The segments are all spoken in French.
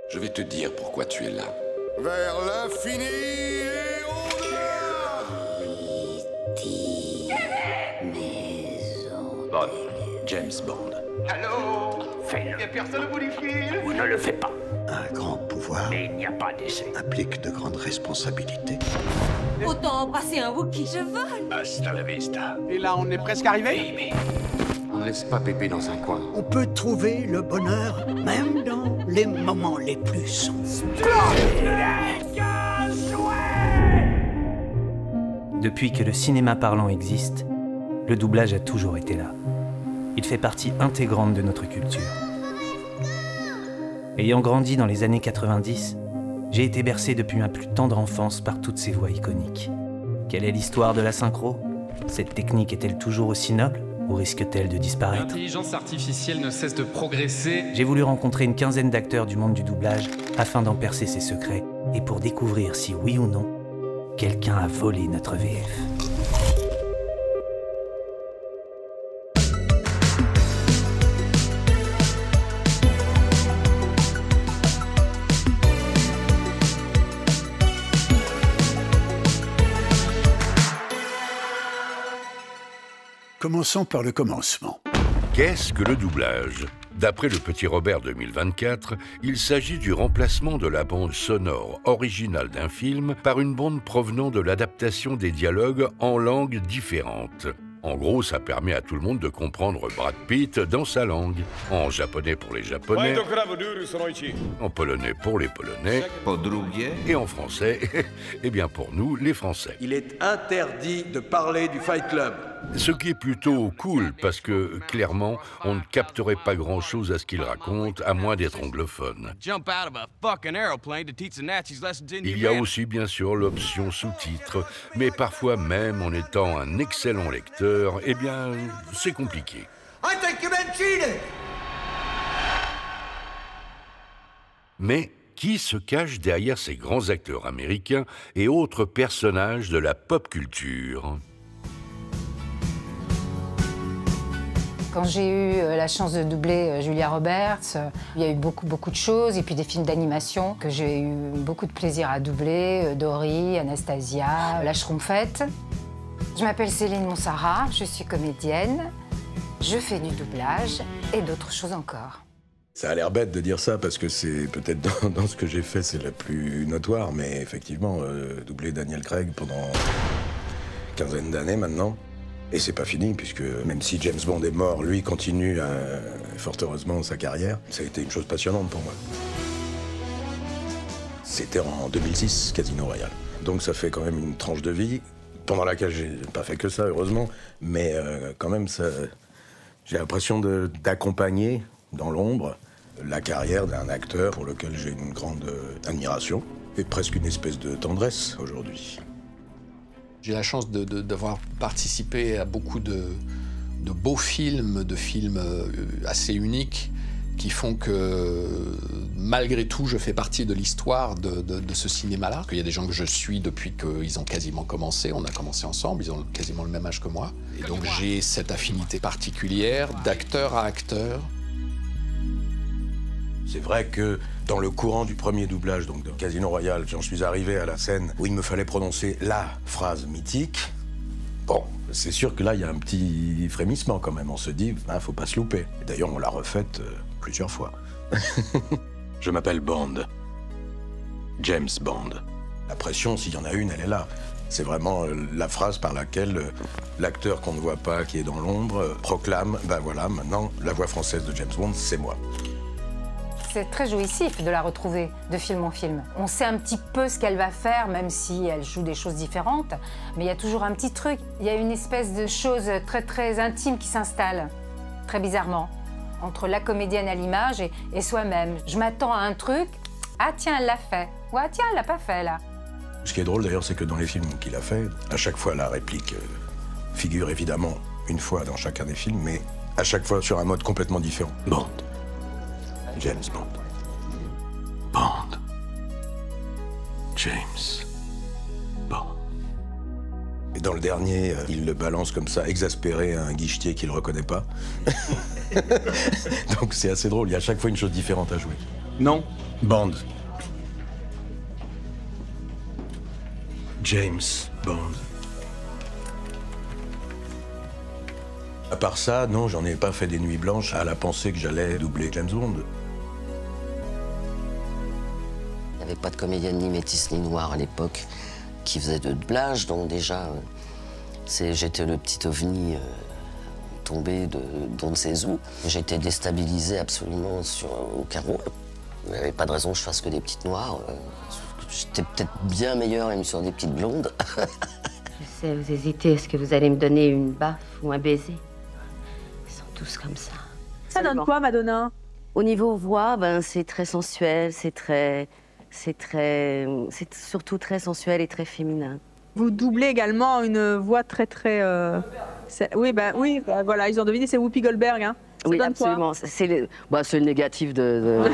Je vais te dire pourquoi tu es là. Vers l'infini et au-delà. Bond. James Bond. Allô? Fais-le. Y'a personne au bout du fil? Ou ne le fais pas. Un grand pouvoir Mais il n'y a pas d'essai. implique de grandes responsabilités. Autant embrasser un Wookie, je vole. Hasta la vista. Et là, on est presque arrivé? Baby. On ne laisse pas Pépé dans un coin. On peut trouver le bonheur même dans les moments les plus sombres. Depuis que le cinéma parlant existe, le doublage a toujours été là. Il fait partie intégrante de notre culture. Ayant grandi dans les années 90, j'ai été bercé depuis ma plus tendre enfance par toutes ces voix iconiques. Quelle est l'histoire de la synchro? Cette technique est-elle toujours aussi noble ou risque-t-elle de disparaître? L'intelligence artificielle ne cesse de progresser. J'ai voulu rencontrer une quinzaine d'acteurs du monde du doublage afin d'en percer ses secrets et pour découvrir si oui ou non, quelqu'un a volé notre VF. Commençons par le commencement. Qu'est-ce que le doublage? D'après le Petit Robert 2024, il s'agit du remplacement de la bande sonore originale d'un film par une bande provenant de l'adaptation des dialogues en langues différentes. En gros, ça permet à tout le monde de comprendre Brad Pitt dans sa langue. En japonais pour les japonais, en polonais pour les polonais, et en français, eh bien pour nous, les français. Il est interdit de parler du Fight Club. Ce qui est plutôt cool, parce que, clairement, on ne capterait pas grand-chose à ce qu'il raconte, à moins d'être anglophone. Il y a aussi, bien sûr, l'option sous-titres, mais parfois même, en étant un excellent lecteur, eh bien, c'est compliqué. Mais qui se cache derrière ces grands acteurs américains et autres personnages de la pop culture ? Quand j'ai eu la chance de doubler Julia Roberts, il y a eu beaucoup de choses, et puis des films d'animation que j'ai eu beaucoup de plaisir à doubler, Dory, Anastasia, La Schtroumpfette. Je m'appelle Céline Monsara, je suis comédienne, je fais du doublage et d'autres choses encore. Ça a l'air bête de dire ça parce que c'est peut-être dans ce que j'ai fait, c'est la plus notoire, mais effectivement, doubler Daniel Craig pendant une quinzaine d'années maintenant. Et c'est pas fini, puisque même si James Bond est mort, lui continue, fort heureusement, sa carrière. Ça a été une chose passionnante pour moi. C'était en 2006, Casino Royale. Donc ça fait quand même une tranche de vie, pendant laquelle j'ai pas fait que ça, heureusement, mais quand même, j'ai l'impression d'accompagner, dans l'ombre, la carrière d'un acteur pour lequel j'ai une grande admiration, et presque une espèce de tendresse aujourd'hui. J'ai la chance d'avoir participé à beaucoup de beaux films, de films assez uniques, qui font que, malgré tout, je fais partie de l'histoire de ce cinéma-là. Il y a des gens que je suis depuis qu'ils ont quasiment commencé. On a commencé ensemble, ils ont quasiment le même âge que moi. Et donc j'ai cette affinité particulière d'acteur à acteur. C'est vrai que dans le courant du premier doublage, donc de Casino Royale, j'en suis arrivé à la scène où il me fallait prononcer la phrase mythique. Bon, c'est sûr que là, il y a un petit frémissement quand même. On se dit, faut pas se louper. D'ailleurs, on l'a refaite plusieurs fois. Je m'appelle Bond. James Bond. La pression, s'il y en a une, elle est là. C'est vraiment la phrase par laquelle l'acteur qu'on ne voit pas, qui est dans l'ombre, proclame, ben voilà, maintenant, la voix française de James Bond, c'est moi. C'est très jouissif de la retrouver de film en film. On sait un petit peu ce qu'elle va faire, même si elle joue des choses différentes, mais il y a toujours un petit truc. Il y a une espèce de chose très intime qui s'installe, très bizarrement, entre la comédienne à l'image et soi-même. Je m'attends à un truc, ah tiens, elle l'a fait, ou ah tiens, elle l'a pas fait là. Ce qui est drôle d'ailleurs, c'est que dans les films qu'il a fait, à chaque fois la réplique figure évidemment une fois dans chacun des films, mais à chaque fois sur un mode complètement différent. Bond. James Bond. Bond. James Bond. Et dans le dernier, il le balance comme ça, exaspéré à un guichetier qu'il ne reconnaît pas. Donc c'est assez drôle, il y a à chaque fois une chose différente à jouer. Non. Bond. James Bond. À part ça, non, j'en ai pas fait des nuits blanches à la pensée que j'allais doubler James Bond. Il n'y avait pas de comédienne ni métisse ni noire à l'époque qui faisait de doublage, donc déjà, j'étais le petit ovni tombé d'on ne sait où. J'étais déstabilisé absolument sur aucun rôle. Il n'y avait pas de raison que je fasse que des petites noires. J'étais peut-être bien meilleur même sur des petites blondes. Je sais, vous hésitez. Est-ce que vous allez me donner une baffe ou un baiser? Ils sont tous comme ça. Ça donne quoi, Madonna? Au niveau voix, ben, c'est très sensuel, c'est surtout très sensuel et très féminin. Vous doublez également une voix très... Oui, voilà, ils ont deviné, c'est Whoopi Goldberg. Hein. Ça Oui, donne absolument. C'est le négatif de...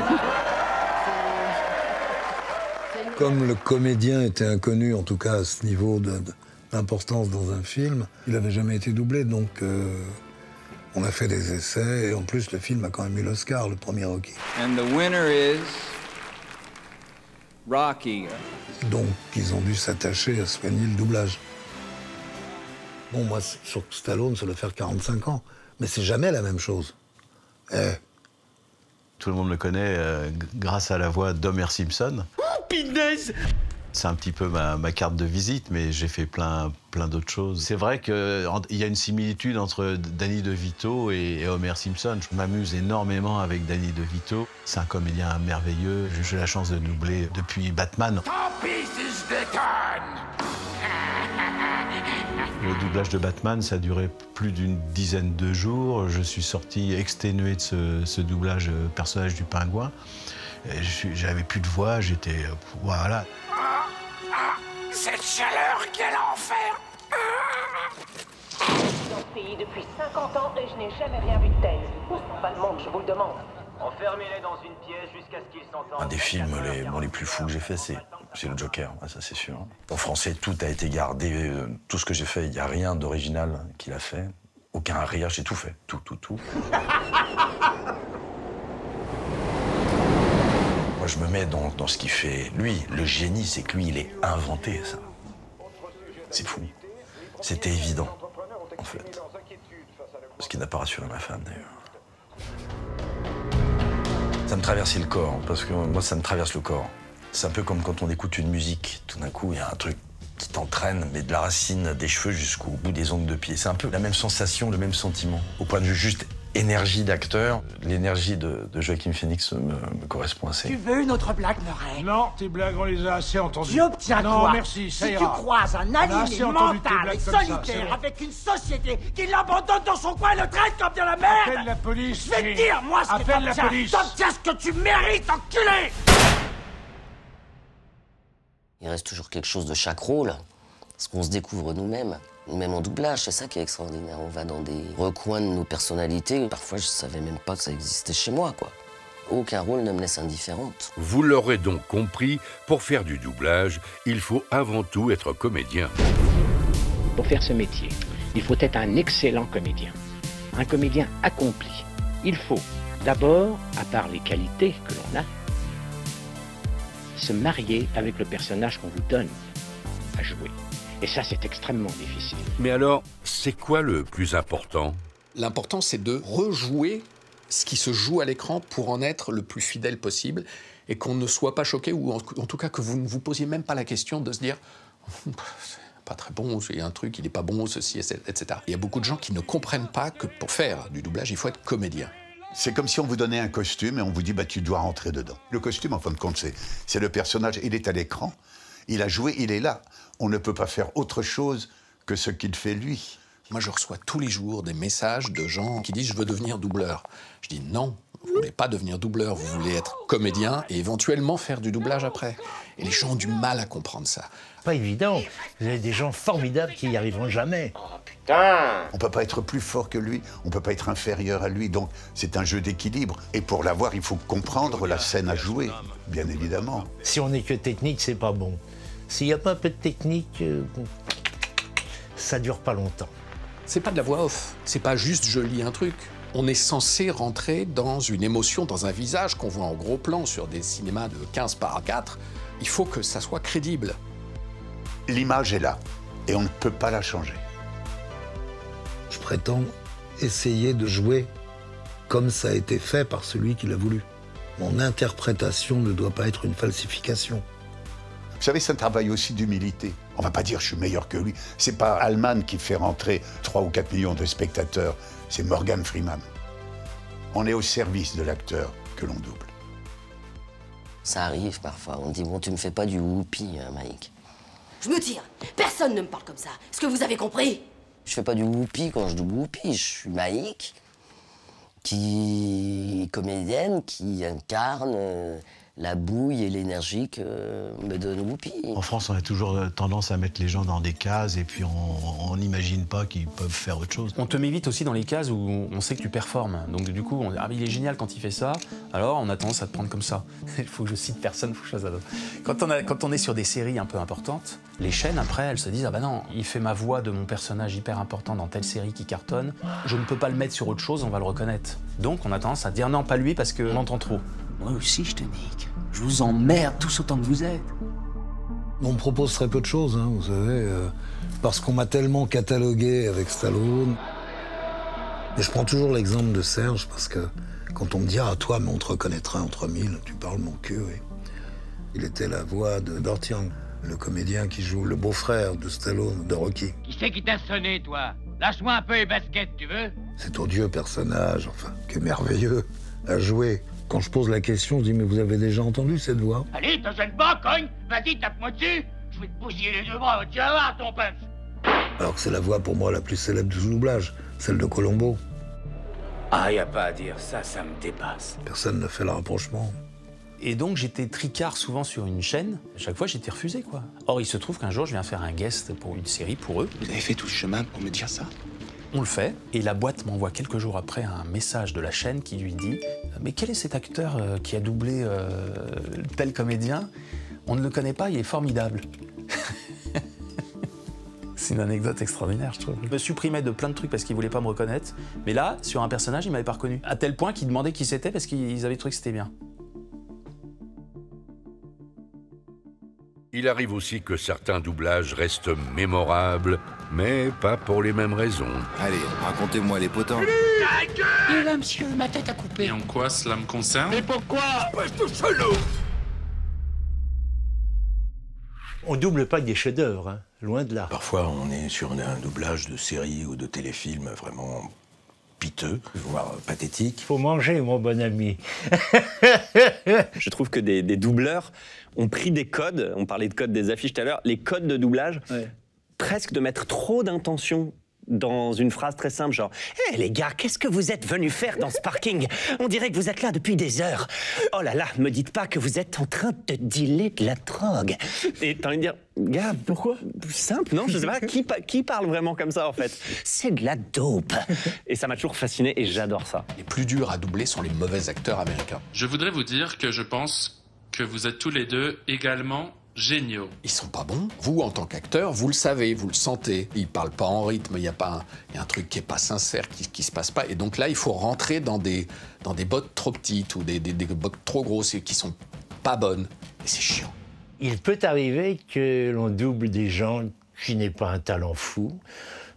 Comme le comédien était inconnu, en tout cas à ce niveau d'importance dans un film, il n'avait jamais été doublé, donc on a fait des essais, et en plus le film a quand même eu l'Oscar, le premier Rocky. And the winner is Rocky. Donc ils ont dû s'attacher à soigner le doublage. Bon, moi, sur Stallone, ça doit faire 45 ans, mais c'est jamais la même chose. Tout le monde me connaît grâce à la voix d'Homer Simpson. Oh, punaise! C'est un petit peu ma carte de visite, mais j'ai fait plein d'autres choses. C'est vrai qu'il y a une similitude entre Danny DeVito et Homer Simpson. Je m'amuse énormément avec Danny DeVito. C'est un comédien merveilleux. J'ai eu la chance de doubler depuis Batman. Tant pis si je déconne! Le doublage de Batman, ça a duré plus d'une dizaine de jours. Je suis sorti exténué de ce doublage personnage du pingouin. J'avais plus de voix, j'étais... voilà. Cette chaleur, quel enfer! Dans ce pays depuis 50 ans et je n'ai jamais rien vu de tel. Où sont pas le monde, je vous le demande. Enfermez-les dans une pièce jusqu'à ce qu'ils s'entendent. Un des films les plus fous que j'ai fait, c'est le Joker, ça c'est sûr. En français, tout a été gardé, tout ce que j'ai fait, il n'y a rien d'original qu'il a fait. Aucun rire, j'ai tout fait, tout. Moi, je me mets dans ce qu'il fait. Lui, le génie, c'est que lui, il est inventé, ça. C'est fou. C'était évident, en fait. Ce qui n'a pas rassuré ma femme, d'ailleurs. Ça me traversait le corps, parce que moi, ça me traverse le corps. C'est un peu comme quand on écoute une musique. Tout d'un coup, il y a un truc qui t'entraîne, mais de la racine des cheveux jusqu'au bout des ongles de pied. C'est un peu la même sensation, le même sentiment. Au point de vue juste énergie d'acteur, l'énergie de Joaquin Phoenix me correspond assez. Tu veux une autre blague, Murray? Non, tes blagues, on les a assez entendues. Tu obtiens non, quoi? merci, ça ira. Si tu croises un aliéné mental et solitaire avec une société qui l'abandonne dans son coin et le traite comme de la merde... Appelle la police. Je vais te dire, moi, ce qui est Appelle la police. T'obtiens ce que tu mérites, enculé! Il reste toujours quelque chose de chaque rôle, parce qu'on se découvre nous-mêmes. Même en doublage, c'est ça qui est extraordinaire. On va dans des recoins de nos personnalités. Parfois, je savais même pas que ça existait chez moi, quoi. Aucun rôle ne me laisse indifférente. Vous l'aurez donc compris, pour faire du doublage, il faut avant tout être comédien. Pour faire ce métier, il faut être un excellent comédien. Un comédien accompli. Il faut d'abord, à part les qualités que l'on a, se marier avec le personnage qu'on vous donne à jouer. Et ça, c'est extrêmement difficile. Mais alors, c'est quoi le plus important? L'important, c'est de rejouer ce qui se joue à l'écran pour en être le plus fidèle possible et qu'on ne soit pas choqué, ou en tout cas que vous ne vous posiez même pas la question de se dire « c'est pas très bon, il y a un truc, il n'est pas bon, ceci, etc. » Il y a beaucoup de gens qui ne comprennent pas que pour faire du doublage, il faut être comédien. C'est comme si on vous donnait un costume et on vous dit bah, « tu dois rentrer dedans ». Le costume, en fin de compte, c'est le personnage, il est à l'écran, il a joué, il est là. On ne peut pas faire autre chose que ce qu'il fait lui. Moi, je reçois tous les jours des messages de gens qui disent « je veux devenir doubleur ». Je dis « non, vous ne voulez pas devenir doubleur, vous voulez être comédien et éventuellement faire du doublage après ». Et les gens ont du mal à comprendre ça. Pas évident. Vous avez des gens formidables qui n'y arriveront jamais. Oh putain! On ne peut pas être plus fort que lui, on ne peut pas être inférieur à lui, donc c'est un jeu d'équilibre. Et pour l'avoir, il faut comprendre la scène à jouer, bien évidemment. Si on n'est que technique, c'est pas bon. S'il n'y a pas un peu de technique, ça dure pas longtemps. C'est pas de la voix off, c'est pas juste je lis un truc. On est censé rentrer dans une émotion, dans un visage qu'on voit en gros plan sur des cinémas de 15 par 4. Il faut que ça soit crédible. L'image est là, et on ne peut pas la changer. Je prétends essayer de jouer comme ça a été fait par celui qui l'a voulu. Mon interprétation ne doit pas être une falsification. Vous savez, c'est un travail aussi d'humilité. On va pas dire je suis meilleur que lui. C'est pas Allman qui fait rentrer 3 ou 4 millions de spectateurs, c'est Morgan Freeman. On est au service de l'acteur que l'on double. Ça arrive parfois. On dit, bon, tu me fais pas du whoopi, hein, Mike. Je me tire. Personne ne me parle comme ça. Est-ce que vous avez compris? Je fais pas du whoopi quand je double whoopi. Je suis Mike, comédienne, qui incarne la bouille et l'énergie que me donne Whoopi. En France, on a toujours tendance à mettre les gens dans des cases et puis on n'imagine pas qu'ils peuvent faire autre chose. On te met vite aussi dans les cases où on sait que tu performes. Donc du coup, il est génial quand il fait ça, alors on a tendance à te prendre comme ça. Il faut que je cite personne, il faut que je fasse ça. Quand on est sur des séries un peu importantes, les chaînes, après, elles se disent « Ah bah non, il fait ma voix de mon personnage hyper important dans telle série qui cartonne, je ne peux pas le mettre sur autre chose, on va le reconnaître. » Donc on a tendance à dire « Non, pas lui, parce qu'on entend trop. » Moi aussi, je te nique. Je vous emmerde tous autant que vous êtes. On me propose très peu de choses, hein, vous savez, parce qu'on m'a tellement catalogué avec Stallone. Et je prends toujours l'exemple de Serge, parce que quand on me dit « Ah, toi, mais on te reconnaîtra entre mille, tu parles mon cul, oui. » Il était la voix de Dort Young, le comédien qui joue le beau-frère de Stallone, de Rocky. Qui c'est qui t'a sonné, toi? Lâche-moi un peu les baskets, tu veux? Cet odieux personnage, enfin, qui est merveilleux à jouer. Quand je pose la question, je dis « Mais vous avez déjà entendu cette voix ?» Allez, te gêne pas, cogne. Vas-y, tape-moi dessus. Je vais te bousiller les deux bras, tu vas voir ton punch. Alors que c'est la voix pour moi la plus célèbre du doublage, celle de Colombo. Ah, y a pas à dire, ça me dépasse. Personne ne fait le rapprochement. Et donc j'étais tricard souvent sur une chaîne, à chaque fois j'étais refusé, quoi. Or il se trouve qu'un jour je viens faire un guest pour une série pour eux. Vous avez fait tout ce chemin pour me dire ça? On le fait, et la boîte m'envoie quelques jours après un message de la chaîne qui lui dit « Mais quel est cet acteur qui a doublé tel comédien? On ne le connaît pas, il est formidable. » C'est une anecdote extraordinaire, je trouve. Je me supprimais de plein de trucs parce qu'ils voulaient pas me reconnaître, mais là, sur un personnage, ils m'avaient pas reconnu. À tel point qu'ils demandaient qui c'était parce qu'ils avaient trouvé que c'était bien. Il arrive aussi que certains doublages restent mémorables, mais pas pour les mêmes raisons. Allez, racontez-moi les potins. Il est là, monsieur, ma tête a coupé. Et en quoi cela me concerne? Mais pourquoi? On double pas des chefs-d'œuvre, hein, loin de là. Parfois, on est sur un doublage de série ou de téléfilm vraiment piteux, voire pathétique. Faut manger, mon bon ami. Je trouve que des doubleurs ont pris des codes, on parlait de codes des affiches tout à l'heure, les codes de doublage, presque de mettre trop d'intention dans une phrase très simple, genre « Hé les gars, qu'est-ce que vous êtes venus faire dans ce parking? On dirait que vous êtes là depuis des heures. Oh là là, me dites pas que vous êtes en train de dealer de la drogue. » Et t'as envie de dire « Gars, pourquoi? Simple, non? Je sais pas, qui parle vraiment comme ça en fait? C'est de la dope. » Et ça m'a toujours fasciné et j'adore ça. Les plus durs à doubler sont les mauvais acteurs américains. Je voudrais vous dire que je pense que vous êtes tous les deux également géniaux. Ils sont pas bons. Vous, en tant qu'acteur, vous le savez, vous le sentez. Ils parlent pas en rythme, il y a un truc qui est pas sincère, qui se passe pas. Et donc là, il faut rentrer dans des bottes trop petites ou des bottes trop grosses et qui sont pas bonnes. Et c'est chiant. Il peut arriver que l'on double des gens qui n'aient pas un talent fou,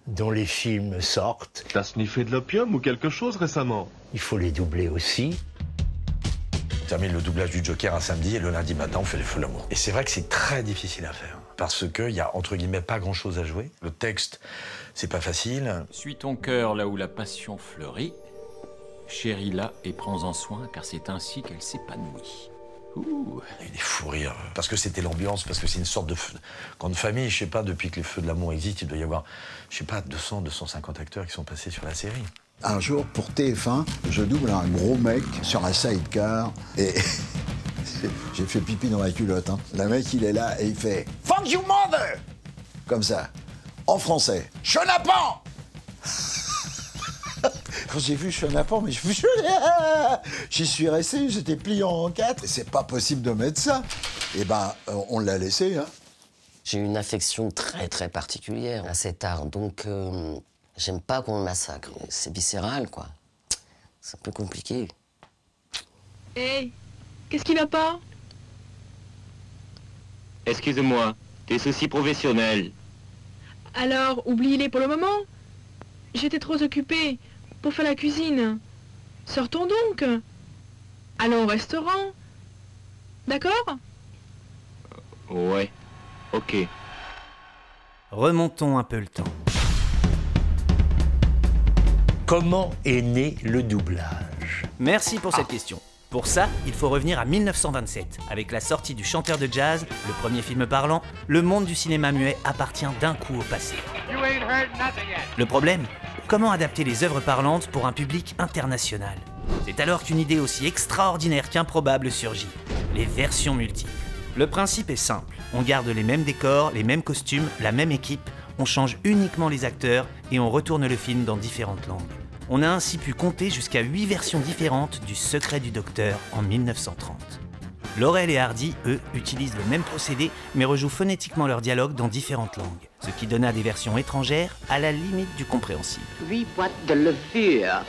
dont les films sortent. T'as sniffé de l'opium ou quelque chose récemment? Il faut les doubler aussi. On termine le doublage du Joker un samedi et le lundi matin, on fait les Feux de l'amour. Et c'est vrai que c'est très difficile à faire parce qu'il y a entre guillemets pas grand-chose à jouer. Le texte, c'est pas facile. Suis ton cœur là où la passion fleurit, chéris-la et prends-en soin car c'est ainsi qu'elle s'épanouit. Ouh. Il y a des fous rires parce que c'était l'ambiance, parce que c'est une sorte de grande famille. Je sais pas, depuis que les Feux de l'amour existent, il doit y avoir, je sais pas, 200, 250 acteurs qui sont passés sur la série. Un jour, pour TF1, je double un gros mec sur un sidecar et j'ai fait pipi dans ma culotte. Hein. Le mec, il est là et il fait « Fuck you mother !» Comme ça, en français. « Chenapan !» Quand j'ai vu Chenapan, mais j'y suis resté, j'étais plié en 4. Et c'est pas possible de mettre ça. Et ben, on l'a laissé. Hein. J'ai une affection très très particulière à cet art, donc... J'aime pas qu'on me massacre. C'est viscéral, quoi. C'est un peu compliqué. Hé, qu'est-ce qui va pas? Excuse-moi, des soucis professionnels. Alors, oublie-les pour le moment. J'étais trop occupée pour faire la cuisine. Sortons donc. Allons au restaurant. D'accord? Ouais, ok. Remontons un peu le temps. Comment est né le doublage? Merci pour cette question. Pour ça, il faut revenir à 1927. Avec la sortie du Chanteur de jazz, le premier film parlant, le monde du cinéma muet appartient d'un coup au passé. Le problème? Comment adapter les œuvres parlantes pour un public international? C'est alors qu'une idée aussi extraordinaire qu'improbable surgit. Les versions multiples. Le principe est simple. On garde les mêmes décors, les mêmes costumes, la même équipe, on change uniquement les acteurs et on retourne le film dans différentes langues. On a ainsi pu compter jusqu'à 8 versions différentes du Secret du Docteur en 1930. Laurel et Hardy, eux, utilisent le même procédé mais rejouent phonétiquement leurs dialogues dans différentes langues, ce qui donna des versions étrangères à la limite du compréhensible. 8 boîtes de levure.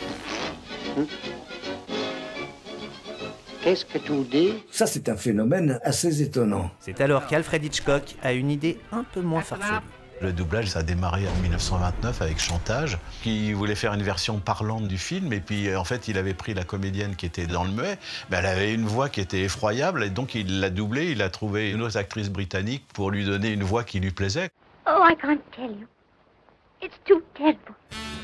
Qu'est-ce que tu dis? Ça, c'est un phénomène assez étonnant. C'est alors qu'Alfred Hitchcock a une idée un peu moins farfelue. Le doublage, ça a démarré en 1929 avec Chantage, qui voulait faire une version parlante du film, et puis en fait, il avait pris la comédienne qui était dans le muet, elle avait une voix qui était effroyable, et donc il l'a doublée, il a trouvé une autre actrice britannique pour lui donner une voix qui lui plaisait. Oh, I can't tell you. It's too terrible.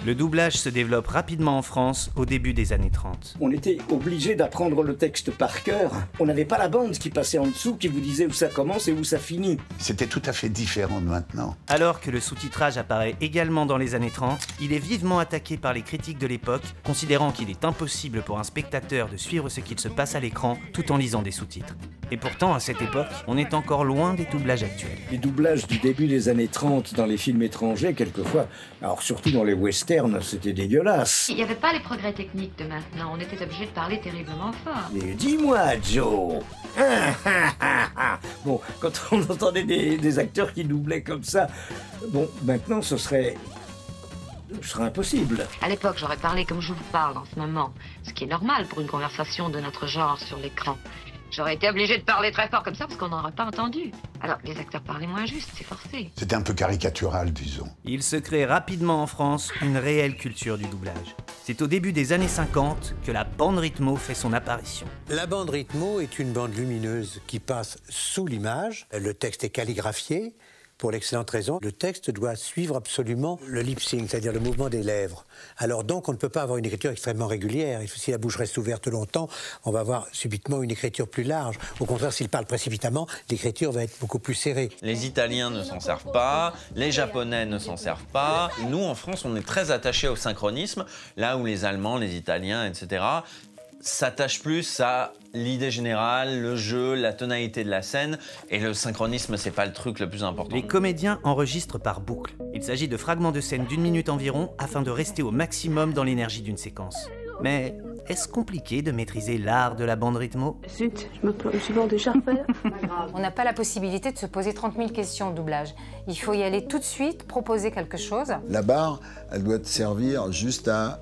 Le doublage se développe rapidement en France au début des années 30. On était obligé d'apprendre le texte par cœur. On n'avait pas la bande qui passait en dessous, qui vous disait où ça commence et où ça finit. C'était tout à fait différent de maintenant. Alors que le sous-titrage apparaît également dans les années 30, il est vivement attaqué par les critiques de l'époque, considérant qu'il est impossible pour un spectateur de suivre ce qu'il se passe à l'écran tout en lisant des sous-titres. Et pourtant, à cette époque, on est encore loin des doublages actuels. Les doublages du début des années 30 dans les films étrangers, quelquefois, alors surtout dans les westerns, c'était dégueulasse. Il n'y avait pas les progrès techniques de maintenant, on était obligé de parler terriblement fort. Mais dis-moi, Joe. Bon, quand on entendait des acteurs qui doublaient comme ça, bon, maintenant ce serait impossible. À l'époque, j'aurais parlé comme je vous parle en ce moment, ce qui est normal pour une conversation de notre genre sur l'écran. J'aurais été obligé de parler très fort comme ça parce qu'on n'aurait pas entendu. Alors, les acteurs parlaient moins juste, c'est forcé. C'était un peu caricatural, disons. Il se crée rapidement en France une réelle culture du doublage. C'est au début des années 50 que la bande rythmo fait son apparition. La bande rythmo est une bande lumineuse qui passe sous l'image. Le texte est calligraphié. Pour l'excellente raison, le texte doit suivre absolument le lip-sync, c'est-à-dire le mouvement des lèvres. Alors donc, on ne peut pas avoir une écriture extrêmement régulière. Si la bouche reste ouverte longtemps, on va avoir subitement une écriture plus large. Au contraire, s'il parle précipitamment, l'écriture va être beaucoup plus serrée. Les Italiens ne s'en servent pas, les Japonais ne s'en servent pas. Nous, en France, on est très attachés au synchronisme, là où les Allemands, les Italiens, etc., s'attache plus à l'idée générale, le jeu, la tonalité de la scène, et le synchronisme, c'est pas le truc le plus important. Les comédiens enregistrent par boucle. Il s'agit de fragments de scène d'1 minute environ afin de rester au maximum dans l'énergie d'une séquence. Mais est-ce compliqué de maîtriser l'art de la bande rythmo? Zut, je me suis vendu déjà faire. On n'a pas la possibilité de se poser 30 000 questions au doublage. Il faut y aller tout de suite, proposer quelque chose. La barre, elle doit te servir juste à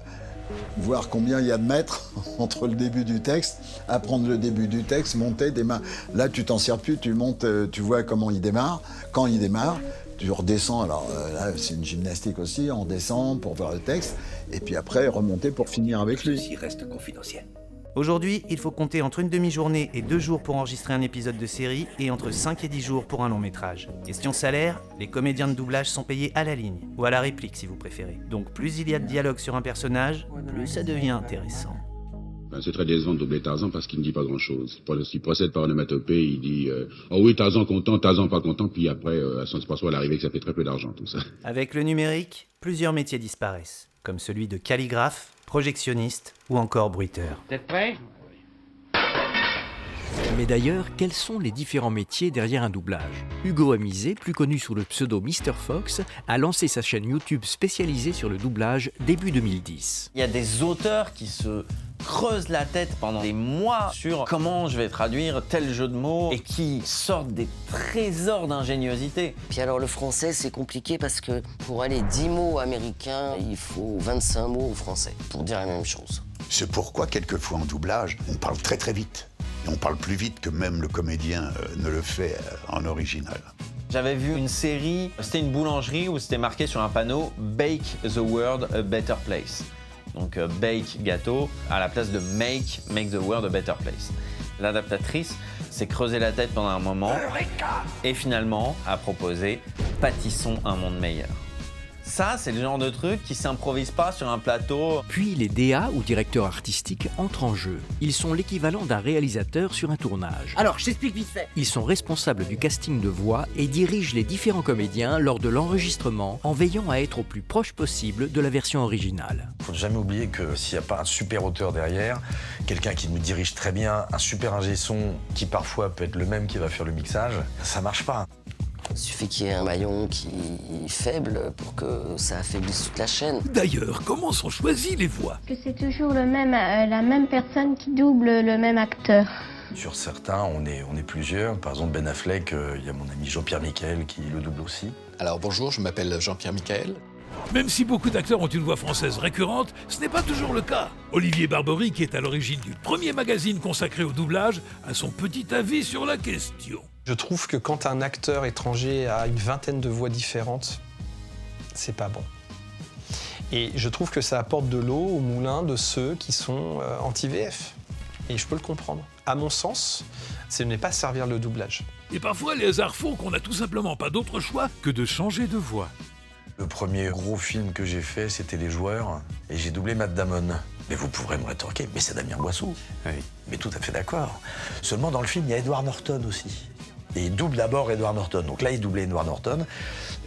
voir combien il y a de mètres entre le début du texte, apprendre le début du texte, monter, démarrer. Là, tu t'en sers plus, tu montes, tu vois comment il démarre, quand il démarre, tu redescends. Alors là, c'est une gymnastique aussi, on descend pour voir le texte, et puis après, remonter pour finir avec lui. Ceci reste confidentiel. Aujourd'hui, il faut compter entre une demi-journée et 2 jours pour enregistrer un épisode de série et entre 5 et 10 jours pour un long métrage. Question salaire, les comédiens de doublage sont payés à la ligne, ou à la réplique si vous préférez. Donc plus il y a de dialogue sur un personnage, plus ça devient intéressant. C'est très décevant de doubler Tarzan parce qu'il ne dit pas grand-chose. Il procède par onomatopée, il dit « Oh oui, Tarzan content, Tarzan pas content », puis après, à son s'aperçoit à l'arrivée que ça fait très peu d'argent, tout ça. Avec le numérique, plusieurs métiers disparaissent, comme celui de calligraphe, projectionniste ou encore bruiteur. T'es prêt? Mais d'ailleurs, quels sont les différents métiers derrière un doublage? Hugo Amizé, plus connu sous le pseudo Mr. Fox, a lancé sa chaîne YouTube spécialisée sur le doublage début 2010. Il y a des auteurs qui se creusent la tête pendant des mois sur comment je vais traduire tel jeu de mots et qui sortent des trésors d'ingéniosité. Puis alors le français, c'est compliqué parce que pour aller 10 mots américains, il faut 25 mots français pour dire la même chose. C'est pourquoi, quelquefois, en doublage, on parle très très vite. Et on parle plus vite que même le comédien ne le fait en original. J'avais vu une série, c'était une boulangerie où c'était marqué sur un panneau « Bake the world a better place ». Donc bake, gâteau, à la place de make the world a better place. L'adaptatrice s'est creusé la tête pendant un moment et finalement a proposé « Pâtissons un monde meilleur ». Ça, c'est le genre de truc qui s'improvise pas sur un plateau. Puis les DA ou directeurs artistiques entrent en jeu. Ils sont l'équivalent d'un réalisateur sur un tournage. Alors, je t'explique vite fait. Ils sont responsables du casting de voix et dirigent les différents comédiens lors de l'enregistrement en veillant à être au plus proche possible de la version originale. Faut jamais oublier que s'il n'y a pas un super auteur derrière, quelqu'un qui nous dirige très bien, un super ingé son qui parfois peut être le même qui va faire le mixage, ça marche pas. Il suffit qu'il y ait un maillon qui est faible pour que ça affaiblisse toute la chaîne. D'ailleurs, comment sont choisies les voix? Que c'est toujours la même personne qui double le même acteur. Sur certains, on est plusieurs. Par exemple, Ben Affleck, il y a mon ami Jean-Pierre Michael qui le double aussi. Alors bonjour, je m'appelle Jean-Pierre Michael. Même si beaucoup d'acteurs ont une voix française récurrente, ce n'est pas toujours le cas. Olivier Barbery, qui est à l'origine du premier magazine consacré au doublage, a son petit avis sur la question. Je trouve que quand un acteur étranger a une vingtaine de voix différentes, c'est pas bon. Et je trouve que ça apporte de l'eau au moulin de ceux qui sont anti-VF. Et je peux le comprendre. À mon sens, ce n'est pas servir le doublage. Et parfois, les hasards font qu'on n'a tout simplement pas d'autre choix que de changer de voix. Le premier gros film que j'ai fait, c'était Les Joueurs, et j'ai doublé Matt Damon. Mais vous pourrez me rétorquer, mais c'est Damien Boissou. Oui. Mais tout à fait d'accord. Seulement, dans le film, il y a Edward Norton aussi. Et il double d'abord Edward Norton. Donc là, il doublait Edward Norton.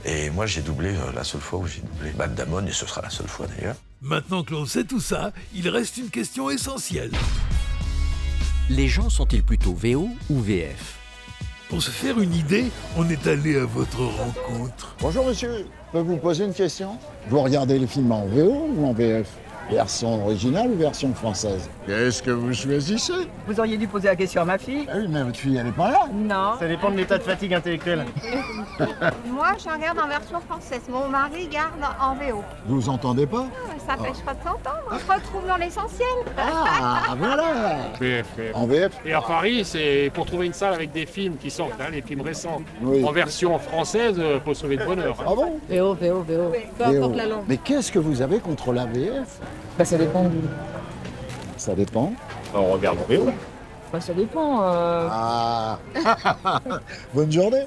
Et moi, j'ai doublé la seule fois où j'ai doublé Matt Damon, et ce sera la seule fois d'ailleurs. Maintenant que l'on sait tout ça, il reste une question essentielle. Les gens sont-ils plutôt VO ou VF? Pour se faire une idée, on est allé à votre rencontre. Bonjour monsieur, je peux vous poser une question? Vous regardez les films en VO ou en VF? Version originale ou version française? Qu'est-ce que vous choisissez? Vous auriez dû poser la question à ma fille. Ah oui, mais votre fille, elle est pas là. Non. Ça dépend de l'état de fatigue intellectuelle. Moi, je regarde en version française. Mon mari garde en VO. Vous vous entendez pas? Ça pêche pas de s'entendre. On se retrouve dans l'essentiel. Ah, voilà. VF. En VF? Et à Paris, c'est pour trouver une salle avec des films qui sortent, les films récents. Oui. En version française, faut sauver de bonheur. Ah bon? VO. Peu importe la langue. Mais qu'est-ce que vous avez contre la VF? Bah, ça dépend. Ça dépend. On regarde en VO. Bah, ça dépend. Ah. Bonne journée.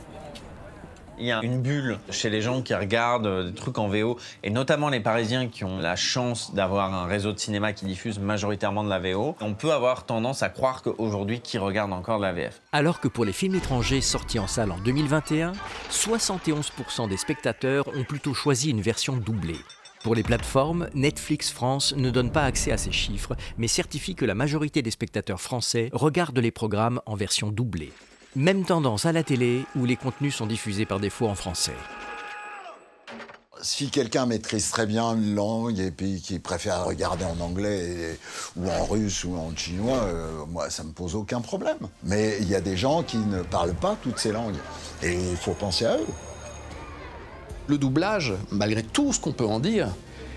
Il y a une bulle chez les gens qui regardent des trucs en VO, et notamment les Parisiens qui ont la chance d'avoir un réseau de cinéma qui diffuse majoritairement de la VO. On peut avoir tendance à croire qu'aujourd'hui, qui regarde encore de la VF? Alors que pour les films étrangers sortis en salle en 2021, 71% des spectateurs ont plutôt choisi une version doublée. Pour les plateformes, Netflix France ne donne pas accès à ces chiffres, mais certifie que la majorité des spectateurs français regardent les programmes en version doublée. Même tendance à la télé, où les contenus sont diffusés par défaut en français. Si quelqu'un maîtrise très bien une langue et puis qui préfère regarder en anglais ou en russe ou en chinois, moi, ça me pose aucun problème. Mais il y a des gens qui ne parlent pas toutes ces langues. Et il faut penser à eux. Le doublage, malgré tout ce qu'on peut en dire,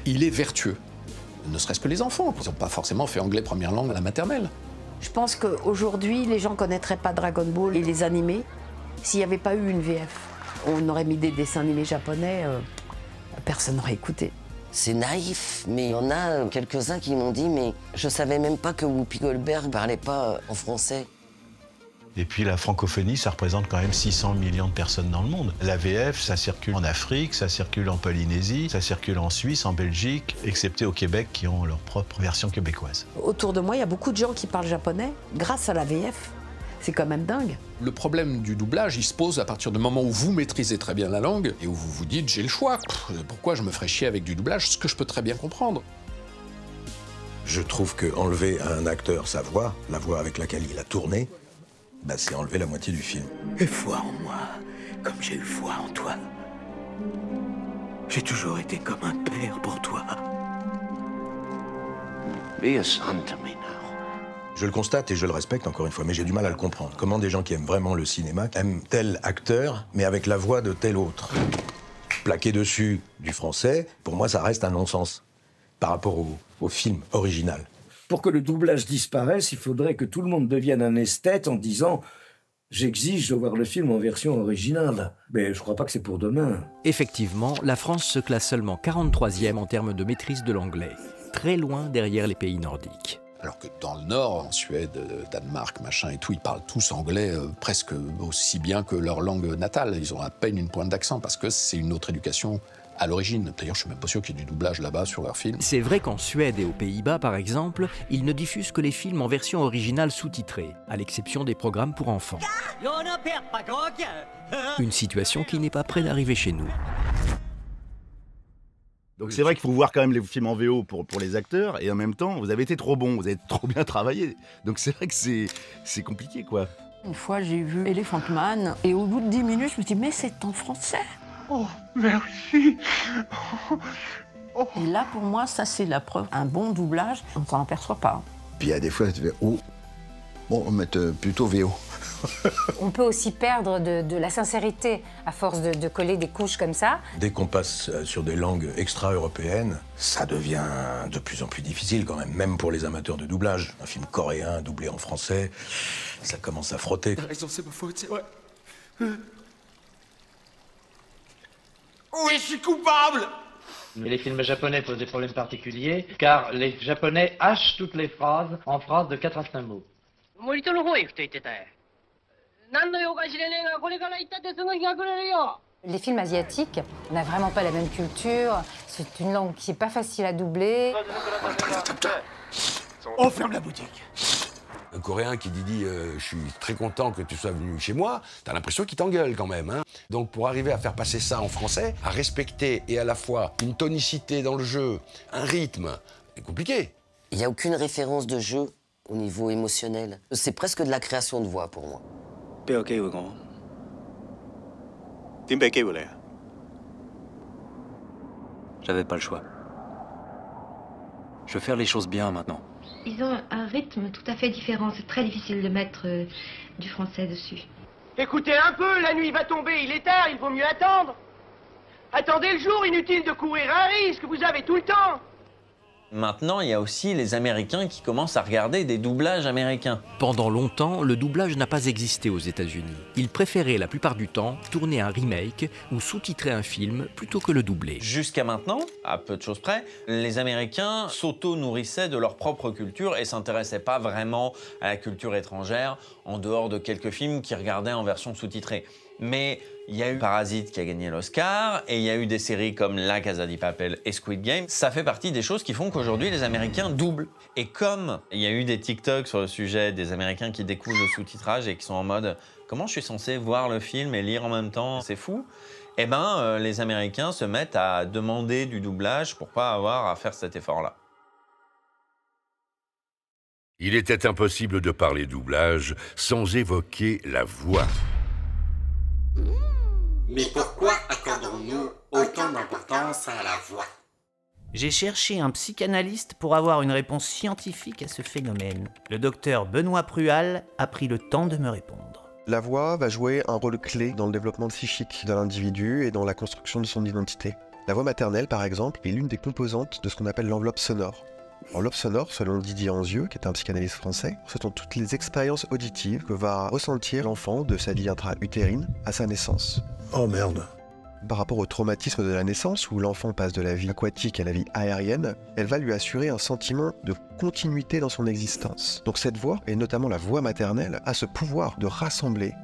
il est vertueux. Ne serait-ce que les enfants, ils n'ont pas forcément fait anglais première langue à la maternelle. Je pense qu'aujourd'hui, les gens ne connaîtraient pas Dragon Ball et les animés s'il n'y avait pas eu une VF. On aurait mis des dessins animés japonais, personne n'aurait écouté. C'est naïf, mais il y en a quelques-uns qui m'ont dit « mais je savais même pas que Whoopi Goldberg ne parlait pas en français ». Et puis la francophonie, ça représente quand même 600 millions de personnes dans le monde. La VF, ça circule en Afrique, ça circule en Polynésie, ça circule en Suisse, en Belgique, excepté au Québec qui ont leur propre version québécoise. Autour de moi, il y a beaucoup de gens qui parlent japonais grâce à la VF. C'est quand même dingue. Le problème du doublage, il se pose à partir du moment où vous maîtrisez très bien la langue et où vous vous dites « j'ai le choix, pourquoi je me ferais chier avec du doublage ?» Ce que je peux très bien comprendre. Je trouve qu'enlever à un acteur sa voix, la voix avec laquelle il a tourné, bah, c'est enlever la moitié du film. Aie foi en moi, comme j'ai eu foi en toi. J'ai toujours été comme un père pour toi. Be a son to me now. Je le constate et je le respecte encore une fois, mais j'ai du mal à le comprendre. Comment des gens qui aiment vraiment le cinéma aiment tel acteur, mais avec la voix de tel autre? Plaqué dessus du français, pour moi, ça reste un non-sens par rapport au film original. Pour que le doublage disparaisse, il faudrait que tout le monde devienne un esthète en disant « j'exige de voir le film en version originale ». Mais je crois pas que c'est pour demain. Effectivement, la France se classe seulement 43e en termes de maîtrise de l'anglais, très loin derrière les pays nordiques. Alors que dans le Nord, en Suède, Danemark, machin et tout, ils parlent tous anglais presque aussi bien que leur langue natale. Ils ont à peine une pointe d'accent parce que c'est une autre éducation à l'origine. D'ailleurs, je suis même pas sûr qu'il y ait du doublage là-bas sur leurs films. C'est vrai qu'en Suède et aux Pays-Bas, par exemple, ils ne diffusent que les films en version originale sous-titrée, à l'exception des programmes pour enfants. Une situation qui n'est pas près d'arriver chez nous. Donc c'est vrai qu'il faut voir quand même les films en VO pour les acteurs, et en même temps, vous avez été trop bon, vous avez trop bien travaillé. Donc c'est vrai que c'est compliqué, quoi. Une fois, j'ai vu Elephant Man, et au bout de 10 minutes, je me dis, mais c'est en français. Oh, merci. Et là, pour moi, ça, c'est la preuve. Un bon doublage, on s'en aperçoit pas. Puis il y a des fois, tu fais, oh, bon, on va mettre plutôt VO. On peut aussi perdre de la sincérité à force de coller des couches comme ça. Dès qu'on passe sur des langues extra-européennes, ça devient de plus en plus difficile quand même pour les amateurs de doublage. Un film coréen doublé en français, ça commence à frotter. T'as raison, c'est ma faute, c'est vrai. Oui, je suis coupable. Mais les films japonais posent des problèmes particuliers, car les japonais hachent toutes les phrases en phrases de 4 à 5 mots. Les films asiatiques, on n'a vraiment pas la même culture, c'est une langue qui n'est pas facile à doubler. On ferme la boutique. Un Coréen qui dit je suis très content que tu sois venu chez moi, t'as l'impression qu'il t'engueule quand même. Hein. Donc pour arriver à faire passer ça en français, à respecter et à la fois une tonicité dans le jeu, un rythme, c'est compliqué. Il n'y a aucune référence de jeu au niveau émotionnel. C'est presque de la création de voix pour moi. J'avais pas le choix. Je veux faire les choses bien maintenant. Ils ont un rythme tout à fait différent. C'est très difficile de mettre du français dessus. Écoutez un peu, la nuit va tomber, il est tard, il vaut mieux attendre. Attendez le jour, inutile de courir un risque, vous avez tout le temps. Maintenant, il y a aussi les Américains qui commencent à regarder des doublages américains. Pendant longtemps, le doublage n'a pas existé aux États-Unis. Ils préféraient la plupart du temps tourner un remake ou sous-titrer un film plutôt que le doubler. Jusqu'à maintenant, à peu de choses près, les Américains s'auto-nourrissaient de leur propre culture et s'intéressaient pas vraiment à la culture étrangère en dehors de quelques films qu'ils regardaient en version sous-titrée. Mais il y a eu Parasite qui a gagné l'Oscar et il y a eu des séries comme La Casa de Papel et Squid Game. Ça fait partie des choses qui font qu'aujourd'hui les Américains doublent. Et comme il y a eu des TikTok sur le sujet des Américains qui découvrent le sous-titrage et qui sont en mode « Comment je suis censé voir le film et lire en même temps? C'est fou !» Eh ben, les Américains se mettent à demander du doublage pour pas avoir à faire cet effort-là. Il était impossible de parler doublage sans évoquer la voix. Mais pourquoi accordons-nous autant d'importance à la voix? J'ai cherché un psychanalyste pour avoir une réponse scientifique à ce phénomène. Le docteur Benoît Prual a pris le temps de me répondre. La voix va jouer un rôle clé dans le développement psychique de l'individu et dans la construction de son identité. La voix maternelle, par exemple, est l'une des composantes de ce qu'on appelle l'enveloppe sonore. L'enveloppe sonore, selon Didier Anzieux, qui est un psychanalyste français, ce sont toutes les expériences auditives que va ressentir l'enfant de sa vie intra-utérine à sa naissance. Oh merde. Par rapport au traumatisme de la naissance, où l'enfant passe de la vie aquatique à la vie aérienne, elle va lui assurer un sentiment de continuité dans son existence. Donc cette voix, et notamment la voix maternelle, a ce pouvoir de rassembler.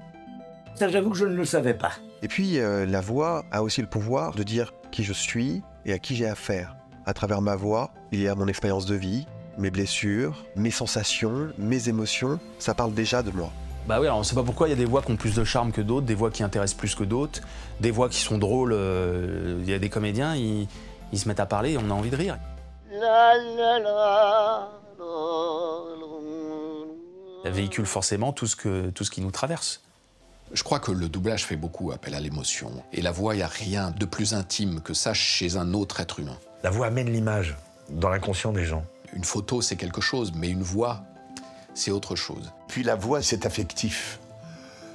Ça, j'avoue que je ne le savais pas. Et puis, la voix a aussi le pouvoir de dire qui je suis et à qui j'ai affaire. À travers ma voix, il y a mon expérience de vie, mes blessures, mes sensations, mes émotions. Ça parle déjà de moi. Bah oui, alors on sait pas pourquoi il y a des voix qui ont plus de charme que d'autres, des voix qui intéressent plus que d'autres, des voix qui sont drôles. Il y a des comédiens, ils se mettent à parler et on a envie de rire. Ça véhicule forcément tout ce qui nous traverse. Je crois que le doublage fait beaucoup appel à l'émotion. Et la voix, il n'y a rien de plus intime que ça chez un autre être humain. La voix amène l'image dans l'inconscient des gens. Une photo, c'est quelque chose, mais une voix, c'est autre chose. Puis la voix, c'est affectif.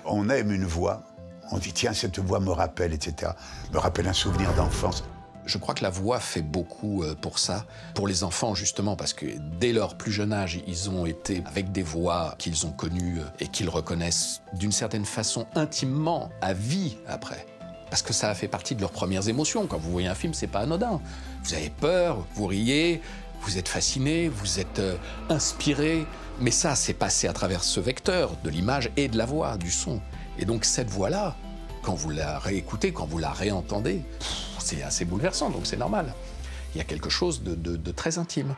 On aime une voix, on dit tiens, cette voix me rappelle, etc. Me rappelle un souvenir d'enfance. Je crois que la voix fait beaucoup pour ça, pour les enfants justement, parce que dès leur plus jeune âge, ils ont été avec des voix qu'ils ont connues et qu'ils reconnaissent d'une certaine façon intimement à vie après. Parce que ça a fait partie de leurs premières émotions. Quand vous voyez un film, c'est pas anodin. Vous avez peur, vous riez, vous êtes fasciné, vous êtes inspiré. Mais ça, c'est passé à travers ce vecteur de l'image et de la voix, du son. Et donc cette voix-là, quand vous la réécoutez, quand vous la réentendez, c'est assez bouleversant, donc c'est normal. Il y a quelque chose de très intime.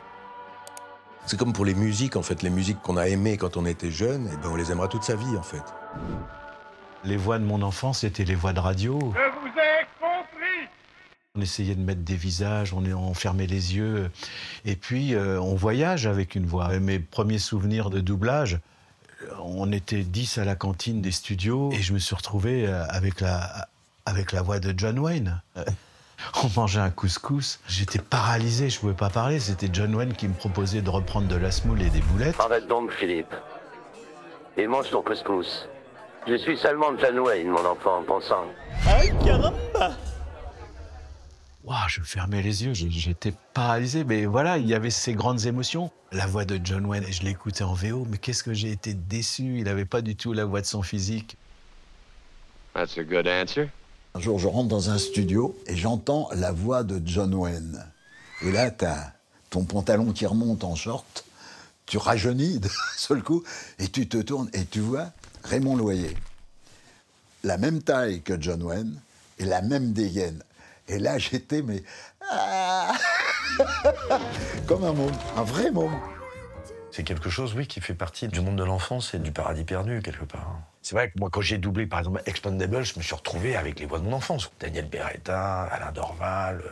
C'est comme pour les musiques, en fait. Les musiques qu'on a aimées quand on était jeune, et ben on les aimera toute sa vie, en fait. Les voix de mon enfance, c'était les voix de radio. Je vous ai compris. On essayait de mettre des visages, on fermait les yeux. Et puis, on voyage avec une voix. Mes premiers souvenirs de doublage, on était 10 à la cantine des studios et je me suis retrouvé avec la voix de John Wayne. On mangeait un couscous, j'étais paralysé, je pouvais pas parler. C'était John Wayne qui me proposait de reprendre de la semoule et des boulettes. Arrête donc, Philippe. Et mange ton couscous. Je suis seulement John Wayne, mon enfant, en pensant. Ay, caramba! Wow, je fermais les yeux, j'étais paralysé. Mais voilà, il y avait ces grandes émotions. La voix de John Wayne, je l'écoutais en VO, mais qu'est-ce que j'ai été déçu. Il n'avait pas du tout la voix de son physique. That's a good answer. Un jour, je rentre dans un studio et j'entends la voix de John Wayne. Et là, t'as ton pantalon qui remonte en short, tu rajeunis d'un seul coup, et tu te tournes et tu vois Raymond Loyer. La même taille que John Wayne et la même dégaine. Et là, j'étais, mais... Ah comme un môme, un vrai môme. C'est quelque chose, oui, qui fait partie du monde de l'enfance et du paradis perdu, quelque part. C'est vrai que moi, quand j'ai doublé, par exemple, Expendables, je me suis retrouvé avec les voix de mon enfance. Daniel Beretta, Alain Dorval...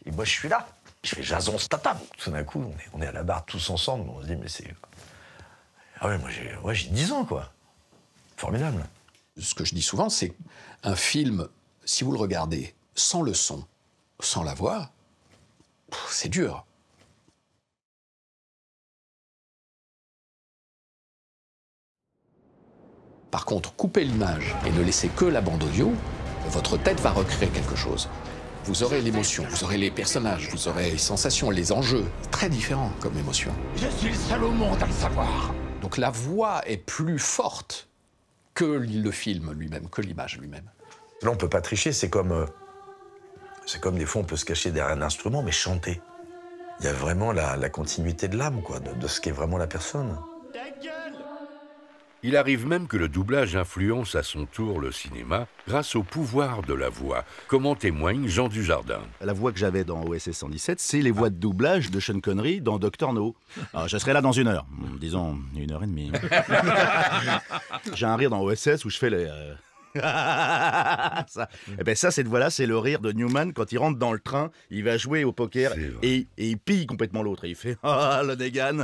Et moi, je suis là. Je fais Jason Statham. Tout d'un coup, on est à la barre tous ensemble, on se dit, mais c'est... Ah ouais, moi, j'ai 10 ans, quoi. Formidable. Ce que je dis souvent, c'est un film, si vous le regardez sans le son, sans la voix, c'est dur. Par contre, coupez l'image et ne laissez que la bande audio, votre tête va recréer quelque chose. Vous aurez l'émotion, vous aurez les personnages, vous aurez les sensations, les enjeux. Très différents comme émotion. Je suis le seul au monde à le savoir. Donc la voix est plus forte que le film lui-même, que l'image lui-même. Là, on peut pas tricher, c'est comme des fois on peut se cacher derrière un instrument, mais chanter. Il y a vraiment la continuité de l'âme, quoi, de ce qu'est vraiment la personne. Il arrive même que le doublage influence à son tour le cinéma grâce au pouvoir de la voix, comme en témoigne Jean Dujardin. La voix que j'avais dans OSS 117, c'est les voix de doublage de Sean Connery dans Dr No. Alors, je serai là dans 1 heure, disons 1h30. J'ai un rire dans OSS où je fais les... ça. Et ben ça, cette voix-là, c'est le rire de Newman quand il rentre dans le train, il va jouer au poker et il pille complètement l'autre et il fait ah le Negan.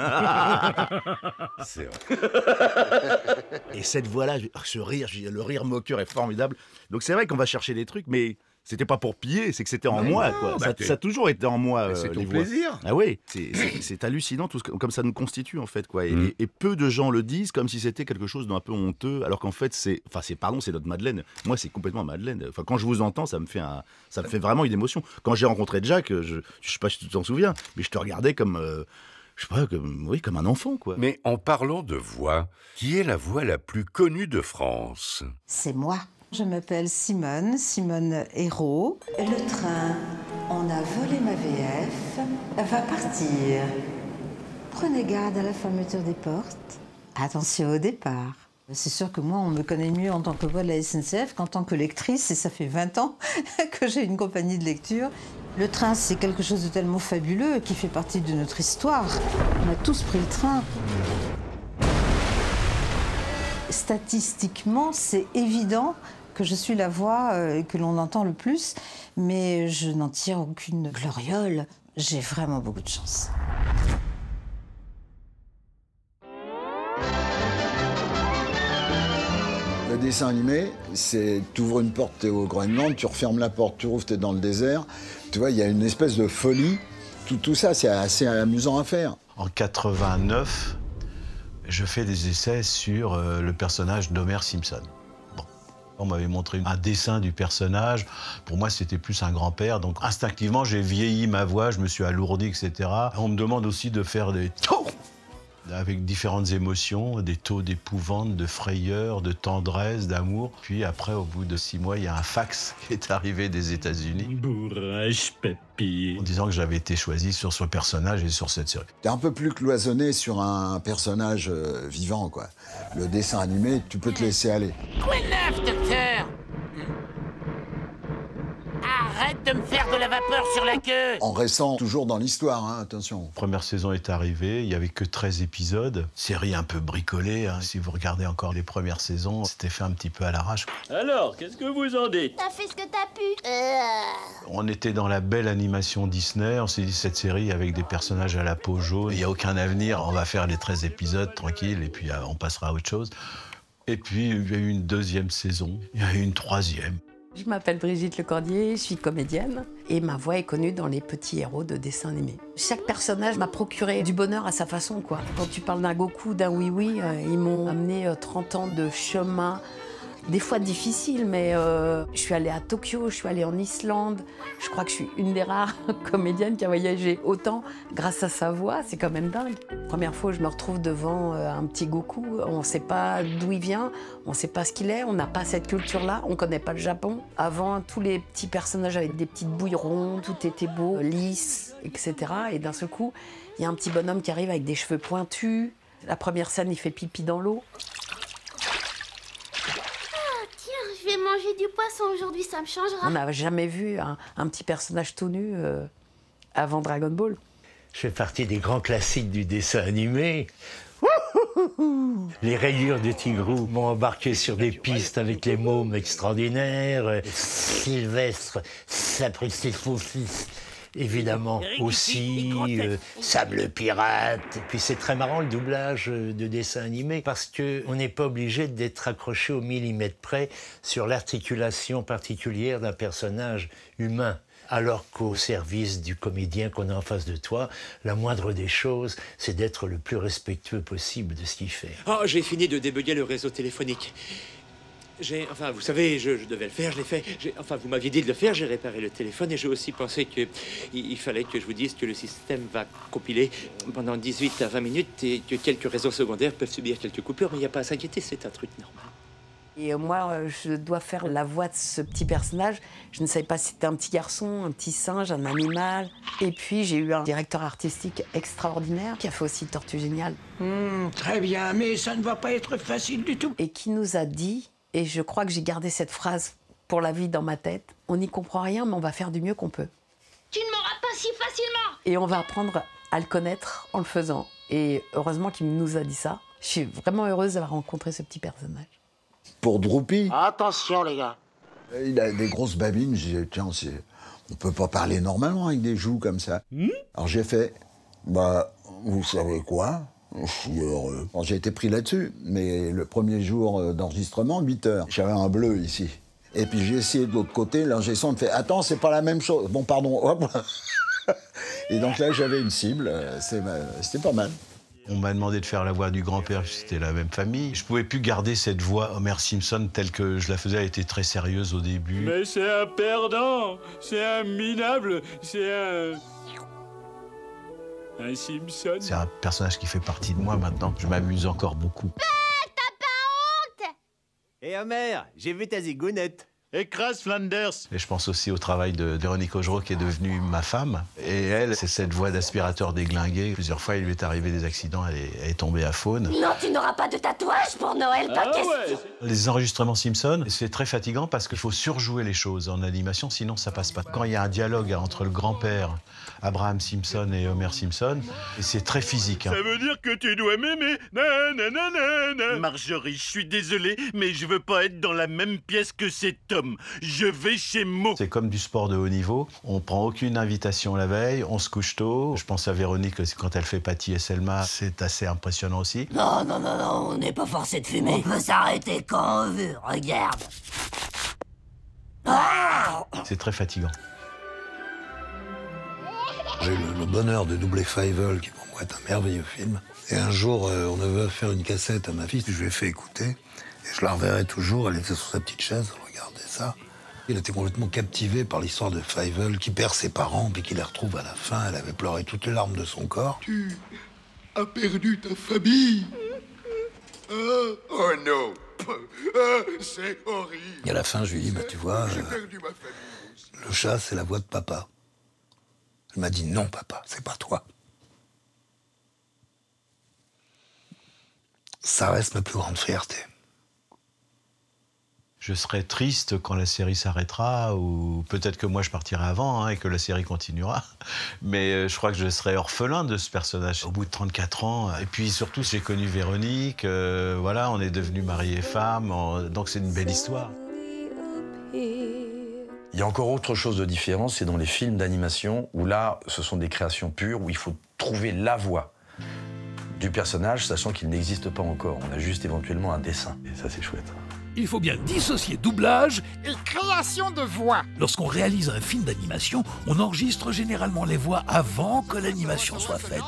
C'est vrai. Et cette voix-là, ce rire, le rire moqueur est formidable. Donc c'est vrai qu'on va chercher des trucs, mais c'était pas pour piller, c'est que c'était en moi, quoi. Ça a toujours été en moi. C'est ton les voix. plaisir. Ah oui, c'est hallucinant tout comme ça nous constitue en fait, quoi. Et peu de gens le disent comme si c'était quelque chose d'un peu honteux, alors qu'en fait c'est notre Madeleine. Moi c'est complètement Madeleine. Enfin quand je vous entends, ça me fait vraiment une émotion. Quand j'ai rencontré Jack, je sais pas si tu t'en souviens, mais je te regardais comme je sais pas, comme un enfant, quoi. Mais en parlant de voix, qui est la voix la plus connue de France? C'est moi. Je m'appelle Simone Hérault. Le train, on a volé ma VF, va partir. Prenez garde à la fermeture des portes. Attention au départ. C'est sûr que moi, on me connaît mieux en tant que voix de la SNCF qu'en tant que lectrice, et ça fait 20 ans que j'ai une compagnie de lecture. Le train, c'est quelque chose de tellement fabuleux qui fait partie de notre histoire. On a tous pris le train. Statistiquement, c'est évident que je suis la voix que l'on entend le plus, mais je n'en tire aucune gloriole. J'ai vraiment beaucoup de chance. Le dessin animé, c'est tu ouvres une porte, t'es au Groenland, tu refermes la porte, tu rouvres, t'es dans le désert. Tu vois, il y a une espèce de folie. Tout ça, c'est assez amusant à faire. En 89, je fais des essais sur le personnage d'Homer Simpson. Bon, On m'avait montré un dessin du personnage. Pour moi, c'était plus un grand-père. Donc, instinctivement, j'ai vieilli ma voix, je me suis alourdi, etc. On me demande aussi de faire des taux avec différentes émotions, des taux d'épouvante, de frayeur, de tendresse, d'amour. Puis après, au bout de 6 mois, il y a un fax qui est arrivé des États-Unis. Bourrage, papy. En disant que j'avais été choisi sur ce personnage et sur cette série. T'es un peu plus cloisonné sur un personnage vivant, quoi. Le dessin animé, tu peux te laisser aller. Quoi de neuf, docteur? Arrête de me faire de la vapeur sur la queue! En restant toujours dans l'histoire, hein, attention. La première saison est arrivée, il n'y avait que 13 épisodes. Série un peu bricolée, hein. Si vous regardez encore les premières saisons, c'était fait un petit peu à l'arrache. Alors, qu'est-ce que vous en dites? T'as fait ce que t'as pu. On était dans la belle animation Disney, on s'est dit cette série avec des personnages à la peau jaune, il n'y a aucun avenir, on va faire les 13 épisodes tranquille et puis on passera à autre chose. Et puis il y a eu une deuxième saison, il y a eu une troisième. Je m'appelle Brigitte Lecordier, je suis comédienne et ma voix est connue dans les petits héros de dessins animés. Chaque personnage m'a procuré du bonheur à sa façon, quoi. Quand tu parles d'un Goku, d'un Oui-Oui, ils m'ont amené 30 ans de chemin, des fois difficile, mais je suis allée à Tokyo, je suis allée en Islande. Je crois que je suis une des rares comédiennes qui a voyagé autant grâce à sa voix, c'est quand même dingue. Première fois, je me retrouve devant un petit Goku, on ne sait pas d'où il vient, on ne sait pas ce qu'il est, on n'a pas cette culture-là, on ne connaît pas le Japon. Avant, tous les petits personnages avaient des petites bouilles rondes, tout était beau, lisse, etc. Et d'un seul coup, il y a un petit bonhomme qui arrive avec des cheveux pointus. La première scène, il fait pipi dans l'eau. Je vais manger du poisson aujourd'hui, ça me changera. On n'a jamais vu un petit personnage tout nu avant Dragon Ball. Je fais partie des grands classiques du dessin animé. Les rayures de Tigrou m'ont embarqué sur des pistes avec les mômes extraordinaires. Sylvestre, Sapristi Fils, évidemment aussi, Sam le pirate. Et puis c'est très marrant le doublage de dessin animé parce qu'on n'est pas obligé d'être accroché au millimètre près sur l'articulation particulière d'un personnage humain. Alors qu'au service du comédien qu'on a en face de toi, la moindre des choses, c'est d'être le plus respectueux possible de ce qu'il fait. Oh, j'ai fini de débugger le réseau téléphonique. Enfin, vous savez, je devais le faire, je l'ai fait. Enfin, vous m'aviez dit de le faire, j'ai réparé le téléphone et j'ai aussi pensé qu'il fallait que je vous dise que le système va compiler pendant 18 à 20 minutes et que quelques réseaux secondaires peuvent subir quelques coupures, mais il n'y a pas à s'inquiéter, c'est un truc normal. Et moi, je dois faire la voix de ce petit personnage. Je ne savais pas si c'était un petit garçon, un petit singe, un animal. Et puis, j'ai eu un directeur artistique extraordinaire qui a fait aussi Tortue Géniale. Très bien, mais ça ne va pas être facile du tout. Et qui nous a dit, et je crois que j'ai gardé cette phrase pour la vie dans ma tête, on n'y comprend rien, mais on va faire du mieux qu'on peut. Tu ne m'auras pas si facilement. Et on va apprendre à le connaître en le faisant. Et heureusement qu'il nous a dit ça. Je suis vraiment heureuse d'avoir rencontré ce petit personnage. Pour Droopy, Attention, les gars. il a des grosses babines. J'ai dit, tiens, on peut pas parler normalement avec des joues comme ça. Alors j'ai fait, vous savez quoi? Je suis heureux. Bon, j'ai été pris là-dessus, mais le premier jour d'enregistrement, 8 heures, j'avais un bleu ici. Et puis j'ai essayé de l'autre côté, l'ingé son me fait, attends, c'est pas la même chose. Bon, pardon, hop. Et donc là, j'avais une cible, c'était pas mal. On m'a demandé de faire la voix du grand-père, c'était la même famille. Je pouvais plus garder cette voix Homer Simpson telle que je la faisais, elle était très sérieuse au début. Mais c'est un perdant, c'est un minable, c'est un Simpson. C'est un personnage qui fait partie de moi maintenant. Je m'amuse encore beaucoup. T'as pas honte? Et Homer, j'ai vu ta zigounette. Écrase Flanders. Et je pense aussi au travail de Véronique Augereau qui est devenue ma femme. Et elle, c'est cette voix d'aspirateur déglingué. Plusieurs fois, il lui est arrivé des accidents, elle est tombée à faune. Non, tu n'auras pas de tatouage pour Noël, pas question. Les enregistrements Simpson, c'est très fatigant parce qu'il faut surjouer les choses en animation, sinon ça passe pas. Quand il y a un dialogue entre le grand-père, Abraham Simpson et Homer Simpson, et c'est très physique. Ça veut dire que tu dois m'aimer. Nananana. Marjorie, je suis désolé, mais je veux pas être dans la même pièce que cet homme. Je vais chez Mo. C'est comme du sport de haut niveau. On prend aucune invitation la veille, on se couche tôt. Je pense à Véronique quand elle fait Patty et Selma, c'est assez impressionnant aussi. Non, on n'est pas forcé de fumer. On peut s'arrêter quand on veut, regarde. C'est très fatigant. J'ai eu le bonheur de doubler Fievel, qui pour moi est un merveilleux film. Et un jour, on avait offert une cassette à ma fille, je lui ai fait écouter. Et je la reverrai toujours, elle était sur sa petite chaise, elle regardait ça. Il était complètement captivé par l'histoire de Fievel qui perd ses parents, puis qui les retrouve à la fin. Elle avait pleuré toutes les larmes de son corps. Tu as perdu ta famille. Oh non, c'est horrible. Et à la fin, je lui dis, bah, tu vois, J'ai perdu ma famille. le chat, c'est la voix de papa. Elle m'a dit, non, papa, c'est pas toi. Ça reste ma plus grande fierté. Je serai triste quand la série s'arrêtera, ou peut-être que moi je partirai avant et que la série continuera. Mais je crois que je serai orphelin de ce personnage au bout de 34 ans. Et puis surtout, j'ai connu Véronique, voilà, on est devenus mari et femme, donc c'est une belle histoire. Il y a encore autre chose de différent, c'est dans les films d'animation, où là, ce sont des créations pures, où il faut trouver la voix du personnage, sachant qu'il n'existe pas encore. On a juste éventuellement un dessin, et ça c'est chouette. Il faut bien dissocier doublage et création de voix. Lorsqu'on réalise un film d'animation, on enregistre généralement les voix avant que l'animation soit faite.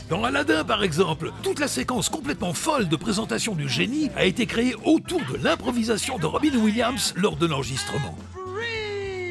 Dans Aladdin, par exemple, toute la séquence complètement folle de présentation du génie a été créée autour de l'improvisation de Robin Williams lors de l'enregistrement.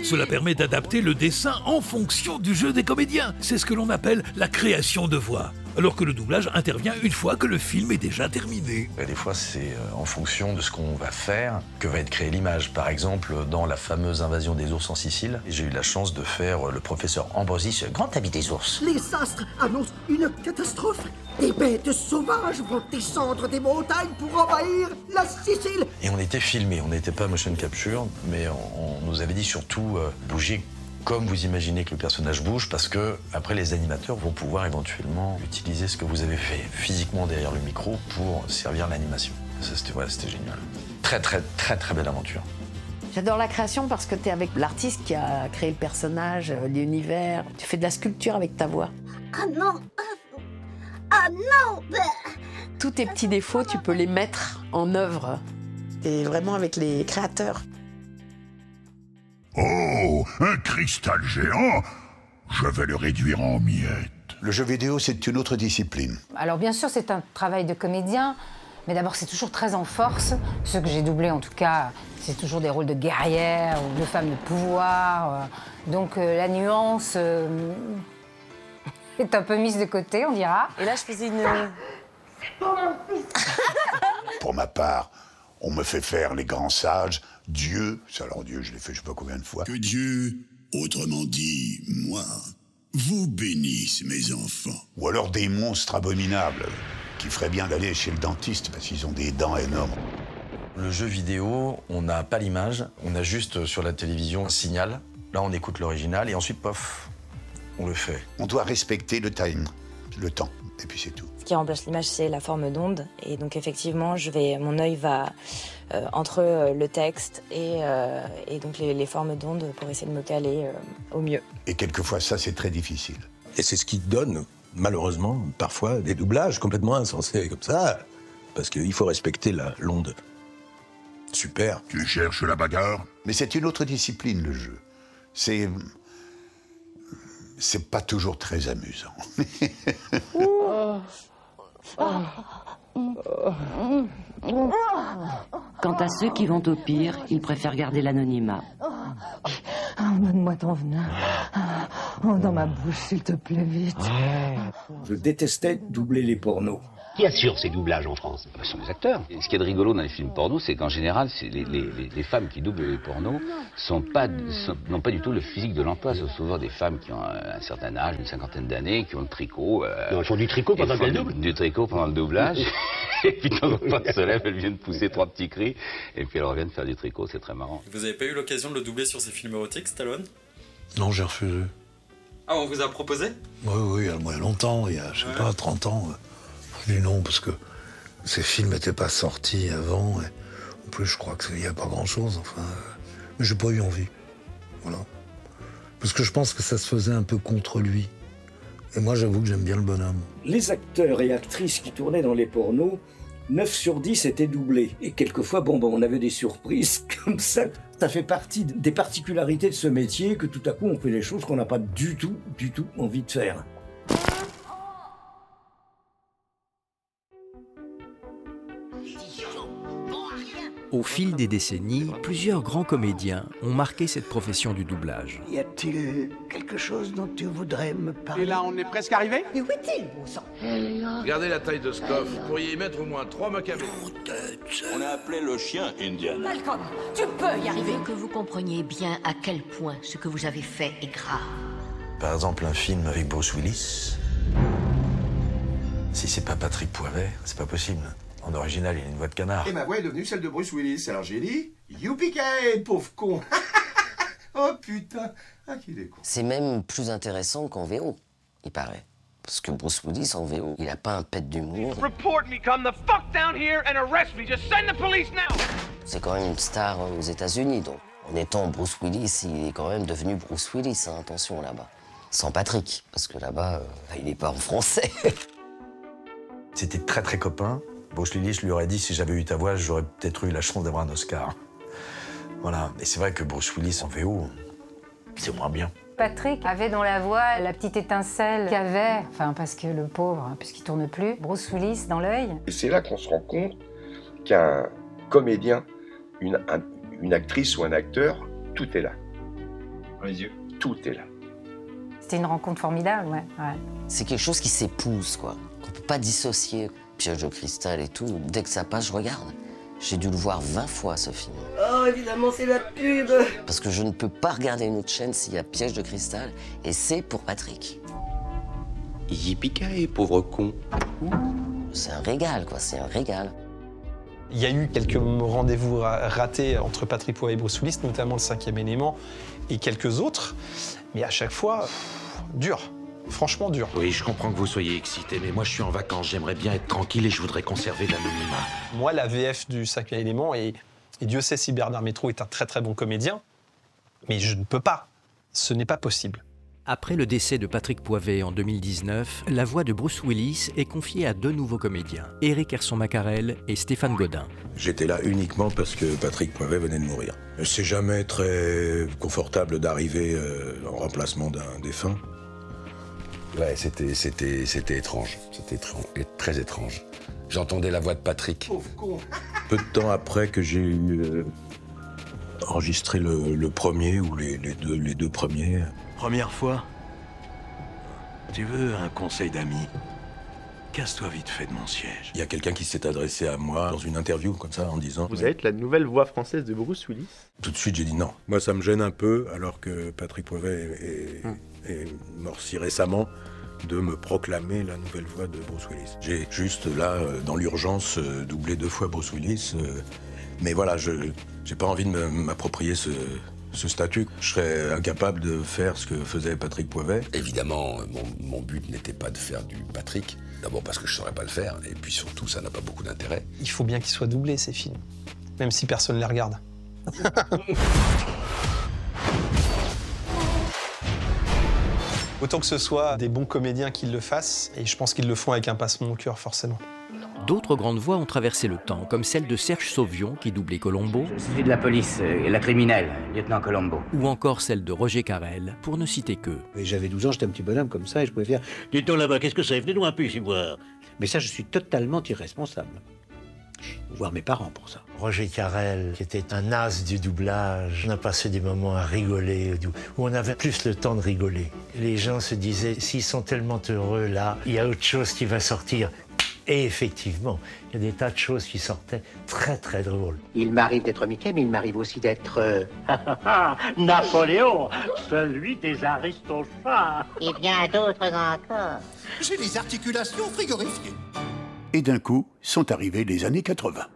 Cela permet d'adapter le dessin en fonction du jeu des comédiens. C'est ce que l'on appelle la création de voix. Alors que le doublage intervient une fois que le film est déjà terminé. Et des fois, c'est en fonction de ce qu'on va faire que va être créée l'image. Par exemple, dans la fameuse invasion des ours en Sicile, j'ai eu la chance de faire le professeur Ambrosi, grand ami des ours. Les astres annoncent une catastrophe. Des bêtes sauvages vont descendre des montagnes pour envahir la Sicile. Et on était filmé, on n'était pas motion capture, mais on nous avait dit surtout bouger comme vous imaginez que le personnage bouge, parce que après les animateurs vont pouvoir éventuellement utiliser ce que vous avez fait physiquement derrière le micro pour servir l'animation. Ça c'était génial. Très belle aventure. J'adore la création parce que tu es avec l'artiste qui a créé le personnage, l'univers. Tu fais de la sculpture avec ta voix. Ah non. Ah non. Tous tes petits défauts, tu peux les mettre en œuvre. Et vraiment avec les créateurs. Oh, un cristal géant. Je vais le réduire en miettes. Le jeu vidéo, c'est une autre discipline. Alors bien sûr, c'est un travail de comédien, mais d'abord c'est toujours très en force. Ceux que j'ai doublés, en tout cas, c'est toujours des rôles de guerrière ou de femme de pouvoir. Donc la nuance est un peu mise de côté, on dira. Et là, je faisais une... C'est pour mon fils. Pour ma part, on me fait faire les grands sages. Dieu, alors Dieu, je l'ai fait je sais pas combien de fois. Que Dieu, autrement dit, moi, vous bénisse, mes enfants. Ou alors des monstres abominables, qui feraient bien d'aller chez le dentiste, parce qu'ils ont des dents énormes. Le jeu vidéo, on n'a pas l'image, on a juste sur la télévision un signal. Là, on écoute l'original et ensuite, pof, on le fait. On doit respecter le time, le temps, et puis c'est tout. Ce qui remplace l'image, c'est la forme d'onde. Et donc, effectivement, mon œil va entre le texte et donc les formes d'onde pour essayer de me caler au mieux. Et quelquefois, ça, c'est très difficile. Et c'est ce qui donne, malheureusement, parfois des doublages complètement insensés comme ça, parce qu'il faut respecter l'onde. Super. Tu cherches la bagarre? Mais c'est une autre discipline, le jeu. C'est pas toujours très amusant. Quant à ceux qui vont au pire, ils préfèrent garder l'anonymat. Donne-moi ton venin. Dans ma bouche, s'il te plaît, vite. Je détestais doubler les pornos. Qui assure ces doublages en France? Ce sont les acteurs. Et ce qui est rigolo dans les films porno, c'est qu'en général, les femmes qui doublent les pornos n'ont pas du tout le physique de l'emploi. Ce sont souvent des femmes qui ont un certain âge, une cinquantaine d'années, qui ont le tricot. Elles font du tricot pendant qu'elles doublent. Du tricot pendant le doublage. Et puis de temps en temps, elles se lèvent, elles viennent pousser 3 petits cris. Et puis elles reviennent faire du tricot, c'est très marrant. Vous avez pas eu l'occasion de le doubler sur ces films érotiques, Stallone? Non, j'ai refusé. Ah, on vous a proposé? Oui, il y a longtemps, il y a, je sais pas, 30 ans. J'ai dit non, parce que ces films n'étaient pas sortis avant. Et en plus, je crois qu'il n'y a pas grand-chose, enfin... mais j'ai pas eu envie. Voilà. Parce que je pense que ça se faisait un peu contre lui. Et moi, j'avoue que j'aime bien le bonhomme. Les acteurs et actrices qui tournaient dans les pornos, 9 sur 10 étaient doublés. Et quelquefois, on avait des surprises comme ça. Ça fait partie des particularités de ce métier que tout à coup, on fait des choses qu'on n'a pas du tout envie de faire. Au fil des décennies, plusieurs grands comédiens ont marqué cette profession du doublage. Y a-t-il quelque chose dont tu voudrais me parler? Et là, on est presque arrivé? Mais où est-il, bon sang? Regardez la taille de ce coffre. Vous pourriez y mettre au moins 3 macabées. On a appelé le chien Indian. Malcolm, tu peux y arriver. Je veux que vous compreniez bien à quel point ce que vous avez fait est grave. Par exemple, un film avec Bruce Willis. Si c'est pas Patrick Poivet, c'est pas possible. En original, il a une voix de canard. Et ma voix est devenue celle de Bruce Willis. Alors j'ai dit, youpi-kay, pauvre con. Oh putain, ah qu'il est con. C'est même plus intéressant qu'en VO, il paraît. Parce que Bruce Willis, en VO, il a pas un pet d'humour. Report me, come the fuck down here and arrest me. Just send the police now. C'est quand même une star aux États-Unis, donc. En étant Bruce Willis, il est quand même devenu Bruce Willis, hein, attention là-bas. Sans Patrick, parce que là-bas, il n'est pas en français. C'était très très copain. Bruce Willis lui aurait dit, si j'avais eu ta voix, j'aurais peut-être eu la chance d'avoir un Oscar. Voilà. Et c'est vrai que Bruce Willis en VO, c'est moins bien. Patrick avait dans la voix la petite étincelle qu'avait, enfin parce que le pauvre, puisqu'il tourne plus, Bruce Willis dans l'œil. Et c'est là qu'on se rend compte qu'un comédien, une actrice ou un acteur, tout est là. Dans les yeux. Tout est là. C'était une rencontre formidable, ouais. C'est quelque chose qui s'épouse, quoi. Qu'on peut pas dissocier. Piège de cristal et tout, dès que ça passe, je regarde. J'ai dû le voir 20 fois, ce film. Oh, évidemment, c'est la pub. Parce que je ne peux pas regarder une autre chaîne s'il y a Piège de cristal, et c'est pour Patrick. Yippee-ki-yay, pauvre con. C'est un régal, quoi, c'est un régal. Il y a eu quelques rendez-vous ratés entre Patrick Poivet et Bruce Willis, notamment le 5e élément, et quelques autres. Mais à chaque fois, dur. Franchement dur. Oui, je comprends que vous soyez excité, mais moi je suis en vacances, j'aimerais bien être tranquille et je voudrais conserver l'anonymat. Moi, la VF du 5e élément, et Dieu sait si Bernard Métro est un très très bon comédien, mais je ne peux pas. Ce n'est pas possible. Après le décès de Patrick Poivet en 2019, la voix de Bruce Willis est confiée à 2 nouveaux comédiens, Éric Herson-Macarel et Stéphane Godin. J'étais là uniquement parce que Patrick Poivet venait de mourir. C'est jamais très confortable d'arriver en remplacement d'un défunt. Ouais, c'était étrange. C'était très étrange. J'entendais la voix de Patrick. Peu de temps après que j'ai eu enregistré le premier ou les deux premiers. Première fois, tu veux un conseil d'ami? Casse-toi vite fait de mon siège. Il y a quelqu'un qui s'est adressé à moi dans une interview comme ça en disant... Vous allez être la nouvelle voix française de Bruce Willis? Tout de suite j'ai dit non. Moi ça me gêne un peu alors que Patrick Poivet est mort si récemment de me proclamer la nouvelle voix de Bruce Willis. J'ai juste là, dans l'urgence, doublé 2 fois Bruce Willis. Mais voilà, j'ai pas envie de m'approprier ce statut. Je serais incapable de faire ce que faisait Patrick Poivet. Évidemment, mon but n'était pas de faire du Patrick. D'abord parce que je ne saurais pas le faire, et puis surtout, ça n'a pas beaucoup d'intérêt. Il faut bien qu'ils soient doublés, ces films. Même si personne ne les regarde. Autant que ce soit des bons comédiens qui le fassent, et je pense qu'ils le font avec un pincement au cœur, forcément. D'autres grandes voix ont traversé le temps, comme celle de Serge Sauvion, qui doublait Colombo. Je suis de la police, la criminelle, lieutenant Colombo. Ou encore celle de Roger Carrel, pour ne citer que. J'avais 12 ans, j'étais un petit bonhomme comme ça, et je pouvais faire « Dites-donc là-bas, qu'est-ce que c'est? Venez-nous un peu ici voir ». Mais ça, je suis totalement irresponsable. Voir mes parents pour ça. Roger Carrel, qui était un as du doublage, on a passé des moments à rigoler, où on avait plus le temps de rigoler. Les gens se disaient, s'ils sont tellement heureux là, il y a autre chose qui va sortir. Et effectivement, il y a des tas de choses qui sortaient très très drôles. Il m'arrive d'être Mickey, mais il m'arrive aussi d'être... Napoléon, celui des aristochats. Et bien d'autres encore. J'ai des articulations frigorifiées. Et d'un coup, sont arrivées les années 80.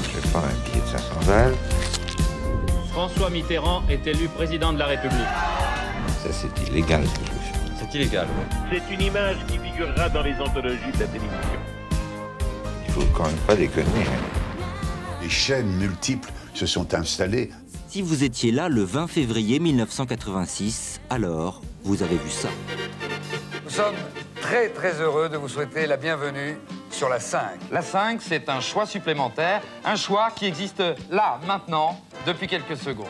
Je vais prendre un billet de 500 balles. François Mitterrand est élu président de la République. Ça, c'est illégal ce que je fais. C'est illégal, oui. C'est une image qui figurera dans les anthologies de la télévision. Il faut quand même pas déconner. Hein. Les chaînes multiples se sont installées. Si vous étiez là le 20 février 1986, alors vous avez vu ça. Nous sommes très très heureux de vous souhaiter la bienvenue sur la 5. La 5, c'est un choix supplémentaire, un choix qui existe là, maintenant, depuis quelques secondes.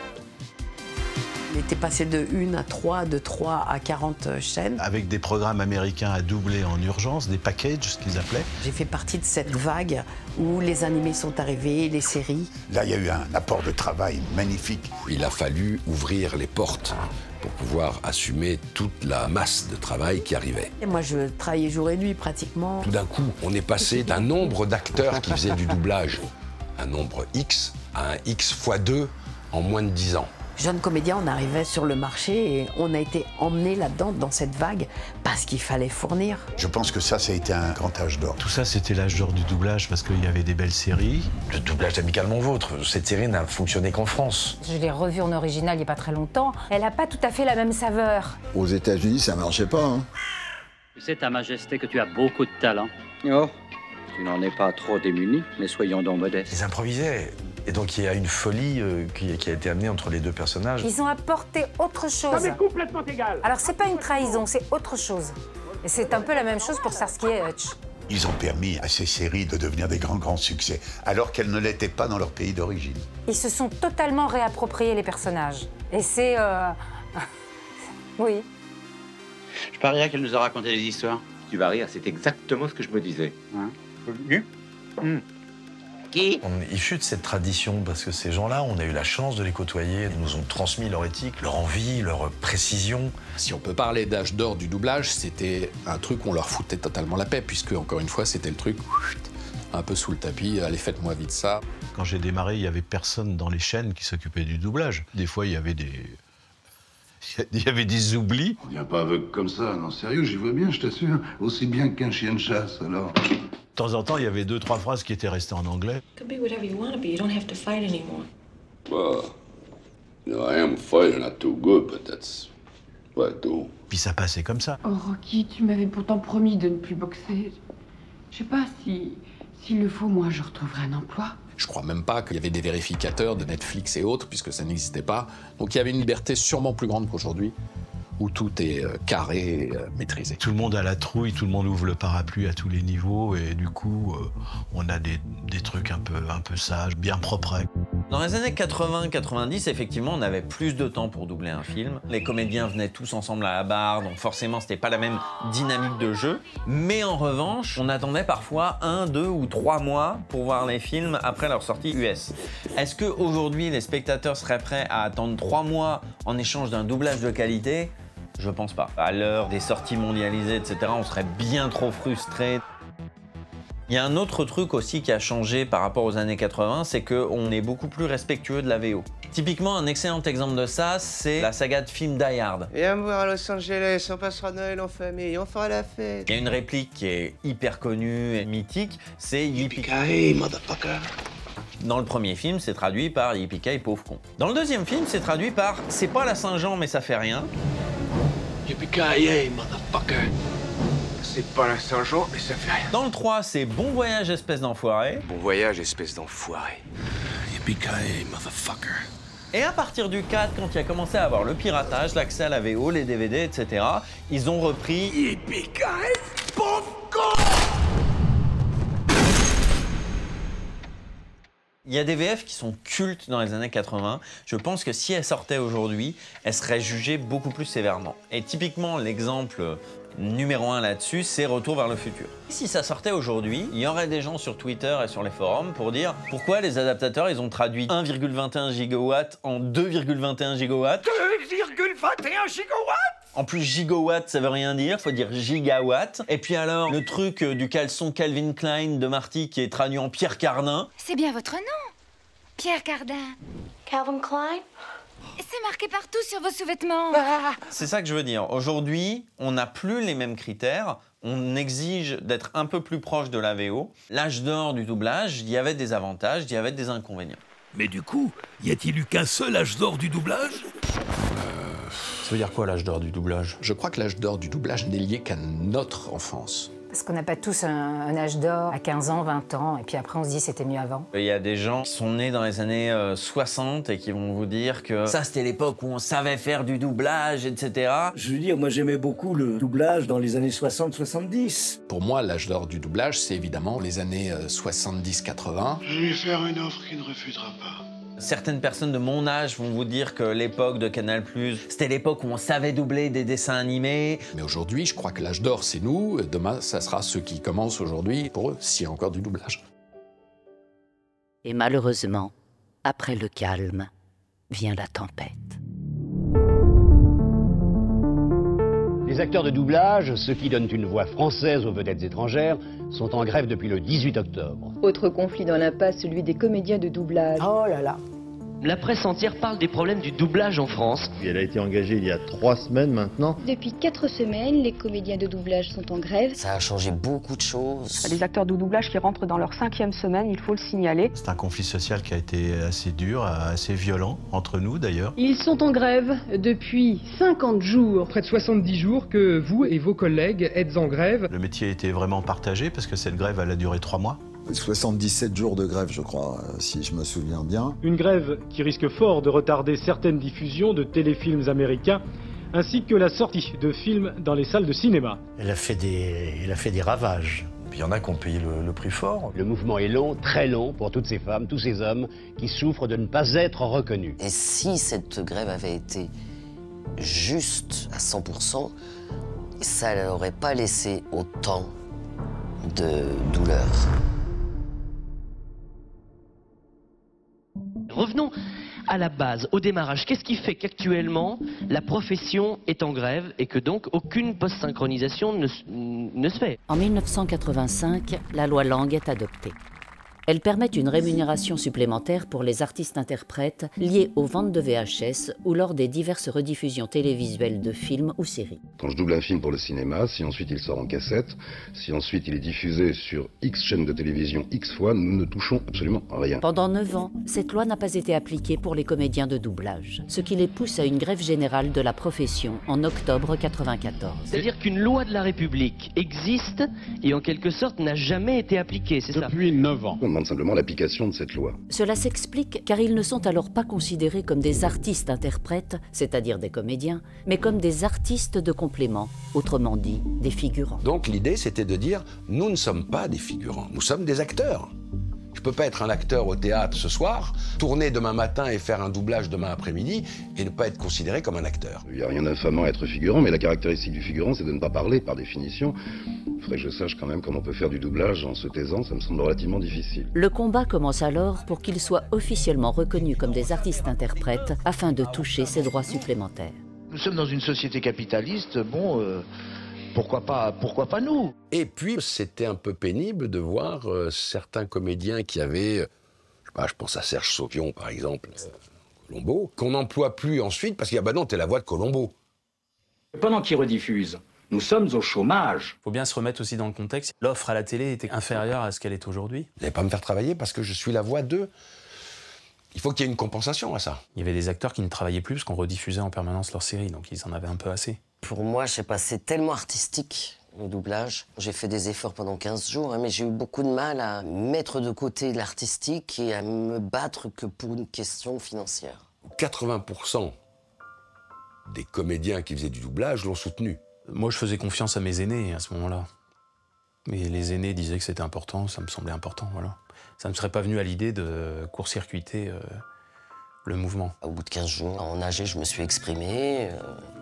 Il était passé de 1 à 3, de 3 à 40 chaînes. Avec des programmes américains à doubler en urgence, des packages, ce qu'ils appelaient. J'ai fait partie de cette vague où les animés sont arrivés, les séries. Là, il y a eu un apport de travail magnifique. Il a fallu ouvrir les portes pour pouvoir assumer toute la masse de travail qui arrivait. Et moi, je travaillais jour et nuit pratiquement. Tout d'un coup, on est passé d'un nombre d'acteurs qui faisaient du doublage, un nombre X, à un X x 2 en moins de 10 ans. Jeunes comédiens, on arrivait sur le marché et on a été emmenés là-dedans, dans cette vague, parce qu'il fallait fournir. Je pense que ça a été un grand âge d'or. Tout ça, c'était l'âge d'or du doublage parce qu'il y avait des belles séries. Le doublage d'Amicalement Vôtre, cette série n'a fonctionné qu'en France. Je l'ai revue en original il n'y a pas très longtemps. Elle n'a pas tout à fait la même saveur. Aux États-Unis, ça marchait pas, hein. Tu sais, Ta Majesté, que tu as beaucoup de talent. Oh, tu n'en es pas trop démuni, mais soyons donc modestes. Ils improvisaient. Et donc il y a une folie qui a été amenée entre les deux personnages. Ils ont apporté autre chose. Ça m'est complètement égal. Alors c'est pas une trahison, c'est autre chose. Et c'est un peu la même chose pour Starsky et Hutch. Ils ont permis à ces séries de devenir des grands succès, alors qu'elles ne l'étaient pas dans leur pays d'origine. Ils se sont totalement réappropriés les personnages. Et c'est... oui. Je parierais qu'elle nous a raconté des histoires. Tu vas rire, c'est exactement ce que je me disais. Hein? Qui? On est issus de cette tradition parce que ces gens-là, on a eu la chance de les côtoyer. Ils nous ont transmis leur éthique, leur envie, leur précision. Si on peut parler d'âge d'or du doublage, c'était un truc où on leur foutait totalement la paix, puisque, encore une fois, c'était le truc un peu sous le tapis. Allez, faites-moi vite ça. Quand j'ai démarré, il n'y avait personne dans les chaînes qui s'occupait du doublage. Des fois, il y avait des... Il y avait des oublis. On vient pas aveugle comme ça, non, sérieux, j'y vois bien, je t'assure. Aussi bien qu'un chien de chasse, alors. De temps en temps, il y avait 2-3 phrases qui étaient restées en anglais. Could be whatever you want to be. You don't have to fight anymore. Well, you know, I am a fighter, not too good, but that's what I do. Puis ça passait comme ça. Oh, Rocky, tu m'avais pourtant promis de ne plus boxer. Je sais pas s'il le faut, moi, je retrouverai un emploi. Je crois même pas qu'il y avait des vérificateurs de Netflix et autres, puisque ça n'existait pas. Donc il y avait une liberté sûrement plus grande qu'aujourd'hui, où tout est carré et maîtrisé. Tout le monde a la trouille, tout le monde ouvre le parapluie à tous les niveaux, et du coup, on a des trucs un peu sages, bien propres. Dans les années 80-90, effectivement, on avait plus de temps pour doubler un film. Les comédiens venaient tous ensemble à la barre, donc forcément, c'était pas la même dynamique de jeu. Mais en revanche, on attendait parfois 1, 2 ou 3 mois pour voir les films après leur sortie US. Est-ce qu'aujourd'hui, les spectateurs seraient prêts à attendre 3 mois en échange d'un doublage de qualité ? Je pense pas. À l'heure des sorties mondialisées, etc., on serait bien trop frustrés. Il y a un autre truc aussi qui a changé par rapport aux années 80, c'est qu'on est beaucoup plus respectueux de la VO. Typiquement, un excellent exemple de ça, c'est la saga de film Die Hard. Viens me voir à Los Angeles, on passera Noël en famille, on fera la fête. Il y a une réplique qui est hyper connue et mythique, c'est Yippee-ki-yay, motherfucker. Dans le premier film, c'est traduit par Yippee-ki-yay, pauvre con. Dans le deuxième film, c'est traduit par c'est pas la Saint-Jean, mais ça fait rien. Yippee-ki-yay, motherfucker. C'est pas la Saint-Jean, mais ça fait rien. Dans le 3, c'est bon voyage, espèce d'enfoiré. Bon voyage, espèce d'enfoiré. Yippee-ki-yay, motherfucker. Et à partir du 4, quand il a commencé à avoir le piratage, l'accès à la VO, les DVD, etc., ils ont repris Yippee-ki-yay, pauvre con. Il y a des VF qui sont cultes dans les années 80. Je pense que si elles sortaient aujourd'hui, elles seraient jugées beaucoup plus sévèrement. Et typiquement, l'exemple numéro 1 là-dessus, c'est Retour vers le futur. Si ça sortait aujourd'hui, il y aurait des gens sur Twitter et sur les forums pour dire pourquoi les adaptateurs, ils ont traduit 1,21 gigawatts en 2,21 gigawatts. 2,21 gigawatts. En plus, gigawatt, ça veut rien dire, faut dire gigawatt. Et puis alors, le truc du caleçon Calvin Klein de Marty qui est traduit en Pierre Cardin. C'est bien votre nom, Pierre Cardin. Calvin Klein? C'est marqué partout sur vos sous-vêtements. C'est ça que je veux dire. Aujourd'hui, on n'a plus les mêmes critères. On exige d'être un peu plus proche de la VO. L'âge d'or du doublage, il y avait des avantages, il y avait des inconvénients. Mais du coup, y a-t-il eu qu'un seul âge d'or du doublage? Ça veut dire quoi l'âge d'or du doublage? Je crois que l'âge d'or du doublage n'est lié qu'à notre enfance. Parce qu'on n'a pas tous un âge d'or à 15 ans, 20 ans, et puis après on se dit c'était mieux avant. Il y a des gens qui sont nés dans les années 60 et qui vont vous dire que ça c'était l'époque où on savait faire du doublage, etc. Je veux dire, moi j'aimais beaucoup le doublage dans les années 60-70. Pour moi, l'âge d'or du doublage, c'est évidemment les années 70-80. Je vais lui faire une offre qu'il ne refusera pas. Certaines personnes de mon âge vont vous dire que l'époque de Canal+, c'était l'époque où on savait doubler des dessins animés. Mais aujourd'hui, je crois que l'âge d'or, c'est nous. Demain, ça sera ceux qui commencent aujourd'hui, pour eux, s'il y a encore du doublage. Et malheureusement, après le calme, vient la tempête. Les acteurs de doublage, ceux qui donnent une voix française aux vedettes étrangères, sont en grève depuis le 18 octobre. Autre conflit dans l'impasse, celui des comédiens de doublage. Oh là là. La presse entière parle des problèmes du doublage en France. Elle a été engagée il y a 3 semaines maintenant. Depuis 4 semaines, les comédiens de doublage sont en grève. Ça a changé beaucoup de choses. Les acteurs de doublage qui rentrent dans leur 5e semaine, il faut le signaler. C'est un conflit social qui a été assez dur, assez violent, entre nous d'ailleurs. Ils sont en grève depuis 50 jours. Près de 70 jours que vous et vos collègues êtes en grève. Le métier était vraiment partagé parce que cette grève, elle a duré 3 mois. 77 jours de grève, je crois, si je me souviens bien. Une grève qui risque fort de retarder certaines diffusions de téléfilms américains, ainsi que la sortie de films dans les salles de cinéma. Elle a fait des ravages. Il y en a qui ont payé le prix fort. Le mouvement est long, très long, pour toutes ces femmes, tous ces hommes qui souffrent de ne pas être reconnus. Et si cette grève avait été juste à 100%, ça n'aurait pas laissé autant de douleur. Revenons à la base, au démarrage. Qu'est-ce qui fait qu'actuellement, la profession est en grève et que donc aucune post-synchronisation ne se fait? En 1985, la loi Lang est adoptée. Elle permet une rémunération supplémentaire pour les artistes-interprètes liés aux ventes de VHS ou lors des diverses rediffusions télévisuelles de films ou séries. Quand je double un film pour le cinéma, si ensuite il sort en cassette, si ensuite il est diffusé sur X chaînes de télévision X fois, nous ne touchons absolument rien. Pendant 9 ans, cette loi n'a pas été appliquée pour les comédiens de doublage, ce qui les pousse à une grève générale de la profession en octobre 1994. C'est-à-dire qu'une loi de la République existe et en quelque sorte n'a jamais été appliquée, c'est ça? Depuis 9 ans. On demande simplement l'application de cette loi. Cela s'explique car ils ne sont alors pas considérés comme des artistes-interprètes, c'est-à-dire des comédiens, mais comme des artistes de complément, autrement dit, des figurants. Donc l'idée, c'était de dire, nous ne sommes pas des figurants, nous sommes des acteurs. Je ne peux pas être un acteur au théâtre ce soir, tourner demain matin et faire un doublage demain après-midi et ne pas être considéré comme un acteur. Il n'y a rien d'infamant à être figurant, mais la caractéristique du figurant, c'est de ne pas parler par définition. Il faudrait que je sache quand même comment on peut faire du doublage en se taisant, ça me semble relativement difficile. Le combat commence alors pour qu'ils soient officiellement reconnus comme des artistes-interprètes afin de toucher ces droits supplémentaires. Nous sommes dans une société capitaliste, pourquoi pas nous? Et puis, c'était un peu pénible de voir certains comédiens qui avaient, je pense à Serge Sauvion, par exemple, Colombo, qu'on n'emploie plus ensuite parce qu'il y a, non, t'es la voix de Colombo. Pendant qu'ils rediffusent, nous sommes au chômage. Il faut bien se remettre aussi dans le contexte. L'offre à la télé était inférieure à ce qu'elle est aujourd'hui. Vous n'allez pas me faire travailler parce que je suis la voix d'eux. Il faut qu'il y ait une compensation à ça. Il y avait des acteurs qui ne travaillaient plus parce qu'on rediffusait en permanence leurs séries, donc ils en avaient un peu assez. Pour moi, je sais pas, c'est tellement artistique, le doublage. J'ai fait des efforts pendant 15 jours, mais j'ai eu beaucoup de mal à mettre de côté l'artistique et à me battre que pour une question financière. 80% des comédiens qui faisaient du doublage l'ont soutenu. Moi, je faisais confiance à mes aînés à ce moment-là. Mais les aînés disaient que c'était important, ça me semblait important, voilà. Ça ne me serait pas venu à l'idée de court-circuiter le mouvement. Au bout de 15 jours, en AG, je me suis exprimé.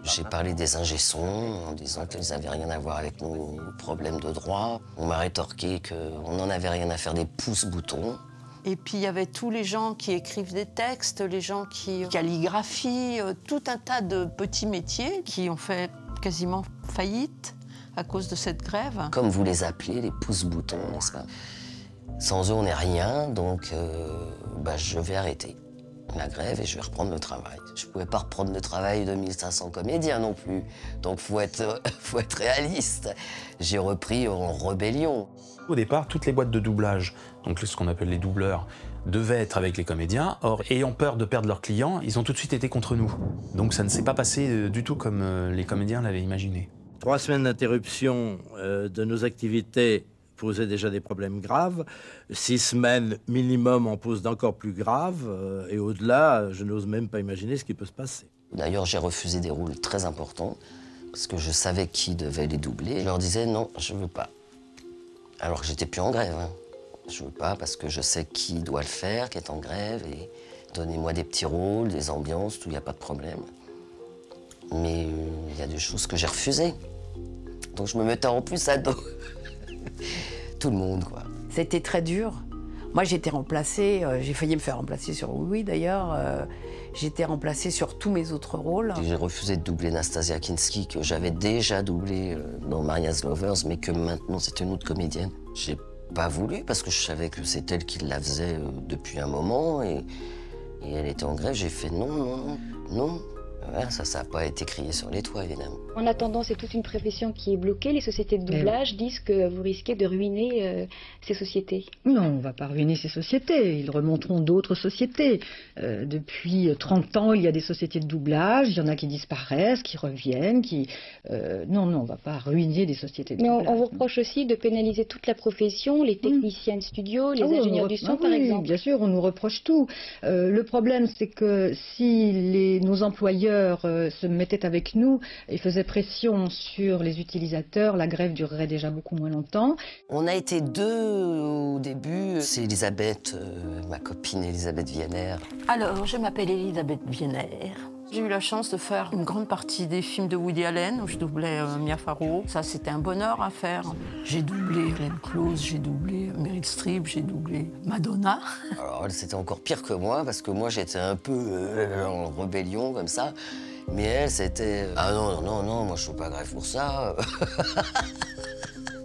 J'ai parlé des ingé-sons en disant qu'ils n'avaient rien à voir avec nos problèmes de droit. On m'a rétorqué qu'on n'en avait rien à faire des pouces-boutons. Et puis il y avait tous les gens qui écrivent des textes, les gens qui calligraphient, tout un tas de petits métiers qui ont fait quasiment faillite à cause de cette grève. Comme vous les appelez, les pouces-boutons, n'est-ce pas? Sans eux, on n'est rien, donc je vais arrêter ma grève et je vais reprendre le travail. Je ne pouvais pas reprendre le travail de 1500 comédiens non plus, donc faut être réaliste. J'ai repris en rébellion. Au départ, toutes les boîtes de doublage, donc ce qu'on appelle les doubleurs, devaient être avec les comédiens. Or, ayant peur de perdre leurs clients, ils ont tout de suite été contre nous. Donc ça ne s'est pas passé du tout comme les comédiens l'avaient imaginé. 3 semaines d'interruption de nos activités posait déjà des problèmes graves. 6 semaines minimum en posent d'encore plus graves. Et au-delà, je n'ose même pas imaginer ce qui peut se passer. D'ailleurs, j'ai refusé des rôles très importants parce que je savais qui devait les doubler. Je leur disais non, je veux pas. Alors que j'étais plus en grève. Je veux pas parce que je sais qui doit le faire, qui est en grève. Et Donnez-moi des petits rôles, des ambiances, tout, il n'y a pas de problème. Mais il y a des choses que j'ai refusées. Donc je me mettais en plus à dos. Tout le monde, quoi. C'était très dur. Moi, j'étais remplacée, j'ai failli me faire remplacer sur Oui, d'ailleurs. J'étais remplacée sur tous mes autres rôles. J'ai refusé de doubler Nastasia Kinski, que j'avais déjà doublé dans Maria's Lovers, mais que maintenant c'est une autre comédienne. J'ai pas voulu, parce que je savais que c'est elle qui la faisait depuis un moment, et elle était en grève. J'ai fait non, non, non, non. Ouais, ça n'a pas été crié sur les toits, évidemment. En attendant, c'est toute une profession qui est bloquée. Les sociétés de doublage disent que vous risquez de ruiner ces sociétés. Non, on ne va pas ruiner ces sociétés. Ils remonteront d'autres sociétés. Depuis 30 ans, il y a des sociétés de doublage. Il y en a qui disparaissent, qui reviennent, qui... Non, on ne va pas ruiner des sociétés de doublage. Mais on vous reproche aussi de pénaliser toute la profession, les techniciens de studio, les ingénieurs du son, par exemple. Bien sûr, on nous reproche tout. Le problème, c'est que si nos employeurs se mettaient avec nous et faisaient pression sur les utilisateurs, la grève durerait déjà beaucoup moins longtemps. On a été deux au début. C'est Elisabeth, ma copine Elisabeth Vienner. Alors, je m'appelle Elisabeth Vienner. J'ai eu la chance de faire une grande partie des films de Woody Allen, où je doublais Mia Farrow. Ça, c'était un bonheur à faire. J'ai doublé Glenn Close, j'ai doublé Meryl Streep, j'ai doublé Madonna. Alors, elle, c'était encore pire que moi, parce que moi, j'étais un peu en rébellion, comme ça. Mais elle, c'était... Ah non, moi, je suis pas grève pour ça.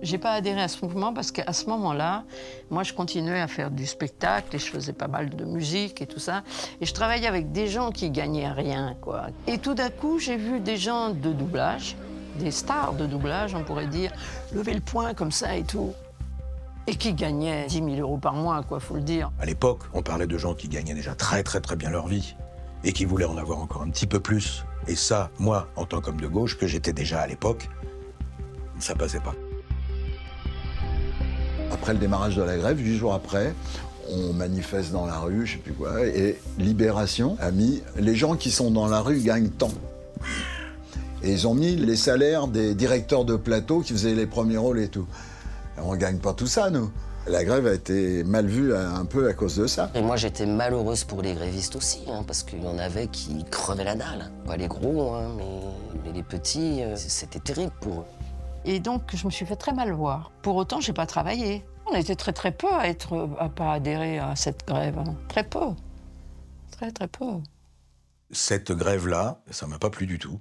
J'ai pas adhéré à ce mouvement parce qu'à ce moment-là, moi, je continuais à faire du spectacle et je faisais pas mal de musique et tout ça. Et je travaillais avec des gens qui gagnaient rien, quoi. Et tout d'un coup, j'ai vu des gens de doublage, des stars de doublage, on pourrait dire, lever le poing comme ça et tout. Et qui gagnaient 10 000 € par mois, quoi, faut le dire. À l'époque, on parlait de gens qui gagnaient déjà très bien leur vie et qui voulaient en avoir encore un petit peu plus. Et ça, moi, en tant qu'homme de gauche, que j'étais déjà à l'époque, ça passait pas. Après le démarrage de la grève, 8 jours après, on manifeste dans la rue, je sais plus quoi, et Libération a mis « Les gens qui sont dans la rue gagnent tant ». Et ils ont mis les salaires des directeurs de plateau qui faisaient les premiers rôles et tout. Et on gagne pas tout ça, nous. La grève a été mal vue un peu à cause de ça. Et moi, j'étais malheureuse pour les grévistes aussi, parce qu'il y en avait qui crevaient la dalle. Pas les gros, mais les petits, c'était terrible pour eux. Et donc, je me suis fait très mal voir. Pour autant, j'ai pas travaillé. On était très peu à pas adhérer à cette grève. Très peu. Très peu. Cette grève-là, ça m'a pas plu du tout.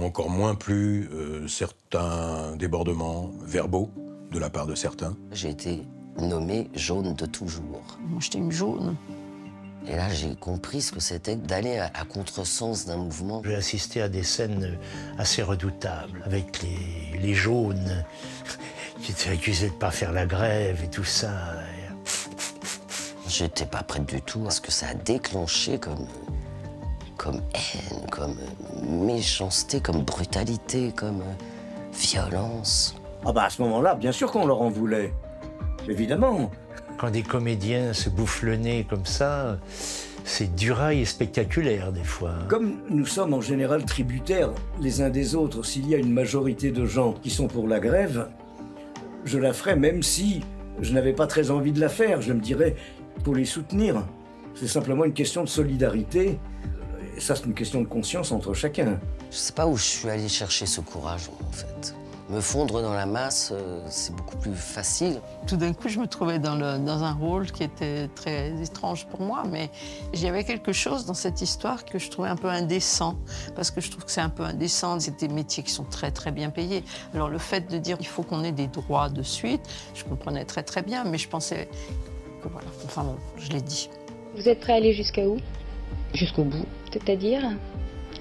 Encore moins plu certains débordements verbaux de la part de certains. J'ai été nommée jaune de toujours. Moi, j'étais une jaune. Et là, j'ai compris ce que c'était d'aller à contresens d'un mouvement. J'ai assisté à des scènes assez redoutables, avec les jaunes qui étaient accusés de ne pas faire la grève et tout ça. J'étais pas prête du tout à ce que ça a déclenché comme haine, comme méchanceté, comme brutalité, comme violence. Ah bah à ce moment-là, bien sûr qu'on leur en voulait. Évidemment. Quand des comédiens se bouffent le nez comme ça, c'est durail et spectaculaire des fois. Comme nous sommes en général tributaires les uns des autres, s'il y a une majorité de gens qui sont pour la grève, je la ferais même si je n'avais pas très envie de la faire. Je me dirais, pour les soutenir, c'est simplement une question de solidarité. Et ça, c'est une question de conscience entre chacun. Je sais pas où je suis allé chercher ce courage, en fait. Me fondre dans la masse, c'est beaucoup plus facile. Tout d'un coup, je me trouvais dans un rôle qui était très étrange pour moi, mais il y avait quelque chose dans cette histoire que je trouvais un peu indécent, parce que je trouve que c'est un peu indécent. C'est des métiers qui sont très bien payés. Alors le fait de dire qu'il faut qu'on ait des droits de suite, je comprenais très bien, mais je pensais que voilà, enfin bon, je l'ai dit. Vous êtes prêt à aller jusqu'à où? Jusqu'au bout. C'est-à-dire?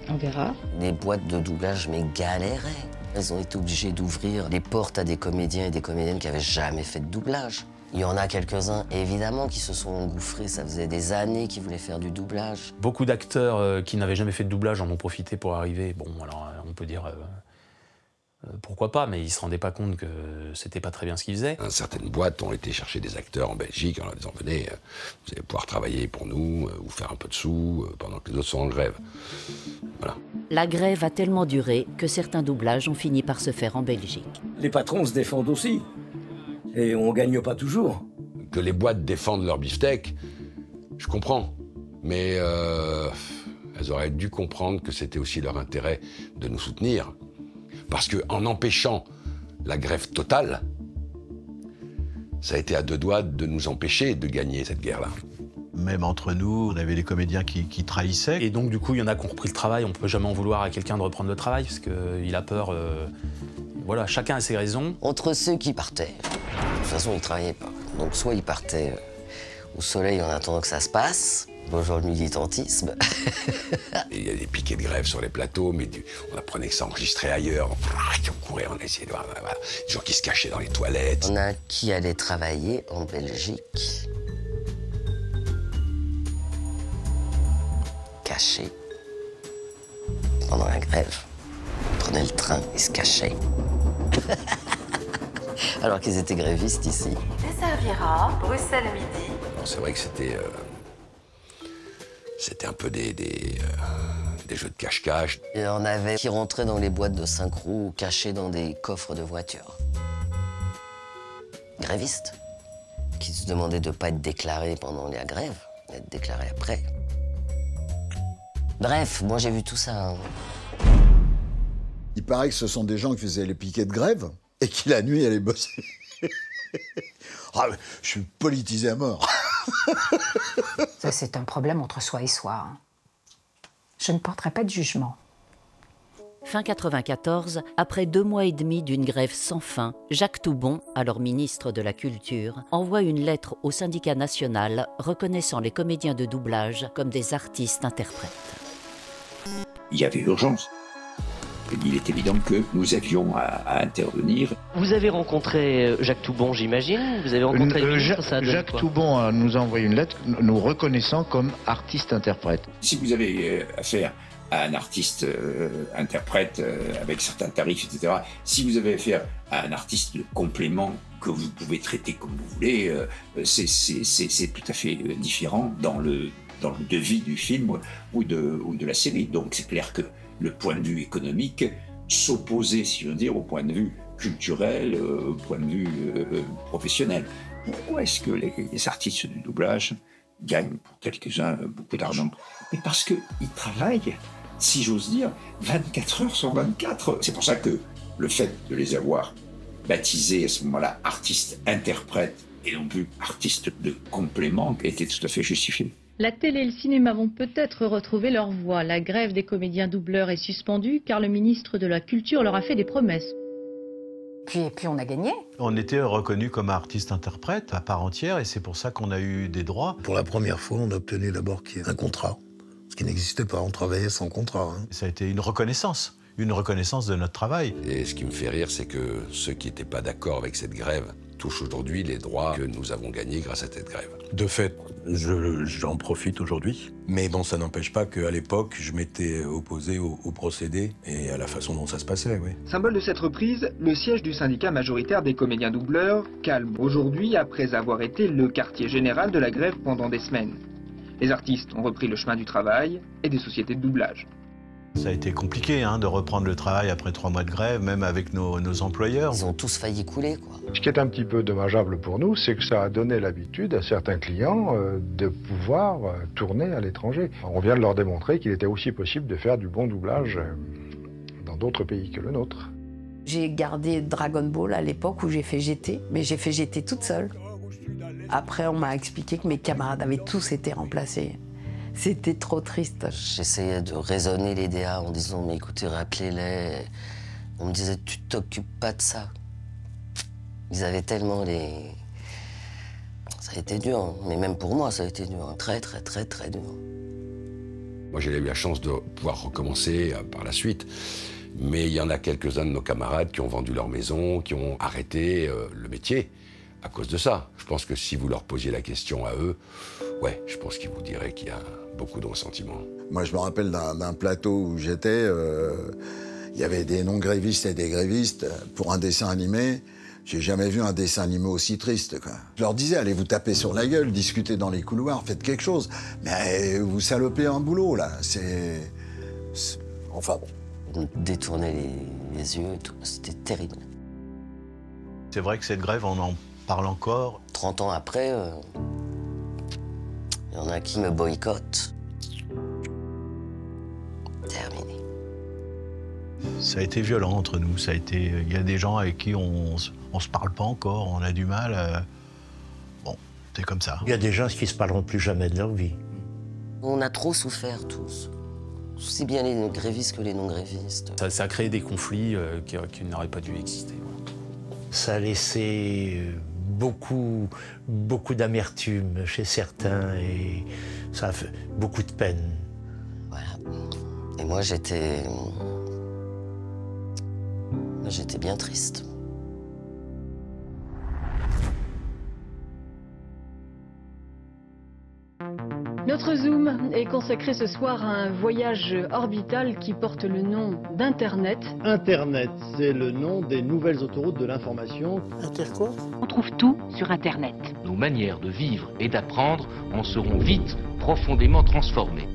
On verra. Les boîtes de doublage, mais galéraient. Elles ont été obligées d'ouvrir les portes à des comédiens et des comédiennes qui n'avaient jamais fait de doublage. Il y en a quelques-uns, évidemment, qui se sont engouffrés. Ça faisait des années qu'ils voulaient faire du doublage. Beaucoup d'acteurs qui n'avaient jamais fait de doublage en ont profité pour arriver. Bon, alors on peut dire pourquoi pas, mais ils ne se rendaient pas compte que c'était pas très bien ce qu'ils faisaient. Certaines boîtes ont été chercher des acteurs en Belgique en leur disant « Venez, vous allez pouvoir travailler pour nous, vous faire un peu de sous, pendant que les autres sont en grève. » Voilà. La grève a tellement duré que certains doublages ont fini par se faire en Belgique. Les patrons se défendent aussi. Et on ne gagne pas toujours. Que les boîtes défendent leur beefsteak, je comprends. Mais elles auraient dû comprendre que c'était aussi leur intérêt de nous soutenir. Parce qu'en empêchant la grève totale, ça a été à deux doigts de nous empêcher de gagner cette guerre-là. Même entre nous, on avait des comédiens qui trahissaient. Et donc, du coup, il y en a qui ont repris le travail. On ne peut jamais en vouloir à quelqu'un de reprendre le travail parce qu'il a peur. Voilà, chacun a ses raisons. Entre ceux qui partaient, de toute façon, ils ne travaillaient pas. Donc, soit ils partaient au soleil en attendant que ça se passe. Bonjour le militantisme. Il y a des piquets de grève sur les plateaux, mais on apprenait que ça enregistrait ailleurs. On courait, on essayait de voir. Voilà. Des gens qui se cachaient dans les toilettes. On a un qui allait travailler en Belgique. Caché. Pendant la grève. Ils prenaient le train, ils se cachaient. Alors qu'ils étaient grévistes ici. Desservira, Bruxelles midi. C'est vrai que c'était un peu des jeux de cache-cache. Il y en avait qui rentraient dans les boîtes de 5 roues, cachés dans des coffres de voitures. Grévistes, qui se demandaient de ne pas être déclarés pendant la grève, d'être déclarés après. Bref, moi j'ai vu tout ça. Hein. Il paraît que ce sont des gens qui faisaient les piquets de grève et qui la nuit allaient bosser. Ah, je suis politisé à mort. Ça, c'est un problème entre soi et soi. Hein. Je ne porterai pas de jugement. Fin 94, après 2 mois et demi d'une grève sans fin, Jacques Toubon, alors ministre de la Culture, envoie une lettre au syndicat national reconnaissant les comédiens de doublage comme des artistes-interprètes. Il y avait urgence. Il est évident que nous avions à intervenir. Vous avez rencontré Jacques Toubon, j'imagine? Vous avez rencontré le ministre, ça Jacques Toubon nous a envoyé une lettre nous reconnaissant comme artistes-interprètes. Si vous avez affaire à un artiste interprète avec certains tarifs, etc., si vous avez affaire à un artiste de complément que vous pouvez traiter comme vous voulez, c'est tout à fait différent dans le devis du film ou de la série. Donc c'est clair que le point de vue économique s'opposait, si je veux dire, au point de vue culturel, au point de vue professionnel. Pourquoi est-ce que les artistes du doublage gagnent pour quelques-uns beaucoup d'argent? Mais parce qu'ils travaillent, si j'ose dire, 24 heures sur 24. C'est pour ça que le fait de les avoir baptisés à ce moment-là artistes-interprètes et non plus artistes de complément était tout à fait justifié. La télé et le cinéma vont peut-être retrouver leur voie. La grève des comédiens doubleurs est suspendue car le ministre de la Culture leur a fait des promesses. Puis on a gagné. On était reconnus comme artistes-interprètes à part entière et c'est pour ça qu'on a eu des droits. Pour la première fois, on a obtenu d'abord qu'il y ait un contrat, ce qui n'existait pas, on travaillait sans contrat. Hein. Ça a été une reconnaissance de notre travail. Et ce qui me fait rire, c'est que ceux qui n'étaient pas d'accord avec cette grève touchent aujourd'hui les droits que nous avons gagnés grâce à cette grève. De fait, j'en profite aujourd'hui. Mais bon, ça n'empêche pas qu'à l'époque, je m'étais opposé au procédé et à la façon dont ça se passait, oui. Symbole de cette reprise, le siège du syndicat majoritaire des comédiens doubleurs calme aujourd'hui après avoir été le quartier général de la grève pendant des semaines. Les artistes ont repris le chemin du travail et des sociétés de doublage. Ça a été compliqué de reprendre le travail après 3 mois de grève, même avec nos employeurs. Ils ont tous failli couler, quoi. Ce qui est un petit peu dommageable pour nous, c'est que ça a donné l'habitude à certains clients de pouvoir tourner à l'étranger. On vient de leur démontrer qu'il était aussi possible de faire du bon doublage dans d'autres pays que le nôtre. J'ai gardé Dragon Ball à l'époque où j'ai fait GT, mais j'ai fait GT toute seule. Après, on m'a expliqué que mes camarades avaient tous été remplacés. C'était trop triste. J'essayais de raisonner les DA en disant, mais écoutez, rappelez-les. On me disait, tu t'occupes pas de ça. Ils avaient tellement les... Ça a été dur, hein. Mais même pour moi, ça a été dur. Hein. Très, très, très, très dur. Moi, j'ai eu la chance de pouvoir recommencer par la suite. Mais il y en a quelques-uns de nos camarades qui ont vendu leur maison, qui ont arrêté le métier à cause de ça. Je pense que si vous leur posiez la question à eux, ouais, je pense qu'ils vous diraient qu'il y a beaucoup de ressentiment. Moi, je me rappelle d'un plateau où j'étais, il y avait des non-grévistes et des grévistes pour un dessin animé. J'ai jamais vu un dessin animé aussi triste, quoi. Je leur disais, allez vous taper sur la gueule, discutez dans les couloirs, faites quelque chose. Mais vous salopez un boulot, là. Enfin bon. On détournait les yeux et tout. C'était terrible. C'est vrai que cette grève, on en parle encore. 30 ans après, Il y en a qui me boycottent. Terminé. Ça a été violent entre nous. Il y a des gens avec qui on se parle pas encore, on a du mal. Bon, c'est comme ça. Il y a des gens qui se parleront plus jamais de leur vie. On a trop souffert tous. Aussi bien les grévistes que les non-grévistes. Ça a créé des conflits qui n'auraient pas dû exister. Voilà. Ça a laissé beaucoup d'amertume chez certains et ça a fait beaucoup de peine. Voilà. Et moi, j'étais bien triste. Notre Zoom est consacré ce soir à un voyage orbital qui porte le nom d'Internet. Internet, c'est le nom des nouvelles autoroutes de l'information. Quoi ? On trouve tout sur Internet. Nos manières de vivre et d'apprendre en seront vite profondément transformées.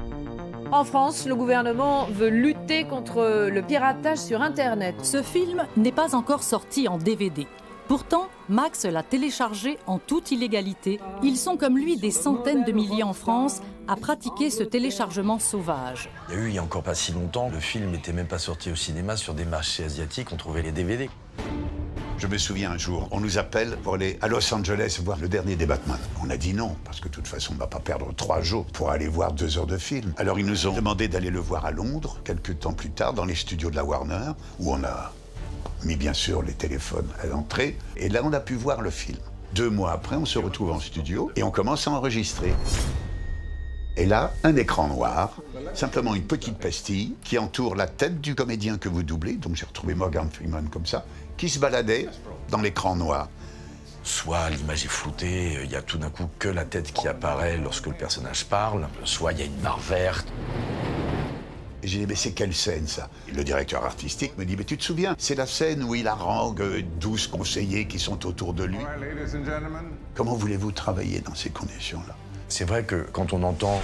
En France, le gouvernement veut lutter contre le piratage sur Internet. Ce film n'est pas encore sorti en DVD. Pourtant, Max l'a téléchargé en toute illégalité. Ils sont comme lui des centaines de milliers en France à pratiquer ce téléchargement sauvage. Il y a encore pas si longtemps, le film n'était même pas sorti au cinéma. Sur des marchés asiatiques, on trouvait les DVD. Je me souviens un jour, on nous appelle pour aller à Los Angeles voir le dernier des Batman. On a dit non, parce que de toute façon, on ne va pas perdre 3 jours pour aller voir 2 heures de film. Alors ils nous ont demandé d'aller le voir à Londres, quelques temps plus tard, dans les studios de la Warner, où on a mis bien sûr les téléphones à l'entrée. Et là, on a pu voir le film. 2 mois après, on se retrouve en studio et on commence à enregistrer. Et là, un écran noir, simplement une petite pastille qui entoure la tête du comédien que vous doublez. Donc j'ai retrouvé Morgan Freeman comme ça, qui se baladait dans l'écran noir. Soit l'image est floutée, il y a tout d'un coup que la tête qui apparaît lorsque le personnage parle, soit il y a une barre verte. Et j'ai dit, mais c'est quelle scène, ça? Et le directeur artistique me dit, mais tu te souviens, c'est la scène où il harangue 12 conseillers qui sont autour de lui. Comment voulez-vous travailler dans ces conditions-là? C'est vrai que quand on entend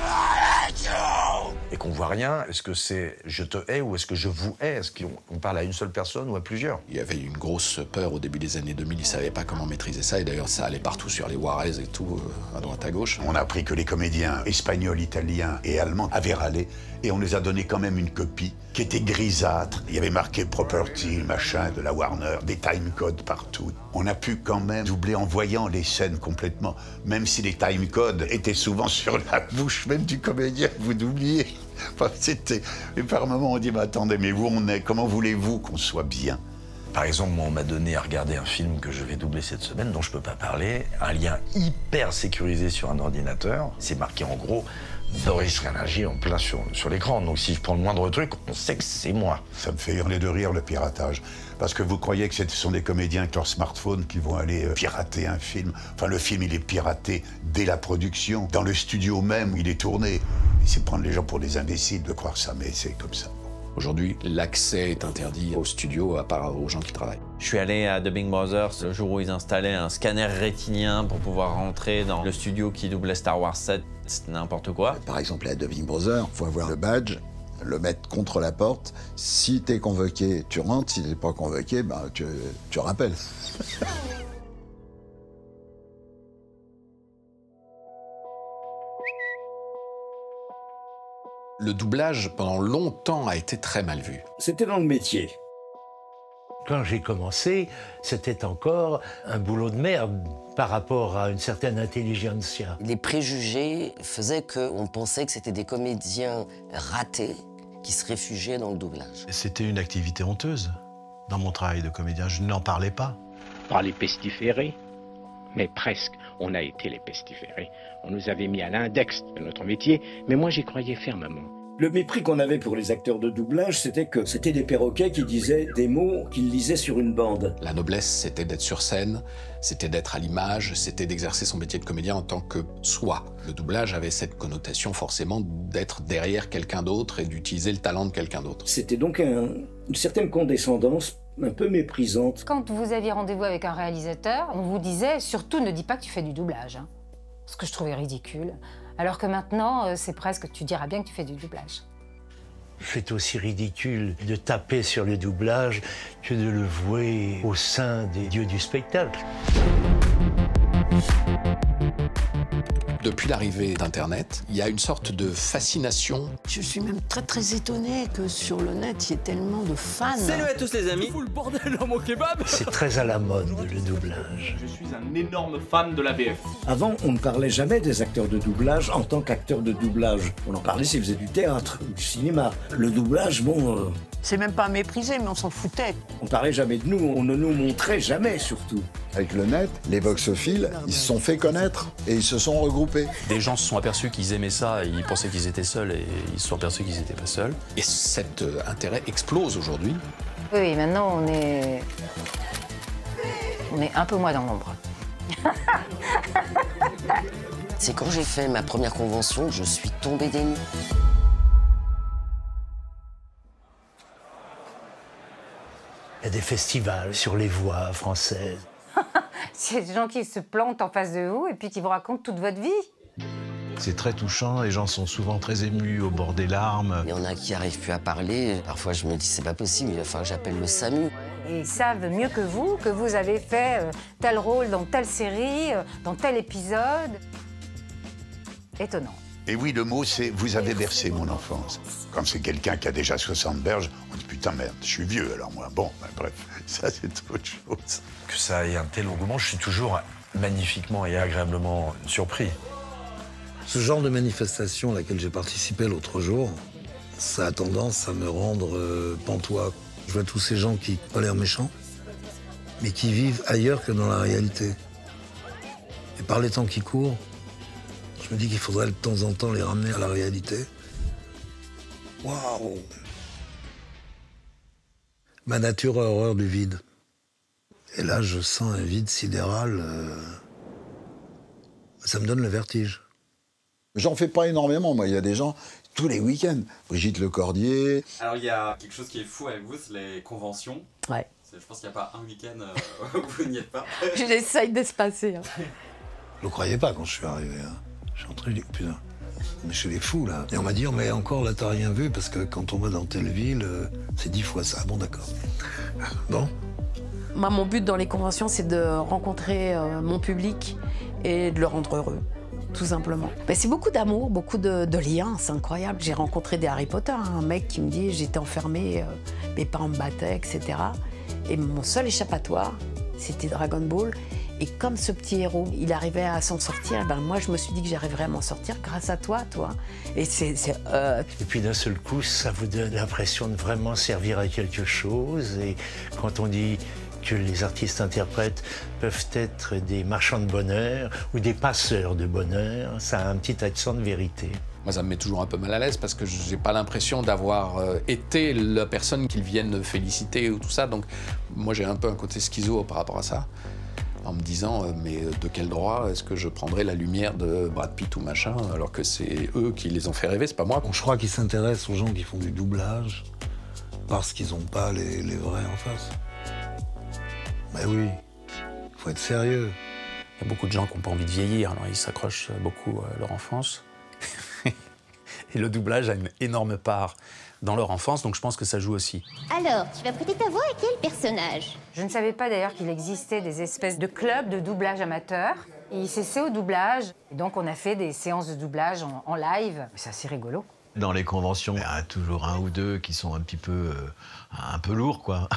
et qu'on voit rien, est-ce que c'est je te hais ou est-ce que je vous hais? Est-ce qu'on parle à une seule personne ou à plusieurs? Il y avait une grosse peur au début des années 2000, ils ne savaient pas comment maîtriser ça et d'ailleurs ça allait partout sur les Juarez et tout, à droite à gauche. On a appris que les comédiens espagnols, italiens et allemands avaient râlé et on les a donné quand même une copie qui était grisâtre. Il y avait marqué property, machin de la Warner, des timecodes partout. On a pu quand même doubler en voyant les scènes complètement, même si les timecodes étaient souvent sur la bouche même du comédien que vous doubliez. Enfin, c'était... Et par moments, on dit, mais attendez, mais où on est? Comment voulez-vous qu'on soit bien? Par exemple, moi, on m'a donné à regarder un film que je vais doubler cette semaine, dont je peux pas parler, un lien hyper sécurisé sur un ordinateur. C'est marqué en gros Boris Rénagi en plein sur l'écran. Donc si je prends le moindre truc, on sait que c'est moi. Ça me fait hurler de rire, le piratage. Parce que vous croyez que ce sont des comédiens avec leur smartphone qui vont aller pirater un film. Enfin, le film, il est piraté dès la production. Dans le studio même où il est tourné. Et c'est prendre les gens pour des imbéciles de croire ça, mais c'est comme ça. Aujourd'hui, l'accès est interdit au studio, à part aux gens qui travaillent. Je suis allé à Dubbing Brothers le jour où ils installaient un scanner rétinien pour pouvoir rentrer dans le studio qui doublait Star Wars 7. C'était n'importe quoi. Par exemple, à Dubbing Brothers, il faut avoir le badge, le mettre contre la porte. Si t'es convoqué, tu rentres. Si t'es pas convoqué, ben, tu rappelles. Le doublage, pendant longtemps, a été très mal vu. C'était dans le métier. Quand j'ai commencé, c'était encore un boulot de merde par rapport à une certaine intelligentsia. Les préjugés faisaient qu'on pensait que c'était des comédiens ratés qui se réfugiaient dans le doublage. C'était une activité honteuse dans mon travail de comédien. Je n'en parlais pas. Pas les pestiférés, mais presque. On a été les pestiférés. On nous avait mis à l'index de notre métier, mais moi j'y croyais fermement. Le mépris qu'on avait pour les acteurs de doublage, c'était que c'était des perroquets qui disaient des mots qu'ils lisaient sur une bande. La noblesse, c'était d'être sur scène, c'était d'être à l'image, c'était d'exercer son métier de comédien en tant que soi. Le doublage avait cette connotation forcément d'être derrière quelqu'un d'autre et d'utiliser le talent de quelqu'un d'autre. C'était donc une certaine condescendance un peu méprisante. Quand vous aviez rendez-vous avec un réalisateur, on vous disait « surtout ne dis pas que tu fais du doublage ». Ce que je trouvais ridicule. Alors que maintenant, c'est presque, tu diras bien que tu fais du doublage. C'est aussi ridicule de taper sur le doublage que de le vouer au sein des dieux du spectacle. Depuis l'arrivée d'Internet, il y a une sorte de fascination. Je suis même très étonnée que sur le net, il y ait tellement de fans. Salut à tous les amis. Fous le bordel dans mon kebab. C'est très à la mode, le doublage. Je suis un énorme fan de la VF. Avant, on ne parlait jamais des acteurs de doublage en tant qu'acteurs de doublage. On en parlait s'ils faisaient du théâtre ou du cinéma. Le doublage, bon... C'est même pas méprisé, mais on s'en foutait. On parlait jamais de nous, on ne nous montrait jamais, surtout. Avec le net, les voxophiles, ils se sont fait connaître et ils se sont regroupés. Des gens se sont aperçus qu'ils aimaient ça, et ils pensaient qu'ils étaient seuls et ils se sont aperçus qu'ils n'étaient pas seuls. Et cet intérêt explose aujourd'hui. Oui, maintenant on est un peu moins dans l'ombre. C'est quand j'ai fait ma première convention que je suis tombée des nues. Il y a des festivals sur les voix françaises. C'est des gens qui se plantent en face de vous et puis qui vous racontent toute votre vie. C'est très touchant, les gens sont souvent très émus, au bord des larmes. Il y en a qui n'arrivent plus à parler. Parfois, je me dis, c'est pas possible, il va falloir que j'appelle le SAMU. Et ils savent mieux que vous avez fait tel rôle dans telle série, dans tel épisode. Étonnant. Et oui, le mot, c'est « vous avez bercé mon enfance ». Quand c'est quelqu'un qui a déjà 60 berges, on dit « putain, merde, je suis vieux, alors moi ». Bon, ben, bref, ça, c'est autre chose. Que ça ait un tel engouement, je suis toujours magnifiquement et agréablement surpris. Ce genre de manifestation à laquelle j'ai participé l'autre jour, ça a tendance à me rendre pantois. Je vois tous ces gens qui n'ont pas l'air méchants, mais qui vivent ailleurs que dans la réalité. Et par les temps qui courent, je me dis qu'il faudrait de temps en temps les ramener à la réalité. Waouh! Ma nature a horreur du vide. Et là, je sens un vide sidéral. Ça me donne le vertige. J'en fais pas énormément, moi. Il y a des gens, tous les week-ends. Brigitte Lecordier. Alors, il y a quelque chose qui est fou avec vous, c'est les conventions. Ouais. Je pense qu'il n'y a pas un week-end où vous n'y êtes pas. J'essaye d'espacer. Hein. Je le croyais pas quand je suis arrivé. Hein. Je suis entré, je dis, putain, mais chez les fous, là. Et on m'a dit, oh, mais encore, là, t'as rien vu, parce que quand on va dans telle ville, c'est 10 fois ça. Bon, d'accord. Bon. Moi, mon but dans les conventions, c'est de rencontrer mon public et de le rendre heureux, tout simplement. Mais c'est beaucoup d'amour, beaucoup de liens, c'est incroyable. J'ai rencontré des Harry Potter, hein, un mec qui me dit, j'étais enfermé, mes parents me battaient, etc. Et mon seul échappatoire, c'était Dragon Ball. Et comme ce petit héros, il arrivait à s'en sortir, ben moi je me suis dit que j'arriverais à m'en sortir grâce à toi, toi. Et Et puis d'un seul coup, ça vous donne l'impression de vraiment servir à quelque chose. Et quand on dit que les artistes-interprètes peuvent être des marchands de bonheur ou des passeurs de bonheur, ça a un petit accent de vérité. Moi, ça me met toujours un peu mal à l'aise parce que j'ai pas l'impression d'avoir été la personne qu'ils viennent féliciter ou tout ça. Donc, moi, j'ai un peu un côté schizo par rapport à ça. En me disant, mais de quel droit est-ce que je prendrais la lumière de Brad Pitt ou machin, alors que c'est eux qui les ont fait rêver, c'est pas moi. Je crois qu'ils s'intéressent aux gens qui font du doublage parce qu'ils n'ont pas les vrais en face. Ben oui, il faut être sérieux. Il y a beaucoup de gens qui n'ont pas envie de vieillir, alors ils s'accrochent beaucoup à leur enfance. Et le doublage a une énorme part dans leur enfance, donc je pense que ça joue aussi. Alors, tu vas prêter ta voix à quel personnage? Je ne savais pas d'ailleurs qu'il existait des espèces de clubs de doublage amateur. Et c'est au doublage. Et donc on a fait des séances de doublage en live. C'est assez rigolo. Dans les conventions, il y a toujours un ou deux qui sont un peu lourds, quoi.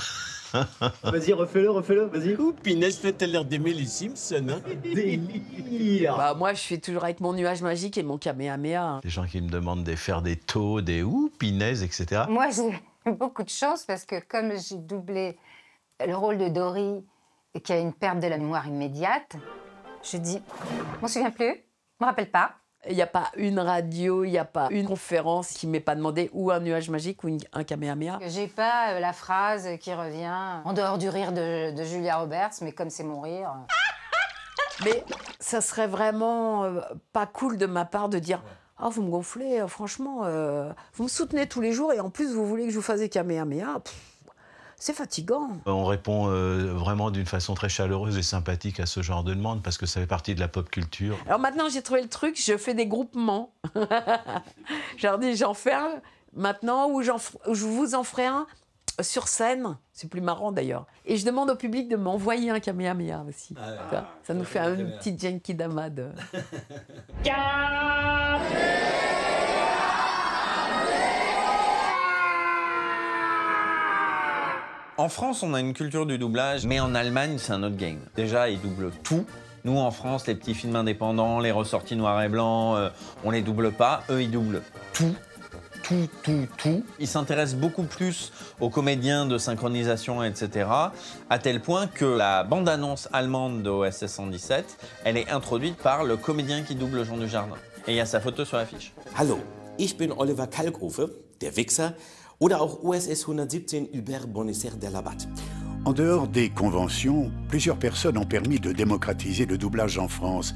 Vas-y, refais-le, vas-y. Ouh, Pinès, t'as l'air d'aimer les Simpsons, hein. Délire. Bah, moi, je suis toujours avec mon nuage magique et mon Kamehameha. Des gens qui me demandent de faire des taux, des pinaises, etc. Moi, j'ai beaucoup de chance parce que comme j'ai doublé le rôle de Dory et qui a une perte de la mémoire immédiate, je dis, je m'en souviens plus, je me rappelle pas. Il n'y a pas une radio, il n'y a pas une conférence qui ne m'ait pas demandé ou un nuage magique ou un Kamehameha. J'ai pas la phrase qui revient en dehors du rire de Julia Roberts, mais comme c'est mon rire. Mais ça serait vraiment pas cool de ma part de dire « Ah, vous me gonflez, franchement, vous me soutenez tous les jours et en plus vous voulez que je vous fasse des Kamehameha ». C'est fatigant. On répond vraiment d'une façon très chaleureuse et sympathique à ce genre de demande parce que ça fait partie de la pop culture. Alors maintenant, j'ai trouvé le truc, je fais des groupements. Je leur dis, j'en fais un maintenant ou je vous en ferai un sur scène, c'est plus marrant d'ailleurs. Et je demande au public de m'envoyer un Kamehameha aussi. Ça nous fait une petite Genki Dama de... En France, on a une culture du doublage, mais en Allemagne, c'est un autre game. Déjà, ils doublent tout. Nous, en France, les petits films indépendants, les ressortis noir et blanc, on les double pas. Eux, ils doublent tout. Ils s'intéressent beaucoup plus aux comédiens de synchronisation, etc. À tel point que la bande-annonce allemande de OSS 117, elle est introduite par le comédien qui double Jean Dujardin. Et il y a sa photo sur l'affiche. Hallo, ich bin Oliver Kalkofe, der Wichser, oder auch OSS 117 Hubert Bonisser der Labatt. En dehors des conventions, plusieurs personnes ont permis de démocratiser le doublage en France,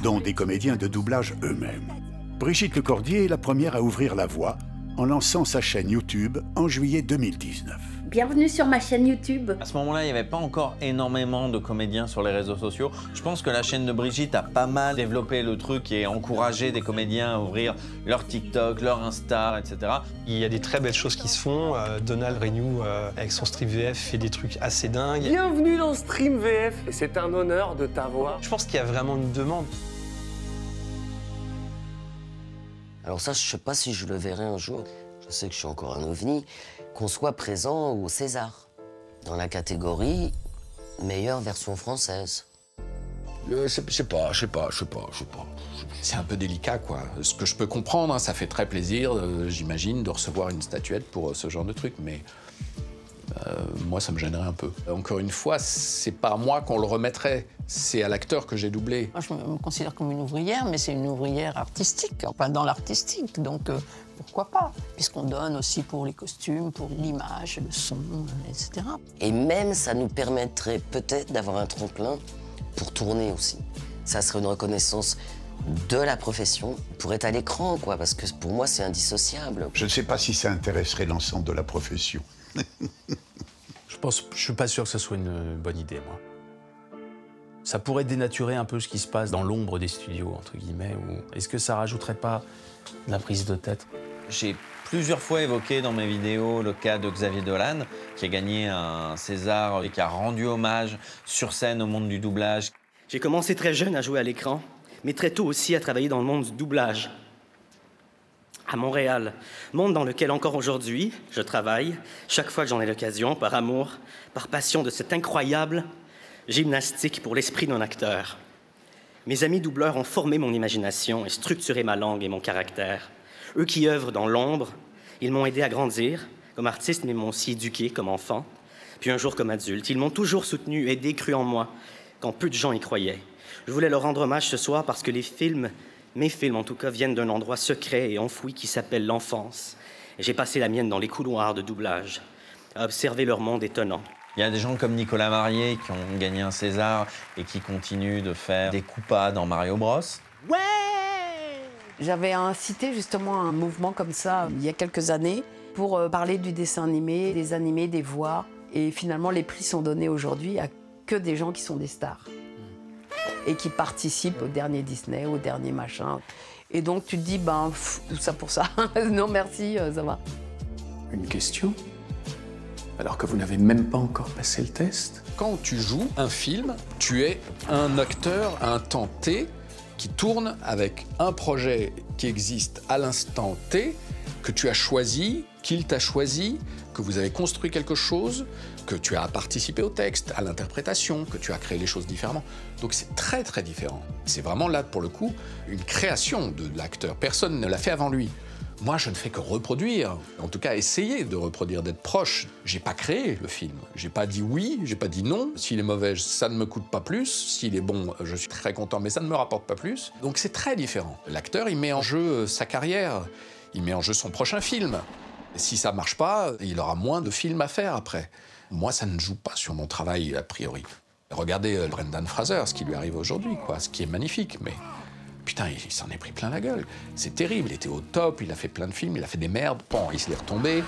dont des comédiens de doublage eux-mêmes. Brigitte Lecordier est la première à ouvrir la voie en lançant sa chaîne YouTube en juillet 2019. Bienvenue sur ma chaîne YouTube. À ce moment-là, il n'y avait pas encore énormément de comédiens sur les réseaux sociaux. Je pense que la chaîne de Brigitte a pas mal développé le truc et encouragé des comédiens à ouvrir leur TikTok, leur Insta, etc. Il y a des très belles choses qui se font. Donald Renew, avec son Stream VF, fait des trucs assez dingues. Bienvenue dans Stream VF, et c'est un honneur de t'avoir. Je pense qu'il y a vraiment une demande. Alors ça, je sais pas si je le verrai un jour. Je sais que je suis encore un ovni. Qu'on soit présent au César, dans la catégorie meilleure version française. Je sais pas. C'est un peu délicat, quoi. Ce que je peux comprendre, hein, ça fait très plaisir, j'imagine, de recevoir une statuette pour ce genre de truc, mais moi, ça me gênerait un peu. Encore une fois, c'est pas à moi qu'on le remettrait, c'est à l'acteur que j'ai doublé. Moi, je me considère comme une ouvrière, mais c'est une ouvrière artistique, enfin dans l'artistique, donc pourquoi pas, puisqu'on donne aussi pour les costumes, pour l'image, le son, etc. Et même, ça nous permettrait peut-être d'avoir un tremplin pour tourner aussi. Ça serait une reconnaissance de la profession pour être à l'écran, quoi, parce que pour moi, c'est indissociable. Je ne sais pas si ça intéresserait l'ensemble de la profession. Je suis pas sûr que ce soit une bonne idée, moi. Ça pourrait dénaturer un peu ce qui se passe dans l'ombre des studios, entre guillemets, ou est-ce que ça rajouterait pas de la prise de tête? J'ai plusieurs fois évoqué dans mes vidéos le cas de Xavier Dolan, qui a gagné un César et qui a rendu hommage sur scène au monde du doublage. J'ai commencé très jeune à jouer à l'écran, mais très tôt aussi à travailler dans le monde du doublage. À Montréal, monde dans lequel encore aujourd'hui, je travaille, chaque fois que j'en ai l'occasion, par amour, par passion de cette incroyable gymnastique pour l'esprit d'un acteur. Mes amis doubleurs ont formé mon imagination et structuré ma langue et mon caractère. Eux qui œuvrent dans l'ombre, ils m'ont aidé à grandir comme artiste, mais m'ont aussi éduqué comme enfant, puis un jour comme adulte. Ils m'ont toujours soutenu, aidé, cru en moi, quand peu de gens y croyaient. Je voulais leur rendre hommage ce soir parce que les films, mes films en tout cas, viennent d'un endroit secret et enfoui qui s'appelle l'enfance. J'ai passé la mienne dans les couloirs de doublage, à observer leur monde étonnant. Il y a des gens comme Nicolas Marié qui ont gagné un César et qui continuent de faire des coupas dans Mario Bros. Ouais! J'avais incité justement un mouvement comme ça il y a quelques années pour parler du dessin animé, des voix. Et finalement, les prix sont donnés aujourd'hui à que des gens qui sont des stars et qui participent au dernier Disney, au dernier machin. Et donc tu te dis, ben, tout ça pour ça. Non, merci, ça va. Une question? Alors que vous n'avez même pas encore passé le test? Quand tu joues un film, tu es un acteur à un temps T qui tourne avec un projet qui existe à l'instant T, que tu as choisi, qu'il t'a choisi, que vous avez construit quelque chose, que tu as participé au texte, à l'interprétation, que tu as créé les choses différemment. Donc c'est très très différent. C'est vraiment là, pour le coup, une création de l'acteur. Personne ne l'a fait avant lui. Moi, je ne fais que reproduire, en tout cas essayer de reproduire, d'être proche. J'ai pas créé le film, j'ai pas dit oui, j'ai pas dit non. S'il est mauvais, ça ne me coûte pas plus. S'il est bon, je suis très content, mais ça ne me rapporte pas plus. Donc c'est très différent. L'acteur, il met en jeu sa carrière, il met en jeu son prochain film. Et si ça marche pas, il aura moins de films à faire après. Moi, ça ne joue pas sur mon travail, a priori. Regardez Brendan Fraser, ce qui lui arrive aujourd'hui, quoi, ce qui est magnifique, mais... Putain, il s'en est pris plein la gueule. C'est terrible, il était au top, il a fait plein de films, il a fait des merdes. Bon, il se l'est retombé.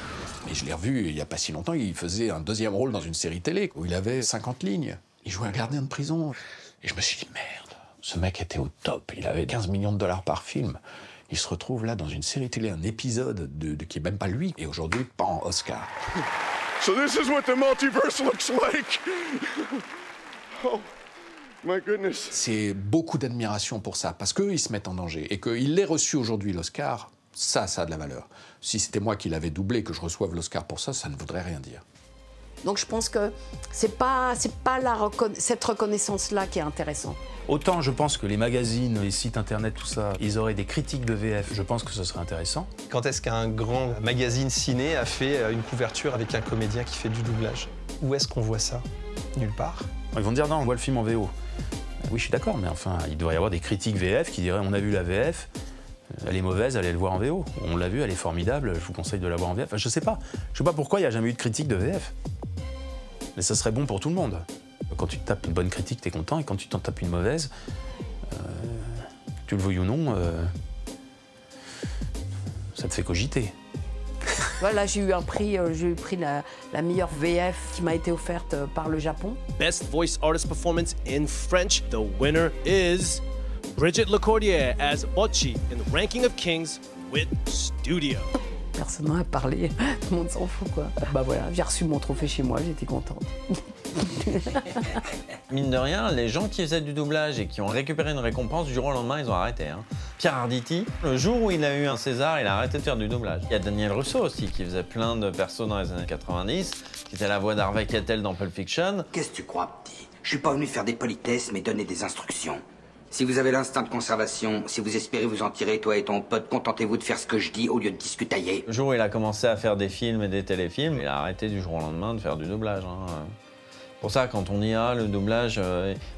Mais je l'ai revu il y a pas si longtemps, il faisait un deuxième rôle dans une série télé où il avait 50 lignes. Il jouait un gardien de prison. Et je me suis dit, merde, ce mec était au top, il avait 15 millions de dollars par film. Il se retrouve là dans une série télé, un épisode qui est même pas lui. Et aujourd'hui, pan, Oscar. So this is what the multiverse looks like. Oh, my goodness. C'est beaucoup d'admiration pour ça, parce qu'eux, ils se mettent en danger. Et qu'il l'ait reçu aujourd'hui, l'Oscar, ça a de la valeur. Si c'était moi qui l'avais doublé, que je reçoive l'Oscar pour ça, ça ne voudrait rien dire. Donc je pense que c'est pas cette reconnaissance-là qui est intéressante. Autant je pense que les magazines, les sites internet, tout ça, ils auraient des critiques de VF, je pense que ce serait intéressant. Quand est-ce qu'un grand magazine ciné a fait une couverture avec un comédien qui fait du doublage? Où est-ce qu'on voit ça? Nulle part. Ils vont dire non, on voit le film en VO. Oui, je suis d'accord, mais enfin, il devrait y avoir des critiques VF qui diraient on a vu la VF, elle est mauvaise, allez le voir en VO. On l'a vu, elle est formidable, je vous conseille de la voir en VF. Enfin, je sais pas pourquoi il n'y a jamais eu de critique de VF. Mais ça serait bon pour tout le monde. Quand tu te tapes une bonne critique, t'es content, et quand tu t'en tapes une mauvaise, tu le veuilles ou non, ça te fait cogiter. Voilà, j'ai eu un prix, la meilleure VF qui m'a été offerte par le Japon. Best Voice Artist Performance in French. The winner is Brigitte Lecordier as Bocchi in the Ranking of Kings with Studio. Personne n'a parlé, tout le monde s'en fout quoi. Bah voilà, j'ai reçu mon trophée chez moi, j'étais contente. Mine de rien, les gens qui faisaient du doublage et qui ont récupéré une récompense, du jour au lendemain, ils ont arrêté. Hein. Pierre Arditi, le jour où il a eu un César, il a arrêté de faire du doublage. Il y a Daniel Russo aussi, qui faisait plein de persos dans les années 90, qui était la voix d'Harvey Keitel dans Pulp Fiction. Qu'est-ce que tu crois, petit? Je suis pas venu faire des politesses, mais donner des instructions. Si vous avez l'instinct de conservation, si vous espérez vous en tirer, toi et ton pote, contentez-vous de faire ce que je dis au lieu de discutailler. Le jour où il a commencé à faire des films et des téléfilms, il a arrêté du jour au lendemain de faire du doublage. Hein. Pour ça, quand on dit le doublage,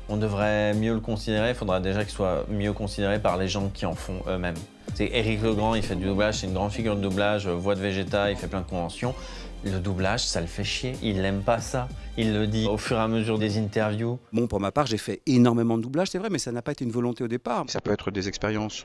on devrait mieux le considérer, il faudra déjà qu'il soit mieux considéré par les gens qui en font eux-mêmes. C'est Éric Legrand, il fait du doublage, c'est une grande figure de doublage, voix de Vegeta, il fait plein de conventions. Le doublage, ça le fait chier, il n'aime pas ça. Il le dit au fur et à mesure des interviews. Bon, pour ma part, j'ai fait énormément de doublage, c'est vrai, mais ça n'a pas été une volonté au départ. Ça peut être des expériences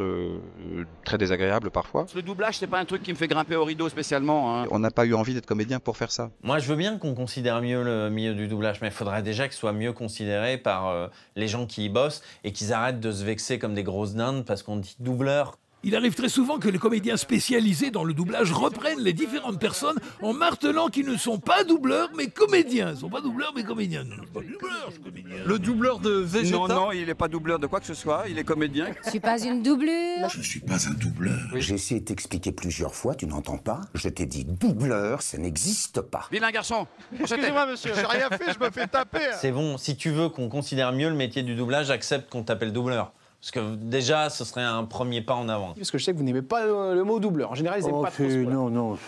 très désagréables parfois. Le doublage, c'est pas un truc qui me fait grimper au rideau spécialement. Hein. On n'a pas eu envie d'être comédien pour faire ça. Moi, je veux bien qu'on considère mieux le milieu du doublage, mais il faudrait déjà qu'il soit mieux considéré par les gens qui y bossent et qu'ils arrêtent de se vexer comme des grosses dindes parce qu'on dit doubleur. Il arrive très souvent que les comédiens spécialisés dans le doublage reprennent les différentes personnes en martelant qu'ils ne sont pas doubleurs mais comédiens. Ils ne sont pas doubleurs mais comédiens. Non, je suis pas doubleur, je suis comédien. Le doubleur de Vegeta? Non, il n'est pas doubleur de quoi que ce soit, il est comédien. Je suis pas une doublure. Je ne suis pas un doubleur. Oui. J'ai essayé de t'expliquer plusieurs fois, tu n'entends pas. Je t'ai dit doubleur, ça n'existe pas. Vilain garçon. Excusez-moi monsieur, j'ai rien fait, je me fais taper. C'est bon, si tu veux qu'on considère mieux le métier du doublage, accepte qu'on t'appelle doubleur. Parce que déjà, ce serait un premier pas en avant. Parce que je sais que vous n'aimez pas le mot doubleur. En général, ils n'aiment pas trop ce mot. Non,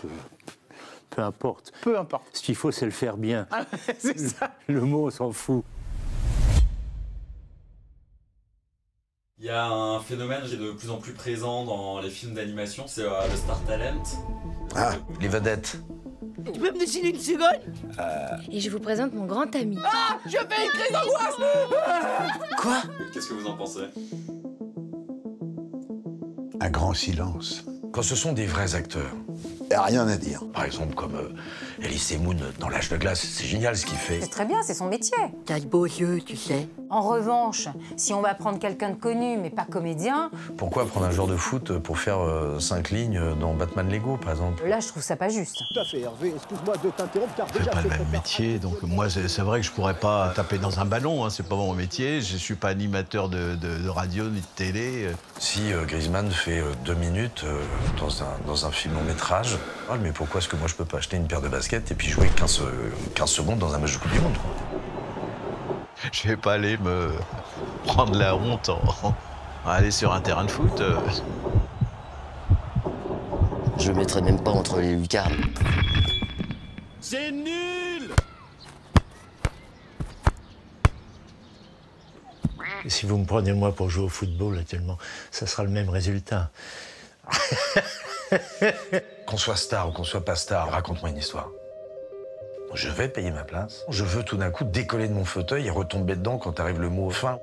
peu importe. Peu importe. Ce qu'il faut, c'est le faire bien. Ah, c'est ça. Le mot, on s'en fout. Il y a un phénomène qui est de plus en plus présent dans les films d'animation, c'est le Star Talent. Ah, les vedettes. Tu peux me dessiner une cigogne? Et je vous présente mon grand ami. Ah! Je fais une crise d'angoisse! Quoi? Qu'est-ce que vous en pensez? Un grand silence. Quand ce sont des vrais acteurs, Il n'y a rien à dire. par exemple comme Elise Moon dans L'Âge de glace, c'est génial ce qu'il fait. C'est très bien, c'est son métier. T'as de beaux yeux, tu sais. En revanche, si on va prendre quelqu'un de connu mais pas comédien, Pourquoi prendre un joueur de foot pour faire 5 lignes dans Batman Lego, par exemple? là je trouve ça pas juste. Tout à fait, Hervé. Excuse-moi de t'interrompre car C'est pas le même métier, donc moi c'est vrai que je pourrais pas taper dans un ballon, hein, c'est pas mon métier, je suis pas animateur de radio ni de télé. Si Griezmann fait 2 minutes dans un film long métrage, mais pourquoi est-ce que moi je peux pas acheter une paire de baskets et puis jouer 15 secondes dans un match de Coupe du Monde, quoi? Je vais pas aller me prendre la honte à aller sur un terrain de foot. Je le mettrais même pas entre les lucarnes. C'est nul! Et si vous me prenez moi pour jouer au football actuellement, ça sera le même résultat. Qu'on soit star ou qu'on soit pas star, raconte-moi une histoire. Je vais payer ma place. Je veux tout d'un coup décoller de mon fauteuil et retomber dedans quand arrive le mot fin.